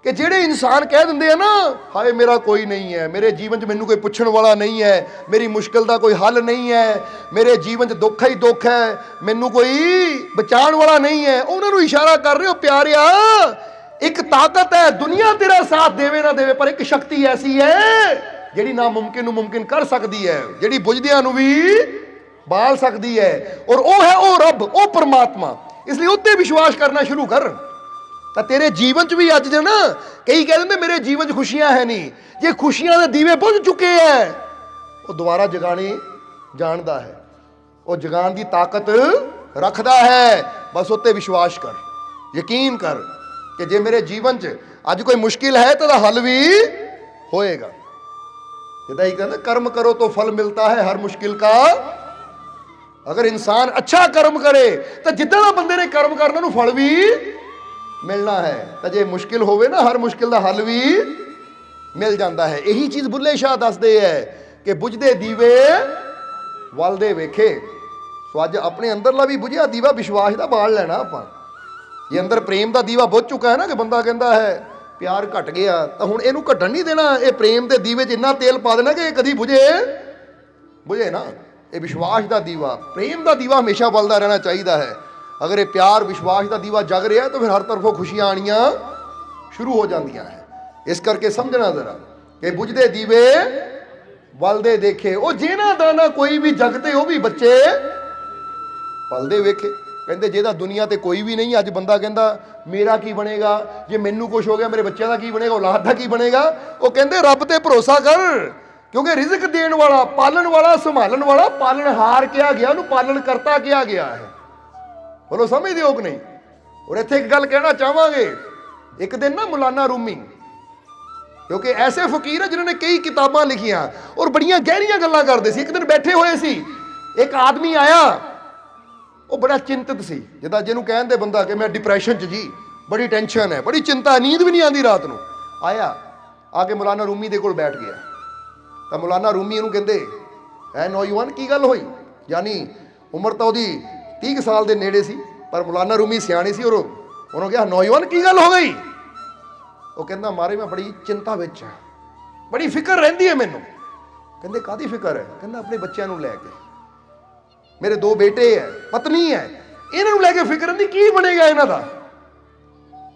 कि ਜਿਹੜੇ इंसान कह देंगे ना, हाय मेरा कोई नहीं है, मेरे जीवन च मैनू कोई पुछण वाला नहीं है, मेरी मुश्किल का कोई हल नहीं है, मेरे जीवन च दुख ही दुख है, मैनू कोई बचाण वाला नहीं है। उन्होंने इशारा कर रहे हो प्यारिया, एक ताकत है, दुनिया तेरा साथ देवे ना देवे, पर एक शक्ति ऐसी है जिहड़ी नामुमकिन नूं मुमकिन कर सकती है, जिहड़ी बुझदियां नूं भी बाल सकती है। और वो है वो रब, वो परमात्मा। इसलिए उत्ते विश्वास करना शुरू कर, तो तेरे जीवन च भी अज ना कई कह देंगे मेरे जीवन च खुशियां है नहीं। जे खुशियां दे दीवे बुझ चुके हैं, वो दोबारा जगाने जानता है, वो जगान की ताकत रखता है। बस उत्ते विश्वास कर, यकीन कर कि जे मेरे जीवन च अज कोई मुश्किल है तो हल भी होएगा। जिदा ही कहते कर्म करो तो फल मिलता है हर मुश्किल का। अगर इंसान अच्छा कर्म करे तो जिदा बंदे ने कर्म करना फल भी ਮਿਲਣਾ ਹੈ। ਤਾਂ ਜੇ ਮੁਸ਼ਕਿਲ ਹੋਵੇ ਨਾ, ਹਰ ਮੁਸ਼ਕਿਲ ਦਾ ਹੱਲ ਵੀ ਮਿਲ ਜਾਂਦਾ ਹੈ। ਇਹੀ ਚੀਜ਼ ਬੁੱਲੇ ਸ਼ਾਹ ਦੱਸਦੇ ਹੈ ਕਿ ਬੁਝਦੇ ਦੀਵੇ ਵੱਲਦੇ ਵੇਖੇ। ਸੋ ਅੱਜ ਆਪਣੇ ਅੰਦਰਲਾ ਵੀ ਬੁਝਿਆ ਦੀਵਾ ਵਿਸ਼ਵਾਸ ਦਾ ਬਾਲ ਲੈਣਾ ਆਪਾਂ। ਜੇ ਅੰਦਰ ਪ੍ਰੇਮ ਦਾ ਦੀਵਾ ਬੁੱਝ ਚੁੱਕਾ ਹੈ ਨਾ, ਕਿ ਬੰਦਾ ਕਹਿੰਦਾ ਹੈ ਪਿਆਰ ਘਟ ਗਿਆ, ਤਾਂ ਹੁਣ ਇਹਨੂੰ ਘਟਣ ਨਹੀਂ ਦੇਣਾ। ਇਹ ਪ੍ਰੇਮ ਦੇ ਦੀਵੇ 'ਚ ਇੰਨਾ ਤੇਲ ਪਾ ਦੇਣਾ ਕਿ ਇਹ ਕਦੀ ਬੁਝੇ ਨਾ। ਇਹ ਵਿਸ਼ਵਾਸ ਦਾ ਦੀਵਾ, ਪ੍ਰੇਮ ਦਾ ਦੀਵਾ ਹਮੇਸ਼ਾ ਬਲਦਾ ਰਹਿਣਾ ਚਾਹੀਦਾ ਹੈ। ਅਗਰ ਇਹ ਪਿਆਰ ਵਿਸ਼ਵਾਸ ਦਾ ਦੀਵਾ ਜਗ ਰਿਹਾ ਤਾਂ ਫਿਰ ਹਰ ਤਰਫੋਂ ਖੁਸ਼ੀਆਂ ਆਣੀਆਂ ਸ਼ੁਰੂ ਹੋ ਜਾਂਦੀਆਂ ਹੈ। ਇਸ ਕਰਕੇ ਸਮਝਣਾ ਜ਼ਰਾ ਕਿ ਬੁਝਦੇ ਦੀਵੇ ਬਲਦੇ ਦੇਖੇ, ਉਹ ਜਿਹਨਾਂ ਦਾ ਨਾ ਕੋਈ ਵੀ ਜਗਤੇ ਉਹ ਵੀ ਬੱਚੇ ਪਲਦੇ ਵੇਖੇ। ਕਹਿੰਦੇ ਜਿਹਦਾ ਦੁਨੀਆ ਤੇ ਕੋਈ ਵੀ ਨਹੀਂ, ਅੱਜ ਬੰਦਾ ਕਹਿੰਦਾ ਮੇਰਾ ਕੀ ਬਣੇਗਾ, ਜੇ ਮੈਨੂੰ ਕੁਛ ਹੋ ਗਿਆ ਮੇਰੇ ਬੱਚਿਆਂ ਦਾ ਕੀ ਬਣੇਗਾ, ਔਲਾਦ ਦਾ ਕੀ ਬਣੇਗਾ। ਉਹ ਕਹਿੰਦੇ ਰੱਬ ਤੇ ਭਰੋਸਾ ਕਰ, ਕਿਉਂਕਿ ਰਿਜ਼ਕ ਦੇਣ ਵਾਲਾ, ਪਾਲਣ ਵਾਲਾ, ਸੰਭਾਲਣ ਵਾਲਾ ਪਾਲਣਹਾਰ ਕਿਹਾ ਗਿਆ, ਉਹਨੂੰ ਪਾਲਣ ਕਰਤਾ ਕਿਹਾ ਗਿਆ ਹੈ। ਬੋਲੋ ਸਮਝਦੇ ਹੋ ਕਿ ਨਹੀਂ। ਔਰ ਇੱਥੇ ਇੱਕ ਗੱਲ ਕਹਿਣਾ ਚਾਹਾਂਗੇ, ਇੱਕ ਦਿਨ ਨਾ ਮੌਲਾਨਾ ਰੂਮੀ, ਕਿਉਂਕਿ ਐਸੇ ਫਕੀਰ ਹੈ ਜਿਨ੍ਹਾਂ ਨੇ ਕਈ ਕਿਤਾਬਾਂ ਲਿਖੀਆਂ ਔਰ ਬੜੀਆਂ ਗਹਿਰੀਆਂ ਗੱਲਾਂ ਕਰਦੇ ਸੀ। ਇੱਕ ਦਿਨ ਬੈਠੇ ਹੋਏ ਸੀ, ਇੱਕ ਆਦਮੀ ਆਇਆ, ਉਹ ਬੜਾ ਚਿੰਤਤ ਸੀ, ਜਿੱਦਾਂ ਜਿਹਨੂੰ ਕਹਿੰਦੇ ਬੰਦਾ ਕਿ ਮੈਂ ਡਿਪਰੈਸ਼ਨ 'ਚ ਜੀ, ਬੜੀ ਟੈਨਸ਼ਨ ਹੈ, ਬੜੀ ਚਿੰਤਾ, ਨੀਂਦ ਵੀ ਨਹੀਂ ਆਉਂਦੀ ਰਾਤ ਨੂੰ। ਆਇਆ, ਆ ਕੇ ਮੌਲਾਨਾ ਰੂਮੀ ਦੇ ਕੋਲ ਬੈਠ ਗਿਆ। ਤਾਂ ਮੌਲਾਨਾ ਰੂਮੀ ਇਹਨੂੰ ਕਹਿੰਦੇ, ਐ ਨੌਜਵਾਨ ਕੀ ਗੱਲ ਹੋਈ। ਯਾਨੀ ਉਮਰ ਤਾਂ ਉਹਦੀ 30 ਸਾਲ ਦੇ ਨੇੜੇ ਸੀ, ਪਰ ਮੌਲਾਨਾ ਰੂਮੀ ਸਿਆਣੀ ਸੀ। ਔਰ ਉਹਨੂੰ ਕਿਹਾ ਨੌਜਵਾਨ ਕੀ ਗੱਲ ਹੋ ਗਈ। ਉਹ ਕਹਿੰਦਾ ਮਾਰੇ ਮੈਂ ਬੜੀ ਚਿੰਤਾ ਵਿੱਚ ਹਾਂ, ਬੜੀ ਫਿਕਰ ਰਹਿੰਦੀ ਹੈ ਮੈਨੂੰ। ਕਹਿੰਦੇ ਕਾਹਦੀ ਫਿਕਰ ਹੈ। ਕਹਿੰਦਾ ਆਪਣੇ ਬੱਚਿਆਂ ਨੂੰ ਲੈ ਕੇ, ਮੇਰੇ 2 ਬੇਟੇ ਹੈ, ਪਤਨੀ ਹੈ, ਇਹਨਾਂ ਨੂੰ ਲੈ ਕੇ ਫਿਕਰ ਨਹੀਂ। ਕੀ ਬਣੇਗਾ ਇਹਨਾਂ ਦਾ,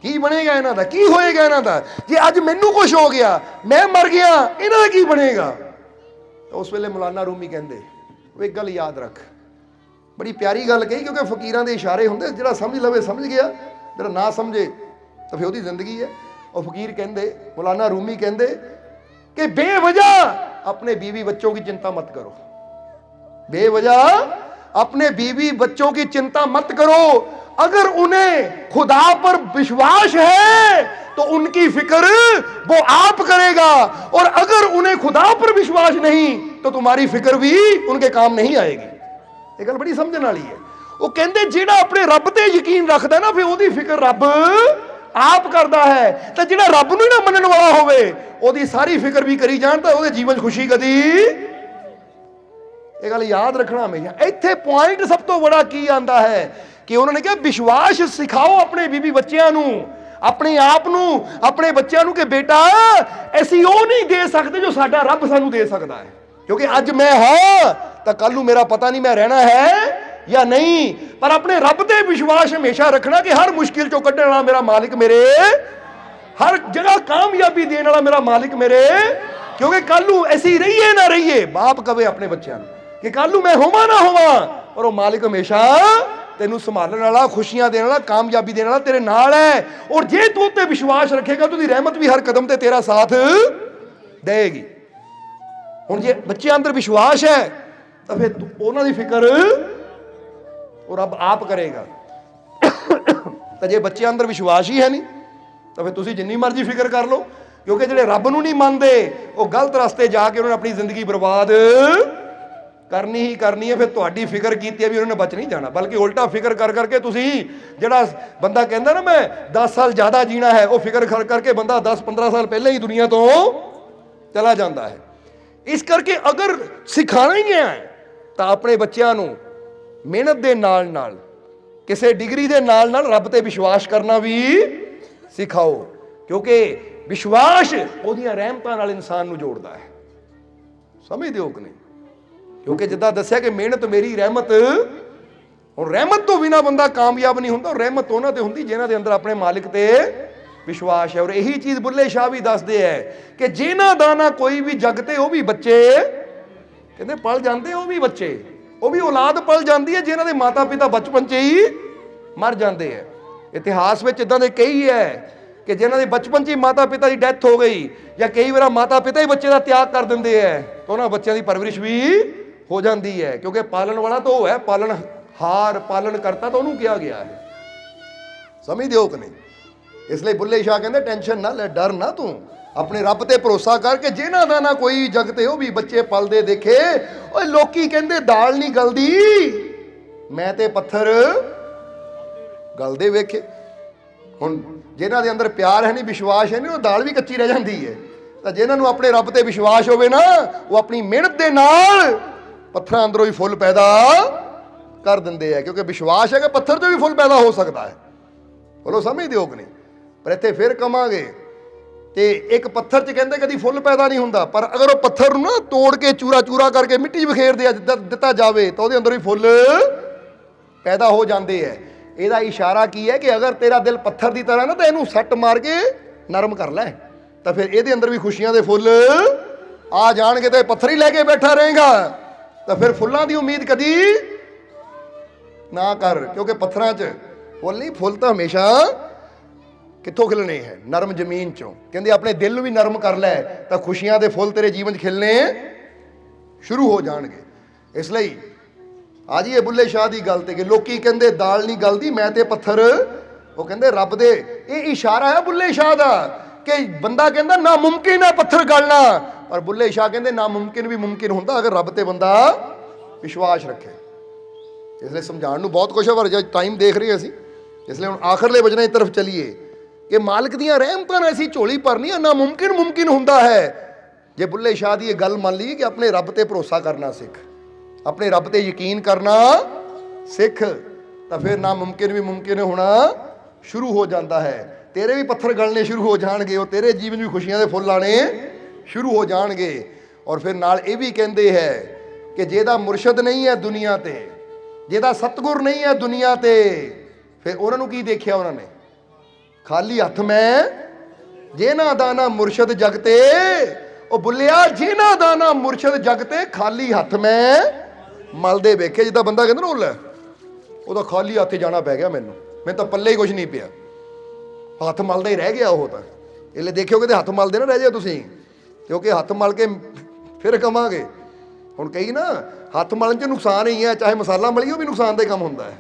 ਕੀ ਬਣੇਗਾ ਇਹਨਾਂ ਦਾ, ਕੀ ਹੋਏਗਾ ਇਹਨਾਂ ਦਾ। ਜੇ ਅੱਜ ਮੈਨੂੰ ਕੁਛ ਹੋ ਗਿਆ, ਮੈਂ ਮਰ ਗਿਆ, ਇਹਨਾਂ ਦਾ ਕੀ ਬਣੇਗਾ। ਉਸ ਵੇਲੇ ਮੌਲਾਨਾ ਰੂਮੀ ਕਹਿੰਦੇ ਉਹ ਇੱਕ ਗੱਲ ਯਾਦ ਰੱਖ, ਬੜੀ ਪਿਆਰੀ ਗੱਲ ਕਹੀ, ਕਿਉਂਕਿ ਫਕੀਰਾਂ ਦੇ ਇਸ਼ਾਰੇ ਹੁੰਦੇ, ਜਿਹੜਾ ਸਮਝ ਲਵੇ ਸਮਝ ਗਿਆ, ਜਿਹੜਾ ਨਾ ਸਮਝੇ ਤਾਂ ਫਿਰ ਉਹਦੀ ਜ਼ਿੰਦਗੀ ਹੈ। ਉਹ ਫਕੀਰ ਕਹਿੰਦੇ, ਮੌਲਾਨਾ ਰੂਮੀ ਕਹਿੰਦੇ कि बेवजह अपने बीवी बच्चों की चिंता मत करो, बेवजह अपने बीवी बच्चों की चिंता मत करो। अगर उन्हें खुदा पर विश्वास है तो उनकी फिक्र वो आप करेगा, और अगर उन्हें खुदा पर विश्वास नहीं तो तुम्हारी फिक्र भी उनके काम नहीं आएगी। ये गल बड़ी समझने वाली है। वो कहते जिहड़ा अपने रब ते यकीन रखता है ना, फिर ओदी फिक्र रब आप करता है। तो जिहड़ा रब नूं ना मनण वाला होवे, ओदी सारी फिक्र भी करी जाण तां ओदे जीवन च खुशी कदी। ये गल याद रखना हमेशा। इत्थे पॉइंट सब तो बड़ा की आंदा है कि उन्होंने कहा विश्वास सिखाओ अपने बीबी बच्चों नूं, अपने आप नूं, अपने बच्चों नूं कि बेटा ऐसी वो नहीं दे सकते जो साडा रब सानू दे सकता है, क्योंकि अज मैं हाँ तो कल नूं मेरा पता नहीं मैं रहना है या नहीं। पर अपने रब ते विश्वास हमेशा रखना कि हर मुश्किल चों कड्ढण वाला मेरा मालिक मेरे, हर जगह कामयाबी देने वाला मेरा मालिक मेरे। क्योंकि कल नूं ऐसी रहिए ना रहिए, बाप कवे अपने बच्चों कि कल नूं मैं होवां ना होवां, और वो मालिक हमेशा तेनू संभालने वाला, खुशियां देने वाला, कामयाबी देने वाला तेरे नाल है। और जे तू ते विश्वास रखेगा तो रहमत भी हर कदम ते तेरा साथ देगी। हुण जे बच्चे अंदर विश्वास है तो फिर उन्हां दी फिक्र और रब आप करेगा। तो जे बच्चे अंदर विश्वास ही है नहीं तो फिर तुसीं जिन्नी मर्जी फिक्र कर लो, क्योंकि जिहड़े रब नूं नहीं मनदे वो गलत रास्ते जाके उन्होंने अपनी जिंदगी बर्बाद करनी ही करनी है। फिर तुहाडी फिक्र कीती है भी उन्होंने बच नहीं जाना, बल्कि उल्टा फिक्र कर करके तुसीं जिहड़ा बंदा कहंदा ना मैं 10 साल ज़्यादा जीना है, वो फिक्र कर करके बंदा 10-15 साल पहले ही दुनिया तो चला जाता है। इस करके अगर सिखाना ही है तो अपने बच्चों नूं मेहनत दे नाल नाल, किसी डिग्री दे नाल नाल रब ते विश्वास करना भी सिखाओ, क्योंकि विश्वास ओहदियां रहमतां नाल इंसान नूं जोड़दा है। समझदे हो कि नहीं? क्योंकि जिद्दां दस्सिया कि मेहनत मेरी रहमत, और रहमत तो बिना बंदा कामयाब नहीं होंदा, और रहमत उन्हां ते हुंदी जिन्हां दे अंदर अपने मालिक ते विश्वास है। और यही चीज़ बुल्ले शाह भी दसदे है कि जिन्हां दा ना कोई भी जगते वो भी बच्चे कहंदे पल जांदे, वो भी बच्चे, वो भी औलाद पल जाती है जिन्हां दे माता पिता बचपन च ही मर जाते हैं। इतिहास में इदां दे कई है कि जिन्हां दे बचपन च ही माता पिता की डैथ हो गई, या कई बार माता पिता ही बच्चे का त्याग कर देंगे है, तो उन्हां बच्चों की परवरिश भी हो जाती है। क्योंकि पालन वाला तो वो है, पालन हार पालन करता तो उन्होंने किया गया है। समझदे हो कि नहीं? इसलिए बुल्ले शाह कहते टेंशन ना ले, डर ना, तू अपने रब ते भरोसा करके जिन्हां दा ना कोई जगते वो भी बच्चे पलदे देखे। ओए लोकी कहते दाल नहीं गलदी, मैं ते पत्थर गलदे वेखे। ਹੁਣ ਜਿਨ੍ਹਾਂ ਦੇ ਅੰਦਰ ਪਿਆਰ ਹੈ ਨਹੀਂ, ਵਿਸ਼ਵਾਸ ਹੈ ਨਹੀਂ, ਉਹ ਦਾਲ ਵੀ ਕੱਚੀ ਰਹਿ ਜਾਂਦੀ ਹੈ। ਤਾਂ ਜਿਨ੍ਹਾਂ ਨੂੰ ਆਪਣੇ ਰੱਬ ਤੇ ਵਿਸ਼ਵਾਸ ਹੋਵੇ ਨਾ, ਉਹ ਆਪਣੀ ਮਿਹਨਤ ਦੇ ਨਾਲ ਪੱਥਰਾਂ ਅੰਦਰੋਂ ਹੀ ਫੁੱਲ ਪੈਦਾ ਕਰ ਦਿੰਦੇ ਆ, ਕਿਉਂਕਿ ਵਿਸ਼ਵਾਸ ਹੈ ਕਿ ਪੱਥਰ ਤੋਂ ਵੀ ਫੁੱਲ ਪੈਦਾ ਹੋ ਸਕਦਾ ਹੈ। ਬੋਲੋ ਸਮਝਦੇ ਹੋ ਕਿ ਨਹੀਂ? ਪਰ ਇੱਥੇ ਫਿਰ ਕਵਾਂਗੇ ਤੇ ਇੱਕ ਪੱਥਰ 'ਚ ਕਹਿੰਦੇ ਕਦੀ ਫੁੱਲ ਪੈਦਾ ਨਹੀਂ ਹੁੰਦਾ, ਪਰ ਅਗਰ ਉਹ ਪੱਥਰ ਨੂੰ ਨਾ ਤੋੜ ਕੇ ਚੂਰਾ ਚੂਰਾ ਕਰਕੇ ਮਿੱਟੀ 'ਚ ਬਿਖੇਰ ਦਿੱਤਾ ਜਾਵੇ ਤਾਂ ਉਹਦੇ ਅੰਦਰ ਵੀ ਫੁੱਲ ਪੈਦਾ ਹੋ ਜਾਂਦੇ ਹੈ। ਇਹਦਾ ਇਸ਼ਾਰਾ ਕੀ ਹੈ ਕਿ ਅਗਰ ਤੇਰਾ ਦਿਲ ਪੱਥਰ ਦੀ ਤਰ੍ਹਾਂ ਨਾ, ਤਾਂ ਇਹਨੂੰ ਸੱਟ ਮਾਰ ਕੇ ਨਰਮ ਕਰ ਲੈ, ਤਾਂ ਫਿਰ ਇਹਦੇ ਅੰਦਰ ਵੀ ਖੁਸ਼ੀਆਂ ਦੇ ਫੁੱਲ ਆ ਜਾਣਗੇ। ਤੇ ਪੱਥਰ ਹੀ ਲੈ ਕੇ ਬੈਠਾ ਰਹੇਗਾ ਤਾਂ ਫਿਰ ਫੁੱਲਾਂ ਦੀ ਉਮੀਦ ਕਦੀ ਨਾ ਕਰ, ਕਿਉਂਕਿ ਪੱਥਰਾਂ 'ਚ ਫੁੱਲ ਨਹੀਂ, ਫੁੱਲ ਤਾਂ ਹਮੇਸ਼ਾ ਕਿੱਥੋਂ ਖਿਲਣੇ ਹੈ? ਨਰਮ ਜ਼ਮੀਨ 'ਚੋਂ। ਕਹਿੰਦੇ ਆਪਣੇ ਦਿਲ ਨੂੰ ਵੀ ਨਰਮ ਕਰ ਲੈ ਤਾਂ ਖੁਸ਼ੀਆਂ ਦੇ ਫੁੱਲ ਤੇਰੇ ਜੀਵਨ 'ਚ ਖਿਲਣੇ ਸ਼ੁਰੂ ਹੋ ਜਾਣਗੇ। ਇਸ ਲਈ ਆ ਜੀ ਇਹ ਬੁੱਲੇ ਸ਼ਾਹ ਦੀ ਗੱਲ ਤੇ ਕਿ ਲੋਕੀ ਕਹਿੰਦੇ ਦਾਲ ਨਹੀਂ ਗਲਦੀ, ਮੈਂ ਤੇ ਪੱਥਰ। ਉਹ ਕਹਿੰਦੇ ਰੱਬ ਦੇ, ਇਹ ਇਸ਼ਾਰਾ ਹੈ ਬੁੱਲੇ ਸ਼ਾਹ ਦਾ ਕਿ ਬੰਦਾ ਕਹਿੰਦਾ ਨਾਮੁਮਕਿਨ ਹੈ ਪੱਥਰ ਗਲਣਾ, ਪਰ ਬੁੱਲੇ ਸ਼ਾਹ ਕਹਿੰਦੇ ਨਾਮੁਮਕਿਨ ਵੀ ਮੁਮਕਿਨ ਹੁੰਦਾ ਅਗਰ ਰੱਬ ਤੇ ਬੰਦਾ ਵਿਸ਼ਵਾਸ ਰੱਖੇ। ਇਸ ਲਈ ਸਮਝਾਉਣ ਨੂੰ ਬਹੁਤ ਕੁਛ ਹੈ, ਪਰ ਜਦ ਟਾਈਮ ਦੇਖ ਰਹੇ ਅਸੀਂ, ਇਸ ਲਈ ਹੁਣ ਆਖਰਲੇ ਵਚਨਾਂ ਦੀ ਤਰਫ ਚਲੀਏ ਕਿ ਮਾਲਕ ਦੀਆਂ ਰਹਿਮਤਾਂ ਨਾਲ ਅਸੀਂ ਝੋਲੀ ਭਰਨੀ ਆ, ਨਾਮੁਮਕਿਨ ਮੁਮਕਿਨ ਹੁੰਦਾ ਹੈ। ਜੇ ਬੁੱਲੇ ਸ਼ਾਹ ਦੀ ਇਹ ਗੱਲ ਮੰਨ ਲਈਏ ਕਿ ਆਪਣੇ ਰੱਬ ਤੇ ਭਰੋਸਾ ਕਰਨਾ ਸਿੱਖ, ਆਪਣੇ ਰੱਬ ਤੇ ਯਕੀਨ ਕਰਨਾ ਸਿੱਖ, ਤਾਂ ਫਿਰ ਨਾਮੁਮਕਿਨ ਵੀ ਮੁਮਕਿਨ ਹੋਣਾ ਸ਼ੁਰੂ ਹੋ ਜਾਂਦਾ ਹੈ। ਤੇਰੇ ਵੀ ਪੱਥਰ ਗਲਣੇ ਸ਼ੁਰੂ ਹੋ ਜਾਣਗੇ, ਉਹ ਤੇਰੇ ਜੀਵਨ ਵੀ ਖੁਸ਼ੀਆਂ ਦੇ ਫੁੱਲ ਆਣੇ ਸ਼ੁਰੂ ਹੋ ਜਾਣਗੇ। ਔਰ ਫਿਰ ਨਾਲ ਇਹ ਵੀ ਕਹਿੰਦੇ ਹੈ ਕਿ ਜਿਹਦਾ ਮੁਰਸ਼ਦ ਨਹੀਂ ਹੈ ਦੁਨੀਆ ਤੇ, ਜਿਹਦਾ ਸਤਿਗੁਰ ਨਹੀਂ ਹੈ ਦੁਨੀਆ ਤੇ, ਫਿਰ ਉਹਨਾਂ ਨੂੰ ਕੀ ਦੇਖਿਆ? ਉਹਨਾਂ ਨੇ ਖਾਲੀ ਹੱਥ ਮੈਂ ਜਿਹਨਾਂ ਦਾ ਨਾ ਮੁਰਸ਼ਦ ਜਗ ਤੇ, ਉਹ ਬੁੱਲਿਆ ਜਿਹਨਾਂ ਦਾ ਨਾ ਮੁਰਸ਼ਦ ਜਗ ਤੇ, ਖਾਲੀ ਹੱਥ ਮੈਂ ਮਲਦੇ ਵੇਖੇ। ਜਿੱਦਾਂ ਬੰਦਾ ਕਹਿੰਦਾ ਨਾ, ਉਹ ਲੈ ਉਹਦਾ ਖਾਲੀ ਹੱਥ ਜਾਣਾ ਪੈ ਗਿਆ, ਮੈਨੂੰ ਤਾਂ ਪੱਲੇ ਹੀ ਕੁਝ ਨਹੀਂ ਪਿਆ, ਹੱਥ ਮਲਦਾ ਹੀ ਰਹਿ ਗਿਆ ਉਹ ਤਾਂ। ਇਹ ਲੈ ਦੇਖਿਓ ਕਿਤੇ ਹੱਥ ਮਲਦੇ ਨਾ ਰਹਿ ਜਾਓ ਤੁਸੀਂ, ਕਿਉਂਕਿ ਹੱਥ ਮਲ ਕੇ ਫਿਰ ਕਵਾਂਗੇ। ਹੁਣ ਕਹੀ ਨਾ ਹੱਥ ਮਲਣ 'ਚ ਨੁਕਸਾਨ ਹੀ ਹੈ, ਚਾਹੇ ਮਸਾਲਾ ਮਲੀਓ ਵੀ ਨੁਕਸਾਨ ਦਾ ਕੰਮ ਹੁੰਦਾ ਹੈ।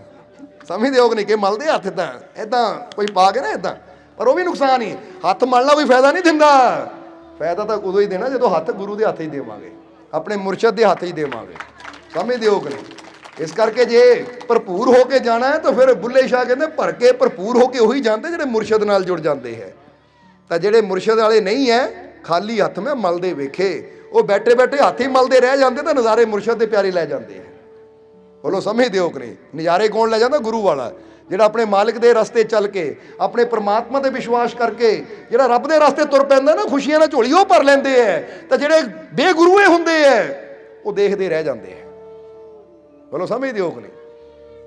ਸਮਝਦੇ ਹੋ ਕਿ ਨਹੀਂ? ਕਿ ਮਲਦੇ ਹੱਥ ਤਾਂ ਇੱਦਾਂ ਕੋਈ ਪਾ ਕੇ ਨਾ ਇੱਦਾਂ, ਪਰ ਉਹ ਵੀ ਨੁਕਸਾਨ ਹੀ। ਹੱਥ ਮਲਣਾ ਕੋਈ ਫਾਇਦਾ ਨਹੀਂ ਦਿੰਦਾ। ਫਾਇਦਾ ਤਾਂ ਉਦੋਂ ਹੀ ਦੇਣਾ ਜਦੋਂ ਹੱਥ ਗੁਰੂ ਦੇ ਹੱਥ ਹੀ ਦੇਵਾਂਗੇ, ਆਪਣੇ ਮੁਰਸ਼ਦ ਦੇ ਹੱਥ ਹੀ ਦੇਵਾਂਗੇ। ਸਮਝਦੇ ਹੋ ਕਿ ਨਹੀਂ? ਇਸ ਕਰਕੇ ਜੇ ਭਰਪੂਰ ਹੋ ਕੇ ਜਾਣਾ ਹੈ ਤਾਂ ਫਿਰ ਬੁੱਲੇ ਸ਼ਾਹ ਕਹਿੰਦੇ ਭਰ ਕੇ ਭਰਪੂਰ ਹੋ ਕੇ ਉਹੀ ਜਾਂਦੇ ਜਿਹੜੇ ਮੁਰਸ਼ਦ ਨਾਲ ਜੁੜ ਜਾਂਦੇ ਹੈ। ਤਾਂ ਜਿਹੜੇ ਮੁਰਸ਼ਦ ਵਾਲੇ ਨਹੀਂ ਹੈ, ਖਾਲੀ ਹੱਥ ਮੈਂ ਮਲਦੇ ਵੇਖੇ, ਉਹ ਬੈਠੇ ਬੈਠੇ ਹੱਥ ਹੀ ਮਲਦੇ ਰਹਿ ਜਾਂਦੇ ਤਾਂ ਨਜ਼ਾਰੇ ਮੁਰਸ਼ਦ ਦੇ ਪਿਆਰੇ ਲੈ ਜਾਂਦੇ ਹੈ। ਬੋਲੋ ਸਮਝਦੇ ਹੋ ਕਿ ਨਹੀਂ? ਨਜ਼ਾਰੇ ਕੌਣ ਲੈ ਜਾਂਦਾ? ਗੁਰੂ ਵਾਲਾ, ਜਿਹੜਾ ਆਪਣੇ ਮਾਲਕ ਦੇ ਰਸਤੇ ਚੱਲ ਕੇ, ਆਪਣੇ ਪਰਮਾਤਮਾ ਤੇ ਵਿਸ਼ਵਾਸ ਕਰਕੇ ਜਿਹੜਾ ਰੱਬ ਦੇ ਰਸਤੇ ਤੁਰ ਪੈਂਦਾ ਨਾ, ਖੁਸ਼ੀਆਂ ਨਾਲ ਝੋਲੀ ਉਹ ਭਰ ਲੈਂਦੇ ਹੈ। ਤਾਂ ਜਿਹੜੇ ਬੇਗੁਰੂਏ ਹੁੰਦੇ ਹੈ ਉਹ ਦੇਖਦੇ ਰਹਿ ਜਾਂਦੇ ਹੈ। ਬੋਲੋ ਸਮਝਦੇ ਹੋ ਕਿ ਨਹੀਂ?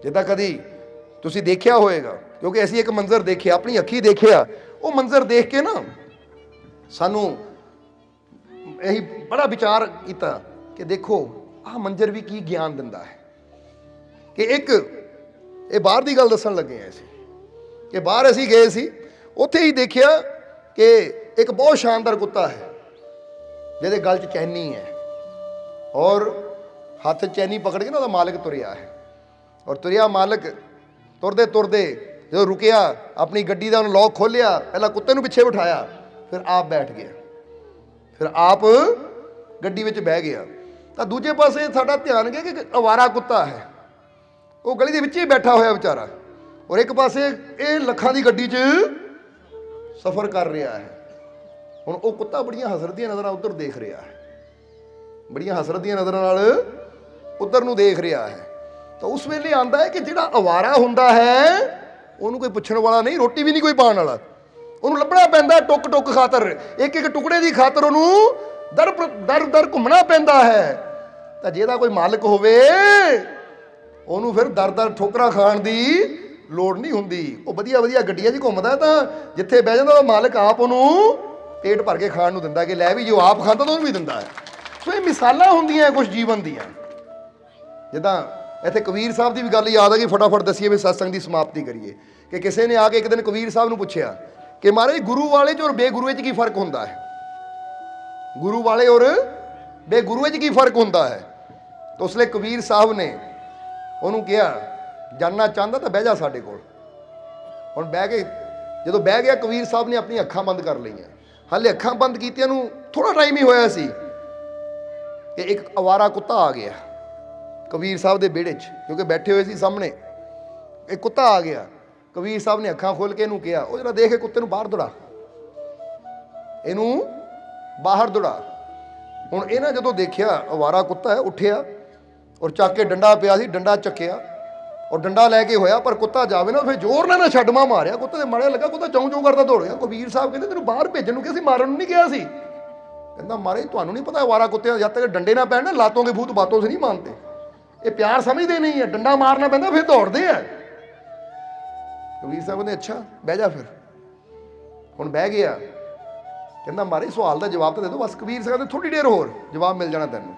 ਜਿੱਦਾਂ ਕਦੀ ਤੁਸੀਂ ਦੇਖਿਆ ਹੋਏਗਾ, ਕਿਉਂਕਿ ਅਸੀਂ ਇੱਕ ਮੰਜ਼ਰ ਦੇਖਿਆ, ਆਪਣੀ ਅੱਖੀ ਦੇਖਿਆ, ਉਹ ਮੰਜ਼ਰ ਦੇਖ ਕੇ ਨਾ ਸਾਨੂੰ ਇਹੀ ਬੜਾ ਵਿਚਾਰ ਕੀਤਾ ਕਿ ਦੇਖੋ ਆਹ ਮੰਜ਼ਰ ਵੀ ਕੀ ਗਿਆਨ ਦਿੰਦਾ ਹੈ। ਕਿ ਇੱਕ ਇਹ ਬਾਹਰ ਦੀ ਗੱਲ ਦੱਸਣ ਲੱਗੇ ਹਾਂ ਅਸੀਂ, ਕਿ ਬਾਹਰ ਅਸੀਂ ਗਏ ਸੀ, ਉੱਥੇ ਹੀ ਦੇਖਿਆ ਕਿ ਇੱਕ ਬਹੁਤ ਸ਼ਾਨਦਾਰ ਕੁੱਤਾ ਹੈ ਜਿਹਦੇ ਗਲ 'ਚ ਚੈਨੀ ਹੈ, ਔਰ ਹੱਥ ਚੈਨੀ ਪਕੜ ਕੇ ਨਾ ਉਹਦਾ ਮਾਲਕ ਤੁਰਿਆ ਹੈ। ਔਰ ਤੁਰਿਆ ਮਾਲਕ, ਤੁਰਦੇ ਤੁਰਦੇ ਜਦੋਂ ਰੁਕਿਆ, ਆਪਣੀ ਗੱਡੀ ਦਾ ਉਹਨੂੰ ਲੌਕ ਖੋਲ੍ਹਿਆ, ਪਹਿਲਾਂ ਕੁੱਤੇ ਨੂੰ ਪਿੱਛੇ ਬਿਠਾਇਆ, ਫਿਰ ਆਪ ਬੈਠ ਗਿਆ, ਫਿਰ ਆਪ ਗੱਡੀ ਵਿੱਚ ਬਹਿ ਗਿਆ। ਤਾਂ ਦੂਜੇ ਪਾਸੇ ਸਾਡਾ ਧਿਆਨ ਗਿਆ ਕਿ ਅਵਾਰਾ ਕੁੱਤਾ ਹੈ, ਉਹ ਗਲੀ ਦੇ ਵਿੱਚ ਹੀ ਬੈਠਾ ਹੋਇਆ ਵਿਚਾਰਾ, ਔਰ ਇੱਕ ਪਾਸੇ ਇਹ ਲੱਖਾਂ ਦੀ ਗੱਡੀ 'ਚ ਸਫ਼ਰ ਕਰ ਰਿਹਾ ਹੈ। ਹੁਣ ਉਹ ਕੁੱਤਾ ਬੜੀਆਂ ਹਸਰਦੀਆਂ ਨਜ਼ਰਾਂ ਉੱਧਰ ਦੇਖ ਰਿਹਾ ਹੈ, ਬੜੀਆਂ ਹਸਰਦੀਆਂ ਨਜ਼ਰਾਂ ਨਾਲ ਉੱਧਰ ਨੂੰ ਦੇਖ ਰਿਹਾ ਹੈ। ਤਾਂ ਉਸ ਵੇਲੇ ਆਉਂਦਾ ਹੈ ਕਿ ਜਿਹੜਾ ਅਵਾਰਾ ਹੁੰਦਾ ਹੈ ਉਹਨੂੰ ਕੋਈ ਪੁੱਛਣ ਵਾਲਾ ਨਹੀਂ, ਰੋਟੀ ਵੀ ਨਹੀਂ ਕੋਈ ਪਾਉਣ ਵਾਲਾ, ਉਹਨੂੰ ਲੱਭਣਾ ਪੈਂਦਾ ਟੁੱਕ ਟੁੱਕ ਖਾਤਰ, ਇੱਕ ਇੱਕ ਟੁਕੜੇ ਦੀ ਖਾਤਰ ਉਹਨੂੰ ਦਰ ਦਰ ਘੁੰਮਣਾ ਪੈਂਦਾ ਹੈ। ਤਾਂ ਜਿਹਦਾ ਕੋਈ ਮਾਲਕ ਹੋਵੇ ਉਹਨੂੰ ਫਿਰ ਦਰ ਦਰ ਠੋਕਰਾਂ ਖਾਣ ਦੀ ਲੋੜ ਨਹੀਂ ਹੁੰਦੀ। ਉਹ ਵਧੀਆ ਵਧੀਆ ਗੱਡੀਆਂ 'ਚ ਘੁੰਮਦਾ, ਤਾਂ ਜਿੱਥੇ ਬਹਿ ਜਾਂਦਾ ਉਹ ਮਾਲਕ ਆਪ ਉਹਨੂੰ ਪੇਟ ਭਰ ਕੇ ਖਾਣ ਨੂੰ ਦਿੰਦਾ ਕਿ ਲੈ ਵੀ ਜੋ ਆਪ ਖਾਂਦਾ ਤਾਂ ਉਹਨੂੰ ਵੀ ਦਿੰਦਾ ਹੈ। ਸੋ ਇਹ ਮਿਸਾਲਾਂ ਹੁੰਦੀਆਂ ਕੁਝ ਜੀਵਨ ਦੀਆਂ। ਜਿੱਦਾਂ ਇੱਥੇ ਕਬੀਰ ਸਾਹਿਬ ਦੀ ਵੀ ਗੱਲ ਯਾਦ ਆ ਗਈ, ਫਟਾਫਟ ਦੱਸੀਏ ਵੀ ਸਤਸੰਗ ਦੀ ਸਮਾਪਤੀ ਕਰੀਏ। ਕਿ ਕਿਸੇ ਨੇ ਆ ਕੇ ਇੱਕ ਦਿਨ ਕਬੀਰ ਸਾਹਿਬ ਨੂੰ ਪੁੱਛਿਆ ਕਿ ਮਹਾਰਾਜ ਗੁਰੂ ਵਾਲੇ 'ਚ ਔਰ ਬੇਗੁਰੂਏ 'ਚ ਕੀ ਫਰਕ ਹੁੰਦਾ ਹੈ? ਗੁਰੂ ਵਾਲੇ ਔਰ ਬੇਗੁਰੂਏ 'ਚ ਕੀ ਫਰਕ ਹੁੰਦਾ ਹੈ? ਤਾਂ ਉਸ ਲਈ ਕਬੀਰ ਸਾਹਿਬ ਨੇ ਉਹਨੂੰ ਕਿਹਾ, ਜਾਨਣਾ ਚਾਹੁੰਦਾ ਤਾਂ ਬਹਿ ਜਾ ਸਾਡੇ ਕੋਲ। ਹੁਣ ਬਹਿ ਕੇ ਜਦੋਂ ਬਹਿ ਗਿਆ, ਕਬੀਰ ਸਾਹਿਬ ਨੇ ਆਪਣੀਆਂ ਅੱਖਾਂ ਬੰਦ ਕਰ ਲਈਆਂ। ਹਾਲੇ ਅੱਖਾਂ ਬੰਦ ਕੀਤੀਆਂ ਨੂੰ ਥੋੜਾ ਟਾਈਮ ਹੀ ਹੋਇਆ ਸੀ ਕਿ ਇੱਕ ਅਵਾਰਾ ਕੁੱਤਾ ਆ ਗਿਆ ਕਬੀਰ ਸਾਹਿਬ ਦੇ ਵਿਹੜੇ 'ਚ, ਕਿਉਂਕਿ ਬੈਠੇ ਹੋਏ ਸੀ ਸਾਹਮਣੇ। ਇੱਕ ਕੁੱਤਾ ਆ ਗਿਆ, ਕਬੀਰ ਸਾਹਿਬ ਨੇ ਅੱਖਾਂ ਖੋਲ ਕੇ ਇਹਨੂੰ ਕਿਹਾ, ਉਹ ਜਿਹੜਾ ਦੇਖ ਕੇ ਕੁੱਤੇ ਨੂੰ ਬਾਹਰ ਦੌੜਾ, ਇਹਨੂੰ ਬਾਹਰ ਦੌੜਾ। ਹੁਣ ਇਹਨਾਂ ਜਦੋਂ ਦੇਖਿਆ ਅਵਾਰਾ ਕੁੱਤਾ ਹੈ, ਉੱਠਿਆ ਔਰ ਚੱਕ ਕੇ ਡੰਡਾ ਪਿਆ ਸੀ, ਡੰਡਾ ਚੱਕਿਆ ਔਰ ਡੰਡਾ ਲੈ ਕੇ ਹੋਇਆ, ਪਰ ਕੁੱਤਾ ਜਾਵੇ ਨਾ ਫਿਰ ਜ਼ੋਰ ਨਾਲ ਨਾ ਛੱਡਮਾ ਮਾਰਿਆ, ਕੁੱਤੇ ਦੇ ਮਾਰਿਆ ਲੱਗਾ, ਕੁੱਤਾ ਚੌਂ ਚੌਂ ਕਰਦਾ ਦੌੜ ਗਿਆ। ਕਬੀਰ ਸਾਹਿਬ ਕਹਿੰਦੇ ਤੈਨੂੰ ਬਾਹਰ ਭੇਜਣ ਨੂੰ ਕਿਹਾ ਸੀ, ਮਾਰਨ ਨੂੰ ਨਹੀਂ ਕਿਹਾ ਸੀ। ਕਹਿੰਦਾ ਮਹਾਰਾਜ ਤੁਹਾਨੂੰ ਨਹੀਂ ਪਤਾ ਅਵਾਰਾ ਕੁੱਤਿਆਂ ਜਦ ਤੱਕ ਡੰਡੇ ਨਾ ਪੈਣ ਨਾ ਲਾਤੋਂ ਕੇ ਭੂਤ ਬਾਤੋਂ ਸੇ ਨਹੀਂ ਮਾਨਤੇ, ਇਹ ਪਿਆਰ ਸਮਝਦੇ ਨਹੀਂ ਹੈ, ਡੰਡਾ ਮਾਰਨਾ ਪੈਂਦਾ ਫਿਰ ਦੌੜਦੇ ਆ। ਕਬੀਰ ਸਾਹਿਬ ਨੇ ਅੱਛਾ ਬਹਿ ਜਾ, ਫਿਰ ਹੁਣ ਬਹਿ ਗਿਆ। ਕਹਿੰਦਾ ਮਹਾਰਾਜ ਸਵਾਲ ਦਾ ਜਵਾਬ ਤਾਂ ਦੇ ਦਿਓ ਬਸ। ਕਬੀਰ ਸਾਹਿਬ ਨੇ ਥੋੜੀ ਦੇਰ ਹੋਰ ਜਵਾਬ ਮਿਲ ਜਾਣਾ ਤੈਨੂੰ।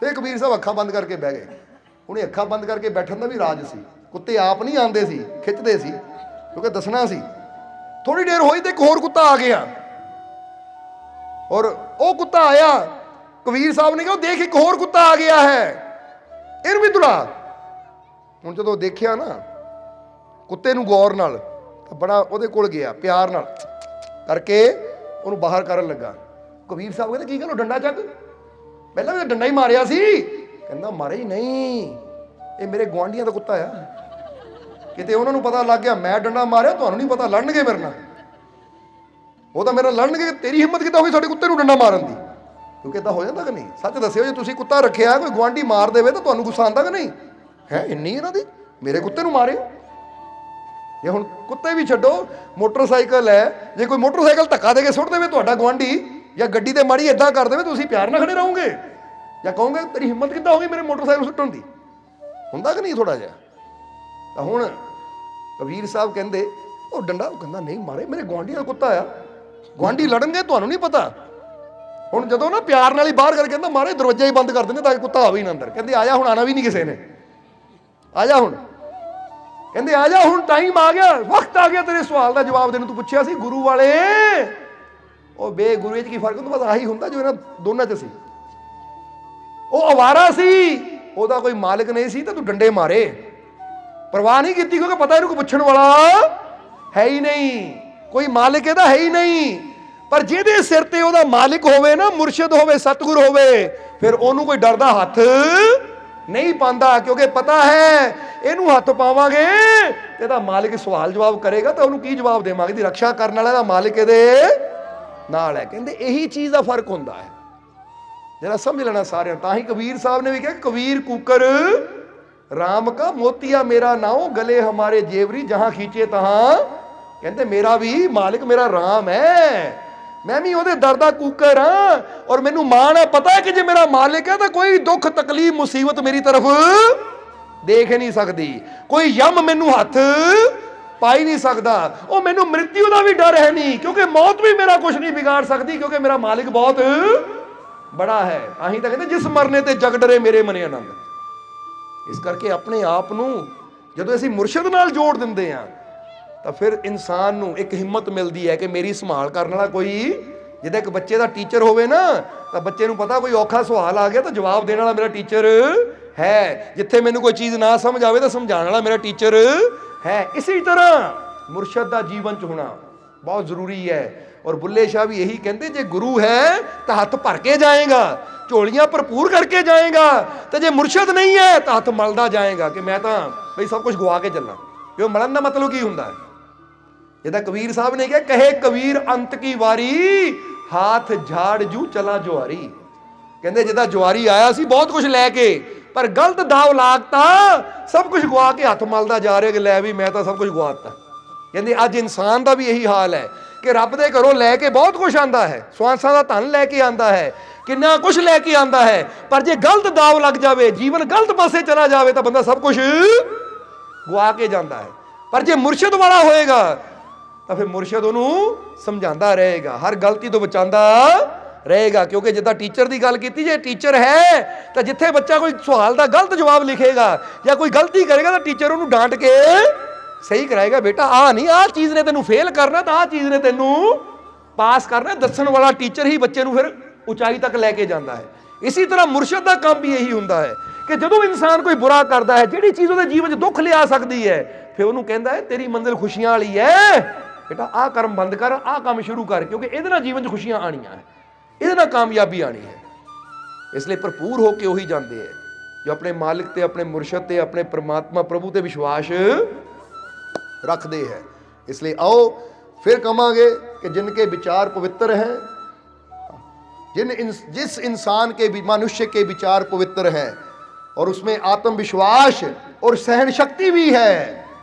ਫਿਰ ਕਬੀਰ ਸਾਹਿਬ ਅੱਖਾਂ ਬੰਦ ਕਰਕੇ ਬਹਿ ਗਏ। ਉਹਨੇ ਅੱਖਾਂ ਬੰਦ ਕਰਕੇ ਬੈਠਣ ਦਾ ਵੀ ਰਾਜ ਸੀ, ਕੁੱਤੇ ਆਪ ਨਹੀਂ ਆਉਂਦੇ ਸੀ, ਖਿੱਚਦੇ ਸੀ, ਕਿਉਂਕਿ ਦੱਸਣਾ ਸੀ। ਥੋੜੀ ਦੇਰ ਹੋਈ ਤੇ ਇੱਕ ਹੋਰ ਕੁੱਤਾ ਆ ਗਿਆ ਔਰ ਉਹ ਕੁੱਤਾ ਆਇਆ, ਕਬੀਰ ਸਾਹਿਬ ਨੇ ਕਿਹਾ ਦੇਖ ਇੱਕ ਹੋਰ ਕੁੱਤਾ ਆ ਗਿਆ ਹੈ, ਇਹਨੂੰ ਵੀ ਦੌੜਾ। ਹੁਣ ਜਦੋਂ ਦੇਖਿਆ ਨਾ ਕੁੱਤੇ ਨੂੰ ਗੌਰ ਨਾਲ, ਤਾਂ ਬੜਾ ਉਹਦੇ ਕੋਲ ਗਿਆ, ਪਿਆਰ ਨਾਲ ਕਰਕੇ ਉਹਨੂੰ ਬਾਹਰ ਕਰਨ ਲੱਗਾ। ਕਬੀਰ ਸਾਹਿਬ ਕਹਿੰਦੇ ਕੀ ਗੱਲ, ਡੰਡਾ ਚੱਕ, ਪਹਿਲਾਂ ਵੀ ਡੰਡਾ ਹੀ ਮਾਰਿਆ ਸੀ। ਕਹਿੰਦਾ ਮਾਰੇ ਨਹੀਂ, ਇਹ ਮੇਰੇ ਗੁਆਂਢੀਆਂ ਦਾ ਕੁੱਤਾ ਆ, ਕਿਤੇ ਉਹਨਾਂ ਨੂੰ ਪਤਾ ਲੱਗ ਗਿਆ ਮੈਂ ਡੰਡਾ ਮਾਰਿਆ, ਤੁਹਾਨੂੰ ਨਹੀਂ ਪਤਾ, ਲੜਨਗੇ ਮੇਰੇ ਨਾਲ, ਉਹ ਤਾਂ ਮੇਰੇ ਨਾਲ ਲੜਨਗੇ। ਤੇਰੀ ਹਿੰਮਤ ਕਿੱਦਾਂ ਹੋਈ ਤੁਹਾਡੇ ਕੁੱਤੇ ਨੂੰ ਡੰਡਾ ਮਾਰਨ ਦੀ? ਕਿਉਂਕਿ ਇੱਦਾਂ ਹੋ ਜਾਂਦਾ ਕਿ ਨਹੀਂ? ਸੱਚ ਦੱਸਿਓ, ਜੇ ਤੁਸੀਂ ਕੁੱਤਾ ਰੱਖਿਆ ਕੋਈ ਗੁਆਂਢੀ ਮਾਰ ਦੇਵੇ ਤਾਂ ਤੁਹਾਨੂੰ ਗੁੱਸਾ ਆਉਂਦਾ ਕਿ ਨਹੀਂ ਹੈ? ਇੰਨੀ ਇਹਨਾਂ ਦੀ, ਮੇਰੇ ਕੁੱਤੇ ਨੂੰ ਮਾਰਿਓ। ਜੇ ਹੁਣ ਕੁੱਤੇ ਵੀ ਛੱਡੋ, ਮੋਟਰਸਾਈਕਲ ਹੈ, ਜੇ ਕੋਈ ਮੋਟਰਸਾਈਕਲ ਧੱਕਾ ਦੇ ਕੇ ਸੁੱਟ ਦੇਵੇ ਤੁਹਾਡਾ ਗੁਆਂਢੀ, ਜਾਂ ਗੱਡੀ ਤੇ ਮਾੜੀ ਏਦਾਂ ਕਰ ਦੇਵੇ, ਤੁਸੀਂ ਪਿਆਰ ਨਾਲ ਖੜੇ ਰਹੋਗੇ ਜਾਂ ਕਹੋਗੇ ਤੇਰੀ ਹਿੰਮਤ ਕਿੱਦਾਂ ਹੋ ਗਈ ਮੇਰੇ ਮੋਟਰਸਾਈਕਲ ਸੁੱਟਣ ਦੀ? ਹੁੰਦਾ ਕਿ ਨਹੀਂ ਥੋੜਾ ਜਿਹਾ? ਤਾਂ ਹੁਣ ਕਬੀਰ ਸਾਹਿਬ ਕਹਿੰਦੇ ਉਹ ਡੰਡਾ, ਉਹ ਕਹਿੰਦਾ ਨਹੀਂ ਮਾਰੇ, ਮੇਰੇ ਗੁਆਂਢੀ ਦਾ ਕੁੱਤਾ ਆ, ਗੁਆਂਢੀ ਲੜਨਗੇ, ਤੁਹਾਨੂੰ ਨਹੀਂ ਪਤਾ। ਹੁਣ ਜਦੋਂ ਨਾ ਪਿਆਰ ਨਾਲ ਹੀ ਬਾਹਰ ਕਰਕੇ ਕਹਿੰਦਾ ਮਾਰੇ ਦਰਵਾਜ਼ਾ ਹੀ ਬੰਦ ਕਰ ਦਿੰਦੇ ਤਾਂ ਕਿ ਕੁੱਤਾ ਆਵੇ ਹੀ ਨਾ ਅੰਦਰ। ਕਹਿੰਦੇ ਆ ਜਾ ਹੁਣ, ਆਣਾ ਵੀ ਨਹੀਂ ਕਿਸੇ ਨੇ, ਆ ਜਾ ਹੁਣ। ਕਹਿੰਦੇ ਆ ਜਾ ਹੁਣ, ਟਾਈਮ ਆ ਗਿਆ, ਵਕਤ ਆ ਗਿਆ ਤੇਰੇ ਸਵਾਲ ਦਾ ਜਵਾਬ ਦੇਣ ਨੂੰ। ਤੂੰ ਪੁੱਛਿਆ ਸੀ ਗੁਰੂ ਵਾਲੇ, ਉਹ ਬੇਗੁਰੂ ਵਿੱਚ ਕੀ ਫਰਕ ਹੁੰਦਾ? ਬਸ ਆਹੀ ਹੁੰਦਾ ਜੋ ਇਹਨਾਂ ਦੋਨਾਂ 'ਚ ਸੀ। ਉਹ ਅਵਾਰਾ ਸੀ, ਉਹਦਾ ਕੋਈ ਮਾਲਕ ਨਹੀਂ ਸੀ, ਤਾਂ ਤੂੰ ਡੰਡੇ ਮਾਰੇ, ਪਰਵਾਹ ਨਹੀਂ ਕੀਤੀ, ਕਿਉਂਕਿ ਪਤਾ ਇਹਨੂੰ ਕੋਈ ਪੁੱਛਣ ਵਾਲਾ ਹੈ ਹੀ ਨਹੀਂ, ਕੋਈ ਮਾਲਕ ਇਹਦਾ ਹੈ ਹੀ ਨਹੀਂ। ਪਰ ਜਿਹਦੇ ਸਿਰ ਤੇ ਉਹਦਾ ਮਾਲਿਕ ਹੋਵੇ ਨਾ, ਮੁਰਸ਼ਿਦ ਹੋਵੇ, ਸਤਿਗੁਰ ਹੋਵੇ, ਫਿਰ ਉਹਨੂੰ ਕੋਈ ਡਰਦਾ ਹੱਥ ਨਹੀਂ ਪਾਉਂਦਾ, ਕਿਉਂਕਿ ਪਤਾ ਹੈ ਇਹਨੂੰ ਹੱਥ ਪਾਵਾਂਗੇ ਤੇ ਇਹਦਾ ਮਾਲਿਕ ਸਵਾਲ ਜਵਾਬ ਕਰੇਗਾ, ਤਾਂ ਉਹਨੂੰ ਕੀ ਜਵਾਬ ਦੇਵਾਂਗੇ? ਦੀ ਰੱਖਿਆ ਕਰਨ ਵਾਲਾ ਦਾ ਮਾਲਿਕ ਇਹਦੇ ਨਾਲ ਹੈ। ਕਹਿੰਦੇ ਇਹੀ ਚੀਜ਼ ਦਾ ਫਰਕ ਹੁੰਦਾ ਹੈ, ਜਿਹੜਾ ਸਮਝ ਲੈਣਾ ਸਾਰਿਆਂ। ਤਾਂ ਹੀ ਕਬੀਰ ਸਾਹਿਬ ਨੇ ਵੀ ਕਿਹਾ ਕਬੀਰ ਕੂਕਰ ਰਾਮ ਕਾ ਮੋਤੀਆ ਮੇਰਾ ਨਾਉ, ਗਲੇ ਹਮਾਰੇ ਜੇਵਰੀ ਜਹਾਂ ਖੀਂਚੇ ਤਹਾਂ। ਕਹਿੰਦੇ ਮੇਰਾ ਵੀ ਮਾਲਿਕ ਮੇਰਾ ਰਾਮ ਹੈ, ਮੈਂ ਵੀ ਉਹਦੇ ਦਰ ਦਾ ਕੂਕਰ ਹਾਂ, ਔਰ ਮੈਨੂੰ ਮਾਣ ਹੈ, ਪਤਾ ਹੈ ਕਿ ਜੇ ਮੇਰਾ ਮਾਲਿਕ ਹੈ ਤਾਂ ਕੋਈ ਦੁੱਖ ਤਕਲੀਫ ਮੁਸੀਬਤ ਮੇਰੀ ਤਰਫ ਦੇਖ ਨਹੀਂ ਸਕਦੀ, ਕੋਈ ਯਮ ਮੈਨੂੰ ਹੱਥ ਪਾਈ ਨਹੀਂ ਸਕਦਾ। ਉਹ ਮੈਨੂੰ ਮ੍ਰਿਤਿੂ ਦਾ ਵੀ ਡਰ ਹੈ ਨਹੀਂ, ਕਿਉਂਕਿ ਮੌਤ ਵੀ ਮੇਰਾ ਕੁਝ ਨਹੀਂ ਵਿਗਾੜ ਸਕਦੀ, ਕਿਉਂਕਿ ਮੇਰਾ ਮਾਲਿਕ ਬਹੁਤ ਬੜਾ ਹੈ। ਆਹੀਂ ਤਾਂ ਕਹਿੰਦੇ ਜਿਸ ਮਰਨੇ ਤੇ ਜਗ ਡਰੇ ਮੇਰੇ ਮਨੇ ਆਨੰਦ। ਇਸ ਕਰਕੇ ਆਪਣੇ ਆਪ ਨੂੰ ਜਦੋਂ ਅਸੀਂ ਮੁਰਸ਼ਿਦ ਨਾਲ ਜੋੜ ਦਿੰਦੇ ਹਾਂ ਤਾਂ ਫਿਰ ਇਨਸਾਨ ਨੂੰ ਇੱਕ ਹਿੰਮਤ ਮਿਲਦੀ ਹੈ ਕਿ ਮੇਰੀ ਸੰਭਾਲ ਕਰਨ ਵਾਲਾ ਕੋਈ, ਜਿੱਦਾਂ ਇੱਕ ਬੱਚੇ ਦਾ ਟੀਚਰ ਹੋਵੇ ਨਾ, ਤਾਂ ਬੱਚੇ ਨੂੰ ਪਤਾ ਕੋਈ ਔਖਾ ਸਵਾਲ ਆ ਗਿਆ ਤਾਂ ਜਵਾਬ ਦੇਣ ਵਾਲਾ ਮੇਰਾ ਟੀਚਰ ਹੈ, ਜਿੱਥੇ ਮੈਨੂੰ ਕੋਈ ਚੀਜ਼ ਨਾ ਸਮਝ ਆਵੇ ਤਾਂ ਸਮਝਾਉਣ ਵਾਲਾ ਮੇਰਾ ਟੀਚਰ ਹੈ। ਇਸੇ ਤਰ੍ਹਾਂ ਮੁਰਸ਼ਿਦ ਦਾ ਜੀਵਨ 'ਚ ਹੋਣਾ ਬਹੁਤ ਜ਼ਰੂਰੀ ਹੈ। ਔਰ ਬੁੱਲੇ ਸ਼ਾਹ ਵੀ ਇਹੀ ਕਹਿੰਦੇ, ਜੇ ਗੁਰੂ ਹੈ ਤਾਂ ਹੱਥ ਭਰ ਕੇ ਜਾਏਗਾ, ਝੋਲੀਆਂ ਭਰਪੂਰ ਕਰਕੇ ਜਾਏਗਾ, ਤੇ ਜੇ ਮੁਰਸ਼ਿਦ ਨਹੀਂ ਹੈ ਤਾਂ ਹੱਥ ਮਲਦਾ ਜਾਏਗਾ ਕਿ ਮੈਂ ਤਾਂ ਬਈ ਸਭ ਕੁਝ ਗਵਾ ਕੇ ਚੱਲਾਂ। ਕਿਉਂ ਮਲਣ ਦਾ ਮਤਲਬ ਕੀ ਹੁੰਦਾ ਹੈ? ਜਿੱਦਾਂ ਕਬੀਰ ਸਾਹਿਬ ਨੇ ਕਿਹਾ, ਕਹੇ ਕਬੀਰ ਅੰਤ ਕੀ ਵਾਰੀ, ਹਾਥ ਝਾੜ ਜੂ ਚਲਾ ਜੁਆਰੀ। ਕਹਿੰਦੇ ਜਿੱਦਾਂ ਜੁਆਰੀ ਆਇਆ ਸੀ ਬਹੁਤ ਕੁਝ ਲੈ ਕੇ, ਪਰ ਗਲਤ ਦਾਵ ਲਾਗਤਾ, ਸਭ ਕੁਝ ਗਵਾ ਕੇ ਹੱਥ ਮਲਦਾ ਜਾ ਰਿਹਾ ਕਿ ਲੈ ਵੀ ਮੈਂ ਤਾਂ ਸਭ ਕੁਝ ਗਵਾਤਾ। ਕਹਿੰਦੇ ਅੱਜ ਇਨਸਾਨ ਦਾ ਵੀ ਇਹੀ ਹਾਲ ਹੈ ਕਿ ਰੱਬ ਦੇ ਘਰੋਂ ਲੈ ਕੇ ਬਹੁਤ ਕੁਝ ਆਂਦਾ ਹੈ, ਸਵਾਸਾਂ ਦਾ ਧਨ ਲੈ ਕੇ ਆਂਦਾ ਹੈ, ਕਿੰਨਾ ਕੁਝ ਲੈ ਕੇ ਆਂਦਾ ਹੈ, ਪਰ ਜੇ ਗਲਤ ਦਾਵ ਲੱਗ ਜਾਵੇ, ਜੀਵਨ ਗਲਤ ਪਾਸੇ ਚਲਾ ਜਾਵੇ, ਤਾਂ ਬੰਦਾ ਸਭ ਕੁਝ ਗਵਾ ਕੇ ਜਾਂਦਾ ਹੈ। ਪਰ ਜੇ ਮੁਰਸ਼ਿਦ ਵਾਲਾ ਹੋਏਗਾ ਤਾਂ ਫਿਰ ਮੁਰਸ਼ਿਦ ਉਹਨੂੰ ਸਮਝਾਉਂਦਾ ਰਹੇਗਾ, ਹਰ ਗਲਤੀ ਤੋਂ ਬਚਾਉਂਦਾ ਰਹੇਗਾ। ਕਿਉਂਕਿ ਜਿੱਦਾਂ ਟੀਚਰ ਦੀ ਗੱਲ ਕੀਤੀ, ਜੇ ਟੀਚਰ ਹੈ ਤਾਂ ਜਿੱਥੇ ਬੱਚਾ ਕੋਈ ਸਵਾਲ ਦਾ ਗਲਤ ਜਵਾਬ ਲਿਖੇਗਾ ਜਾਂ ਕੋਈ ਗਲਤੀ ਕਰੇਗਾ ਤਾਂ ਟੀਚਰ ਉਹਨੂੰ ਡਾਂਟ ਕੇ ਸਹੀ ਕਰਾਏਗਾ, ਬੇਟਾ ਆਹ ਨਹੀਂ, ਆਹ ਚੀਜ਼ ਨੇ ਤੈਨੂੰ ਫੇਲ ਕਰਨਾ, ਤਾਂ ਆਹ ਚੀਜ਼ ਨੇ ਤੈਨੂੰ ਪਾਸ ਕਰਨਾ। ਦੱਸਣ ਵਾਲਾ ਟੀਚਰ ਹੀ ਬੱਚੇ ਨੂੰ ਫਿਰ ਉਚਾਈ ਤੱਕ ਲੈ ਕੇ ਜਾਂਦਾ ਹੈ। ਇਸੇ ਤਰ੍ਹਾਂ ਮੁਰਸ਼ਿਦ ਦਾ ਕੰਮ ਵੀ ਇਹੀ ਹੁੰਦਾ ਹੈ ਕਿ ਜਦੋਂ ਇਨਸਾਨ ਕੋਈ ਬੁਰਾ ਕਰਦਾ ਹੈ, ਜਿਹੜੀ ਚੀਜ਼ ਉਹਦੇ ਜੀਵਨ 'ਚ ਦੁੱਖ ਲਿਆ ਸਕਦੀ ਹੈ, ਫਿਰ ਉਹਨੂੰ ਕਹਿੰਦਾ ਹੈ ਤੇਰੀ ਮੰਜ਼ਿਲ ਖੁਸ਼ੀਆਂ ਵਾਲੀ ਹੈ, ਬੇਟਾ ਆਹ ਕਰਮ ਬੰਦ ਕਰ, ਆਹ ਕੰਮ ਸ਼ੁਰੂ ਕਰ, ਕਿਉਂਕਿ ਇਹਦੇ ਨਾਲ ਜੀਵਨ 'ਚ ਖੁਸ਼ੀਆਂ ਆਣੀਆਂ ਹੈ, ਇਹਦੇ ਨਾਲ ਕਾਮਯਾਬੀ ਆਣੀ ਹੈ। ਇਸ ਲਈ ਭਰਪੂਰ ਹੋ ਕੇ ਉਹੀ ਜਾਂਦੇ ਹੈ ਜੋ ਆਪਣੇ ਮਾਲਿਕ ਤੇ, ਆਪਣੇ ਮੁਰਸ਼ਿਦ ਤੇ, ਆਪਣੇ ਪ੍ਰਮਾਤਮਾ ਪ੍ਰਭੂ ਤੇ ਵਿਸ਼ਵਾਸ रखते हैं। इसलिए आओ फिर कहांगे कि जिनके विचार पवित्र हैं, जिस इंसान के भी, मनुष्य के विचार पवित्र हैं और उसमें आत्मविश्वास और सहन शक्ति भी है,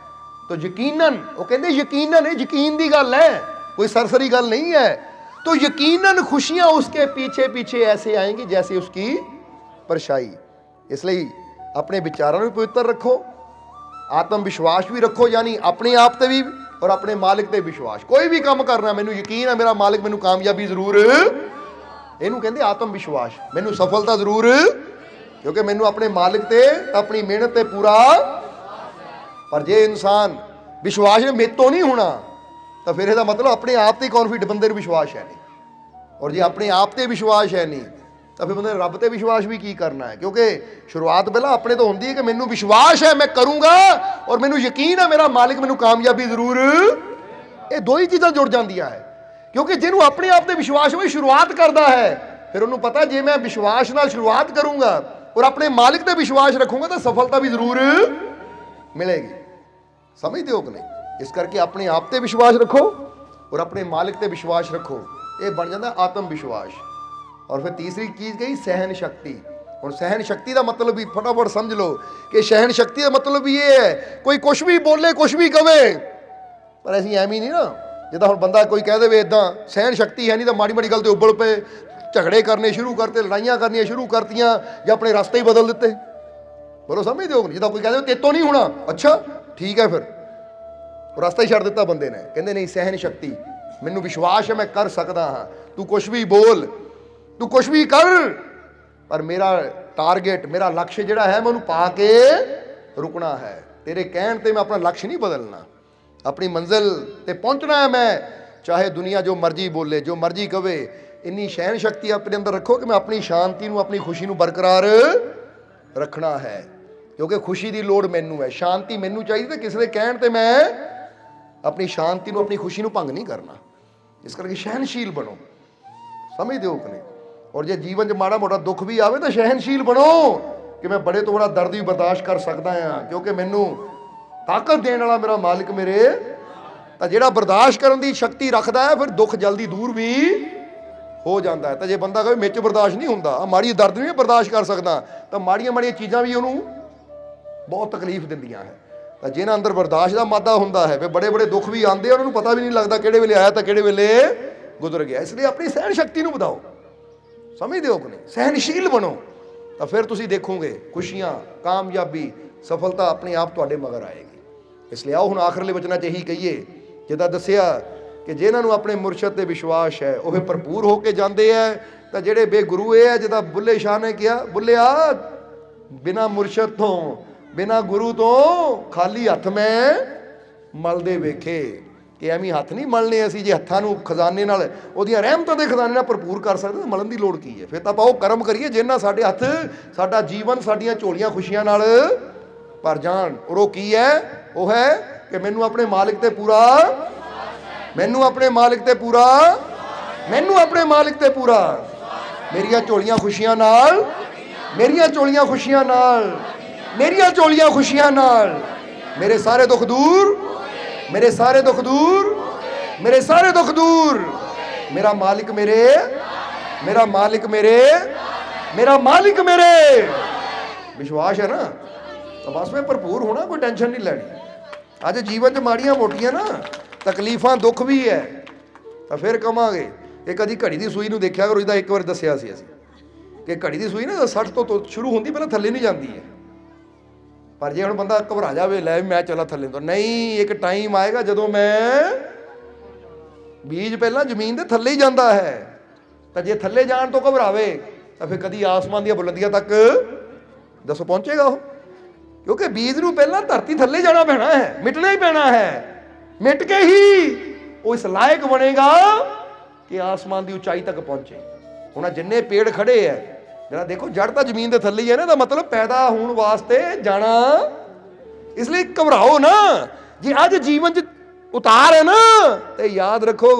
तो यकीनन, वो कहते यकीनन है, यकीन की गल है, कोई सरसरी गल नहीं है, तो यकीनन खुशियां उसके पीछे पीछे ऐसे आएंगी जैसे उसकी परछाई। इसलिए अपने विचारों भी पवित्र रखो, आत्मविश्वास भी रखो, यानी अपने आप ते भी और अपने मालिक ते विश्वास। कोई भी काम करना मैनू यकीन है मेरा मालिक मैनू कामयाबी जरूर, इनू कहते आत्मविश्वास, मैनू सफलता जरूर, क्योंकि मैनू अपने मालिक ते अपनी मेहनत ते पूरा। पर जे इंसान विश्वास मेरे तो नहीं होना, तो फिर इसका मतलब अपने आप ते कॉन्फिडेंट, बंदे को विश्वास है नहीं। और जे अपने आप ते विश्वास है नहीं, तो फिर बंदे रब ते विश्वास भी की करना है, क्योंकि शुरुआत पहला अपने तो होंगी है कि मैनू विश्वास है मैं करूँगा और मैनू यकीन है मेरा मालिक मैनू कामयाबी जरूर। ये दो ही चीज़ां जुड़ जांदियां है, क्योंकि जिन्होंने अपने आप ते विश्वास हो शुरुआत करता है, फिर उन्होंने पता जे मैं विश्वास नाल शुरुआत करूँगा और अपने मालिक ते विश्वास रखूँगा तो सफलता भी जरूर मिलेगी। समझते हो कि नहीं? इस करके अपने आप ते विश्वास रखो और अपने मालिक ते विश्वास रखो, ये बन जाता आत्मविश्वास। और फिर तीसरी चीज़ गई सहन शक्ति। और सहन शक्ति का मतलब भी फटाफट समझ लो कि सहन शक्ति का मतलब भी ये है, कोई कुछ भी बोले कुछ भी कहे, पर ऐसी एवं ही नहीं ना, जिदा हम बंदा कोई कह दे इदा सहन शक्ति है नहीं, तो माड़ी माड़ी गल तो उबल पे झगड़े करने शुरू करते, लड़ाइयाँ करनियाँ शुरू करतियाँ, या अपने रास्ते ही बदल देते। बोलो समझते हो? जिदा कोई कह दे तेतों नहीं होना, अच्छा ठीक है, फिर रास्ता ही छड़ दिता बंदे ने, कहते नहीं सहन शक्ति, मैनू विश्वास है मैं कर सकता हाँ, तू कुछ भी बोल, तू कुछ भी कर, पर मेरा टारगेट, मेरा लक्ष्य जिहड़ा है मैं उन्हें पा के रुकना है, तेरे कहण ते मैं अपना लक्ष्य नहीं बदलना, अपनी मंजिल ते पहुंचना है मैं, चाहे दुनिया जो मर्जी बोले जो मर्जी कहे। इन्नी सहन शक्ति अपने अंदर रखो कि मैं अपनी शांति नूं अपनी खुशी नूं बरकरार रखना है, क्योंकि खुशी की लोड़ मैनू है, शांति मैनू चाहिए, तो किसी के कहण ते मैं अपनी शांति नूं अपनी खुशी नूं भंग नहीं करना। इस करके सहनशील बनो। समझते हो कि नहीं? और जे जीवन च माड़ा मोटा दुख भी आवे तो सहनशील बनो कि मैं बड़े तो बड़ा दर्द भी बर्दाश्त कर सकता हाँ, क्योंकि मैनू ताकत देने वाला मेरा मालिक मेरे, तो जिहड़ा बर्दाश्त करने की शक्ति रखता है फिर दुख जल्दी दूर भी हो जाता है। तो जे बंदा कहे मेरे बर्दाश्त नहीं होंदा, माड़ी दर्द नहीं बर्दाश्त कर सकता, तो माड़ियां माड़ियां चीज़ां भी उन्होंने बहुत तकलीफ दिंदियां है। तो जिन्हां अंदर बर्दाश्त का मादा होंदा है, फिर बड़े बड़े दुख भी आते हैं, उन्होंने पता भी नहीं लगता किहड़े वेले आया तो किहड़े वेले गुजर गया। इसलिए अपनी सहन शक्ति नूं बढ़ाओ। समझते हो कि नहीं? सहनशील बनो, तो फिर तुसीं देखोगे खुशियां, कामयाबी, सफलता अपने आप तुहाडे मगर आएगी। इसलिए आओ हुण आखिरले वचनां च यही कहिए, जिद्दां दस्सिया कि जिन्हां नूं अपने मुरशद ते विश्वास है वह भरपूर होके जाते हैं, तो जिहड़े बेगुरू है, जिद्दां बुल्ले शाह ने कहा, बुल्लिया बिना मुरशद तो बिना गुरु तो खाली हथ में मलदे वेखे, कि एवं हथ नहीं मलने असीं, जे हत्थां नूं खजाने नाल ओहदियां रहमतां दे खजाने नाल भरपूर कर सकदे, मलन की लोड़ की है? फिर तां आपां कर्म करिए जिन्हां साडे हथ साडा जीवन साडीआं झोलियां खुशियां नाल भर जाण। और वो की है? वो है कि मैनू अपने मालिक ते पूरा, मैनू अपने मालिक ते पूरा, मैनू अपने मालिक ते पूरा, मेरियां झोलियां खुशियां नाल, मेरियां झोलियां खुशियां नाल, मेरियां झोलियां खुशियां नाल, मेरे सारे दुख दूर, मेरे सारे दुख दूर, मेरे सारे दुख दूर, मेरा मालिक मेरे, मेरा मालिक मेरे, मेरा मालिक मेरे। विश्वास है ना, तो बस में भरपूर होना, कोई टेंशन नहीं लेनी। अज जीवन च माड़ियां मोटियां ना तकलीफां दुख भी है, तो फिर कहांगे ये कदी घड़ी की सूई नूं देखिया करो, इसदा एक बार दस्सिया सी असीं कि घड़ी की सूई ना 60 तो शुरू होंदी, पहले थल्ले नहीं जाती है, पर जे हुण बंदा घबरा जाए लै मैं चला थल्ले तो नहीं, एक टाइम आएगा जदों मैं बीज पहला जमीन के थल्ले ही जाता है, तो जे थल्ले जाण तो घबरावे तो फिर कदी आसमान दी बुलंदियां तक दसो पहुंचेगा वो, क्योंकि बीज नूं पहला धरती थल्ले जाना पैना है, मिटना ही पैना है, मिट के ही वो इस लायक बनेगा कि आसमान की उचाई तक पहुंचे। हुण जिन्ने पेड़ खड़े है, जरा देखो जड़ तो जमीन के थल्ले ही है ना, तो मतलब पैदा होने वास्ते जाना, इसलिए घबराओ ना। जे अज जीवन च उतार है ना, तो याद रखो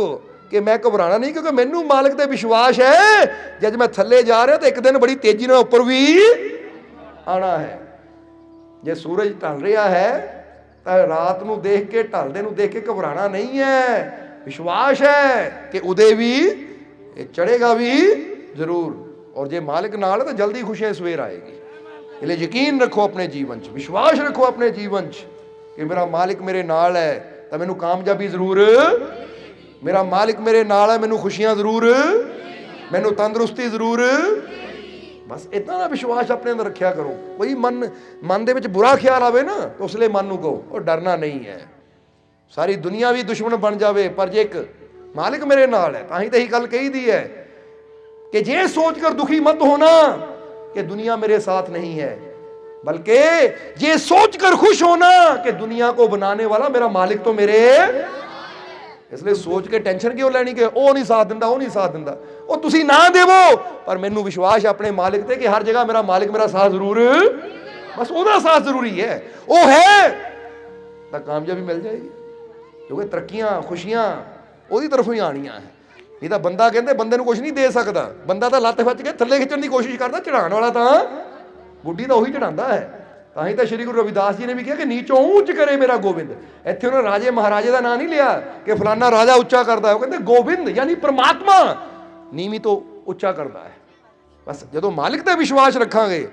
कि मैं घबराना नहीं, क्योंकि मैनू मालिक ते विश्वास है जब मैं थल्ले जा रहा तो एक दिन बड़ी तेजी नाल उपर भी आना है। जे सूरज ढल रहा है तो ਤਾਂ ਰਾਤ ਨੂੰ ਦੇਖ ਕੇ, ਢਲਦੇ ਨੂੰ ਦੇਖ ਕੇ ਘਬਰਾਣਾ ਨਹੀਂ ਹੈ। ਵਿਸ਼ਵਾਸ ਹੈ ਕਿ ਉਹਦੇ ਵੀ ਇਹ ਚੜੇਗਾ ਵੀ ਜ਼ਰੂਰ। ਔਰ ਜੇ ਮਾਲਿਕ ਨਾਲ ਹੈ ਤਾਂ ਜਲਦੀ ਖੁਸ਼ੀਆਂ ਸਵੇਰ ਆਏਗੀ। ਇਸ ਲਈ ਯਕੀਨ ਰੱਖੋ ਆਪਣੇ ਜੀਵਨ 'ਚ, ਵਿਸ਼ਵਾਸ ਰੱਖੋ ਆਪਣੇ ਜੀਵਨ 'ਚ ਕਿ ਮੇਰਾ ਮਾਲਿਕ ਮੇਰੇ ਨਾਲ ਹੈ ਤਾਂ ਮੈਨੂੰ ਕਾਮਯਾਬੀ ਜ਼ਰੂਰ, ਮੇਰਾ ਮਾਲਿਕ ਮੇਰੇ ਨਾਲ ਹੈ ਮੈਨੂੰ ਖੁਸ਼ੀਆਂ ਜ਼ਰੂਰ, ਮੈਨੂੰ ਤੰਦਰੁਸਤੀ ਜ਼ਰੂਰ। ਬਸ ਇਦਾਂ ਦਾ ਵਿਸ਼ਵਾਸ ਆਪਣੇ ਅੰਦਰ ਰੱਖਿਆ ਕਰੋ। ਕੋਈ ਮਨ ਦੇ ਵਿੱਚ ਬੁਰਾ ਖਿਆਲ ਆਵੇ ਨਾ ਤਾਂ ਉਸ ਲਈ ਮਨ ਨੂੰ ਕਹੋ ਉਹ ਡਰਨਾ ਨਹੀਂ ਹੈ। ਸਾਰੀ ਦੁਨੀਆ ਵੀ ਦੁਸ਼ਮਣ ਬਣ ਜਾਵੇ ਪਰ ਜੇ ਇੱਕ ਮਾਲਿਕ ਮੇਰੇ ਨਾਲ ਹੈ, ਤਾਂ ਹੀ ਤਾਂ ਇਹੀ ਗੱਲ ਕਹੀਦੀ ਹੈ कि ये सोचकर दुखी मत होना कि दुनिया मेरे साथ नहीं है, बल्कि ये सोचकर खुश होना कि दुनिया को बनाने वाला मेरा मालिक तो मेरे। इसलिए सोच के टेंशन क्यों लैनी कि वो नहीं साथ दिंदा, वो नहीं साथ दिंदा, वो तुसी ना देवो पर मैनू विश्वास अपने मालिक ते कि हर जगह मेरा मालिक मेरा साथ जरूर, बस ओदा साथ जरूरी है, वो है तो कामयाबी मिल जाएगी। क्योंकि तरक्कियां खुशियां ओदी तरफों ही आनियां है। नहीं तो बंदा कहते बंदे को कुछ नहीं दे सकता, बंदा तो लत्त फच के थले खिंचण की कोशिश करता, चढ़ाने वाला तो बुढ़ी तो उही चढ़ाता है। ਤਾਂ ਹੀ ਤਾਂ ਸ਼੍ਰੀ ਗੁਰੂ ਰਵਿਦਾਸ ਜੀ ਨੇ ਵੀ ਕਿਹਾ ਕਿ ਨੀਚੋਂ ਉੱਚ ਕਰੇ ਮੇਰਾ ਗੋਬਿੰਦ। ਇੱਥੇ ਉਹਨਾਂ ਰਾਜੇ ਮਹਾਰਾਜੇ ਦਾ ਨਾਂ ਨਹੀਂ ਲਿਆ ਕਿ ਫਲਾਨਾ ਰਾਜਾ ਉੱਚਾ ਕਰਦਾ, ਉਹ ਕਹਿੰਦੇ ਗੋਬਿੰਦ ਯਾਨੀ ਪਰਮਾਤਮਾ ਨੀਵੀਂ ਤੋਂ ਉੱਚਾ ਕਰਦਾ ਹੈ। ਬਸ ਜਦੋਂ ਮਾਲਿਕ ਤੇ ਵਿਸ਼ਵਾਸ ਰੱਖਾਂਗੇ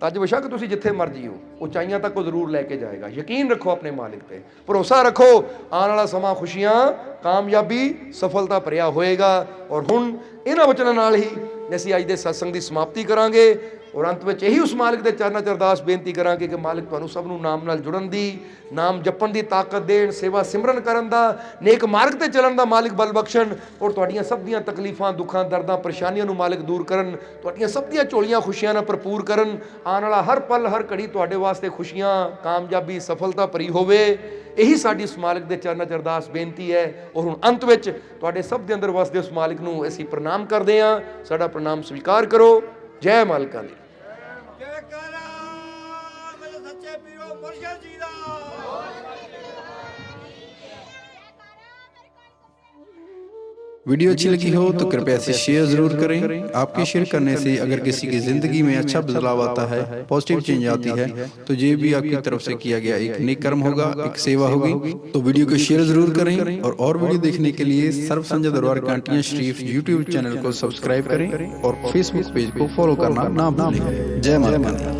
ਤਾਂ ਅੱਜ ਬੇਸ਼ੱਕ ਤੁਸੀਂ ਜਿੱਥੇ ਮਰਜੀ ਹੋ ਉਚਾਈਆਂ ਤੱਕ ਉਹ ਜ਼ਰੂਰ ਲੈ ਕੇ ਜਾਏਗਾ। ਯਕੀਨ ਰੱਖੋ ਆਪਣੇ ਮਾਲਿਕ ਤੇ, ਭਰੋਸਾ ਰੱਖੋ, ਆਉਣ ਵਾਲਾ ਸਮਾਂ ਖੁਸ਼ੀਆਂ, ਕਾਮਯਾਬੀ, ਸਫਲਤਾ ਭਰਿਆ ਹੋਏਗਾ। ਔਰ ਹੁਣ ਇਹਨਾਂ ਵਚਨਾਂ ਨਾਲ ਹੀ ਅਸੀਂ ਅੱਜ ਦੇ ਸਤਸੰਗ ਦੀ ਸਮਾਪਤੀ ਕਰਾਂਗੇ। ਔਰ ਅੰਤ ਵਿੱਚ ਇਹੀ ਉਸ ਮਾਲਿਕ ਦੇ ਚਰਨਾਂ 'ਚ ਅਰਦਾਸ ਬੇਨਤੀ ਕਰਾਂਗੇ ਕਿ ਮਾਲਿਕ ਤੁਹਾਨੂੰ ਸਭ ਨੂੰ ਨਾਮ ਨਾਲ ਜੁੜਨ ਦੀ, ਨਾਮ ਜਪਣ ਦੀ ਤਾਕਤ ਦੇਣ, ਸੇਵਾ ਸਿਮਰਨ ਕਰਨ ਦਾ, ਨੇਕ ਮਾਰਗ ਤੇ ਚੱਲਣ ਦਾ ਮਾਲਿਕ ਬਲ ਬਖਸ਼ਣ। ਔਰ ਤੁਹਾਡੀਆਂ ਸਭ ਦੀਆਂ ਤਕਲੀਫਾਂ, ਦੁੱਖਾਂ, ਦਰਦਾਂ, ਪਰੇਸ਼ਾਨੀਆਂ ਨੂੰ ਮਾਲਿਕ ਦੂਰ ਕਰਨ, ਤੁਹਾਡੀਆਂ ਸਭ ਦੀਆਂ ਝੋਲੀਆਂ ਖੁਸ਼ੀਆਂ ਨਾਲ ਭਰਪੂਰ ਕਰਨ। ਆਉਣ ਵਾਲਾ ਹਰ ਪਲ, ਹਰ ਘੜੀ ਤੁਹਾਡੇ ਵਾਸਤੇ ਖੁਸ਼ੀਆਂ, ਕਾਮਯਾਬੀ, ਸਫਲਤਾ ਭਰੀ ਹੋਵੇ। ਇਹੀ ਸਾਡੀ ਉਸ ਮਾਲਿਕ ਦੇ ਚਰਨਾਂ 'ਚ ਅਰਦਾਸ ਬੇਨਤੀ ਹੈ। ਔਰ ਹੁਣ ਅੰਤ ਵਿੱਚ ਤੁਹਾਡੇ ਸਭ ਦੇ ਅੰਦਰ ਵਸਦੇ ਉਸ ਮਾਲਿਕ ਨੂੰ ਅਸੀਂ ਪ੍ਰਣਾਮ ਕਰਦੇ ਹਾਂ। ਸਾਡਾ ਪ੍ਰਣਾਮ ਸਵੀਕਾਰ ਕਰੋ। ਜੈ ਮਾਲਕਾਂ ਦੀ। वीडियो अच्छी लगी हो तो कृपया इसे शेयर जरूर करें। आपके शेयर करने से अगर किसी की जिंदगी में अच्छा बदलाव आता है, पॉजिटिव चेंज आती है, तो ये भी आपकी तरफ से किया गया एक नेक कर्म होगा, एक सेवा होगी। तो वीडियो को शेयर जरूर करें और वीडियो देखने के लिए सर्व संजय दरबार कांटियां शरीफ यूट्यूब चैनल को सब्सक्राइब करें और फेसबुक पेज को फॉलो करना ना भूलें। जय माता दी।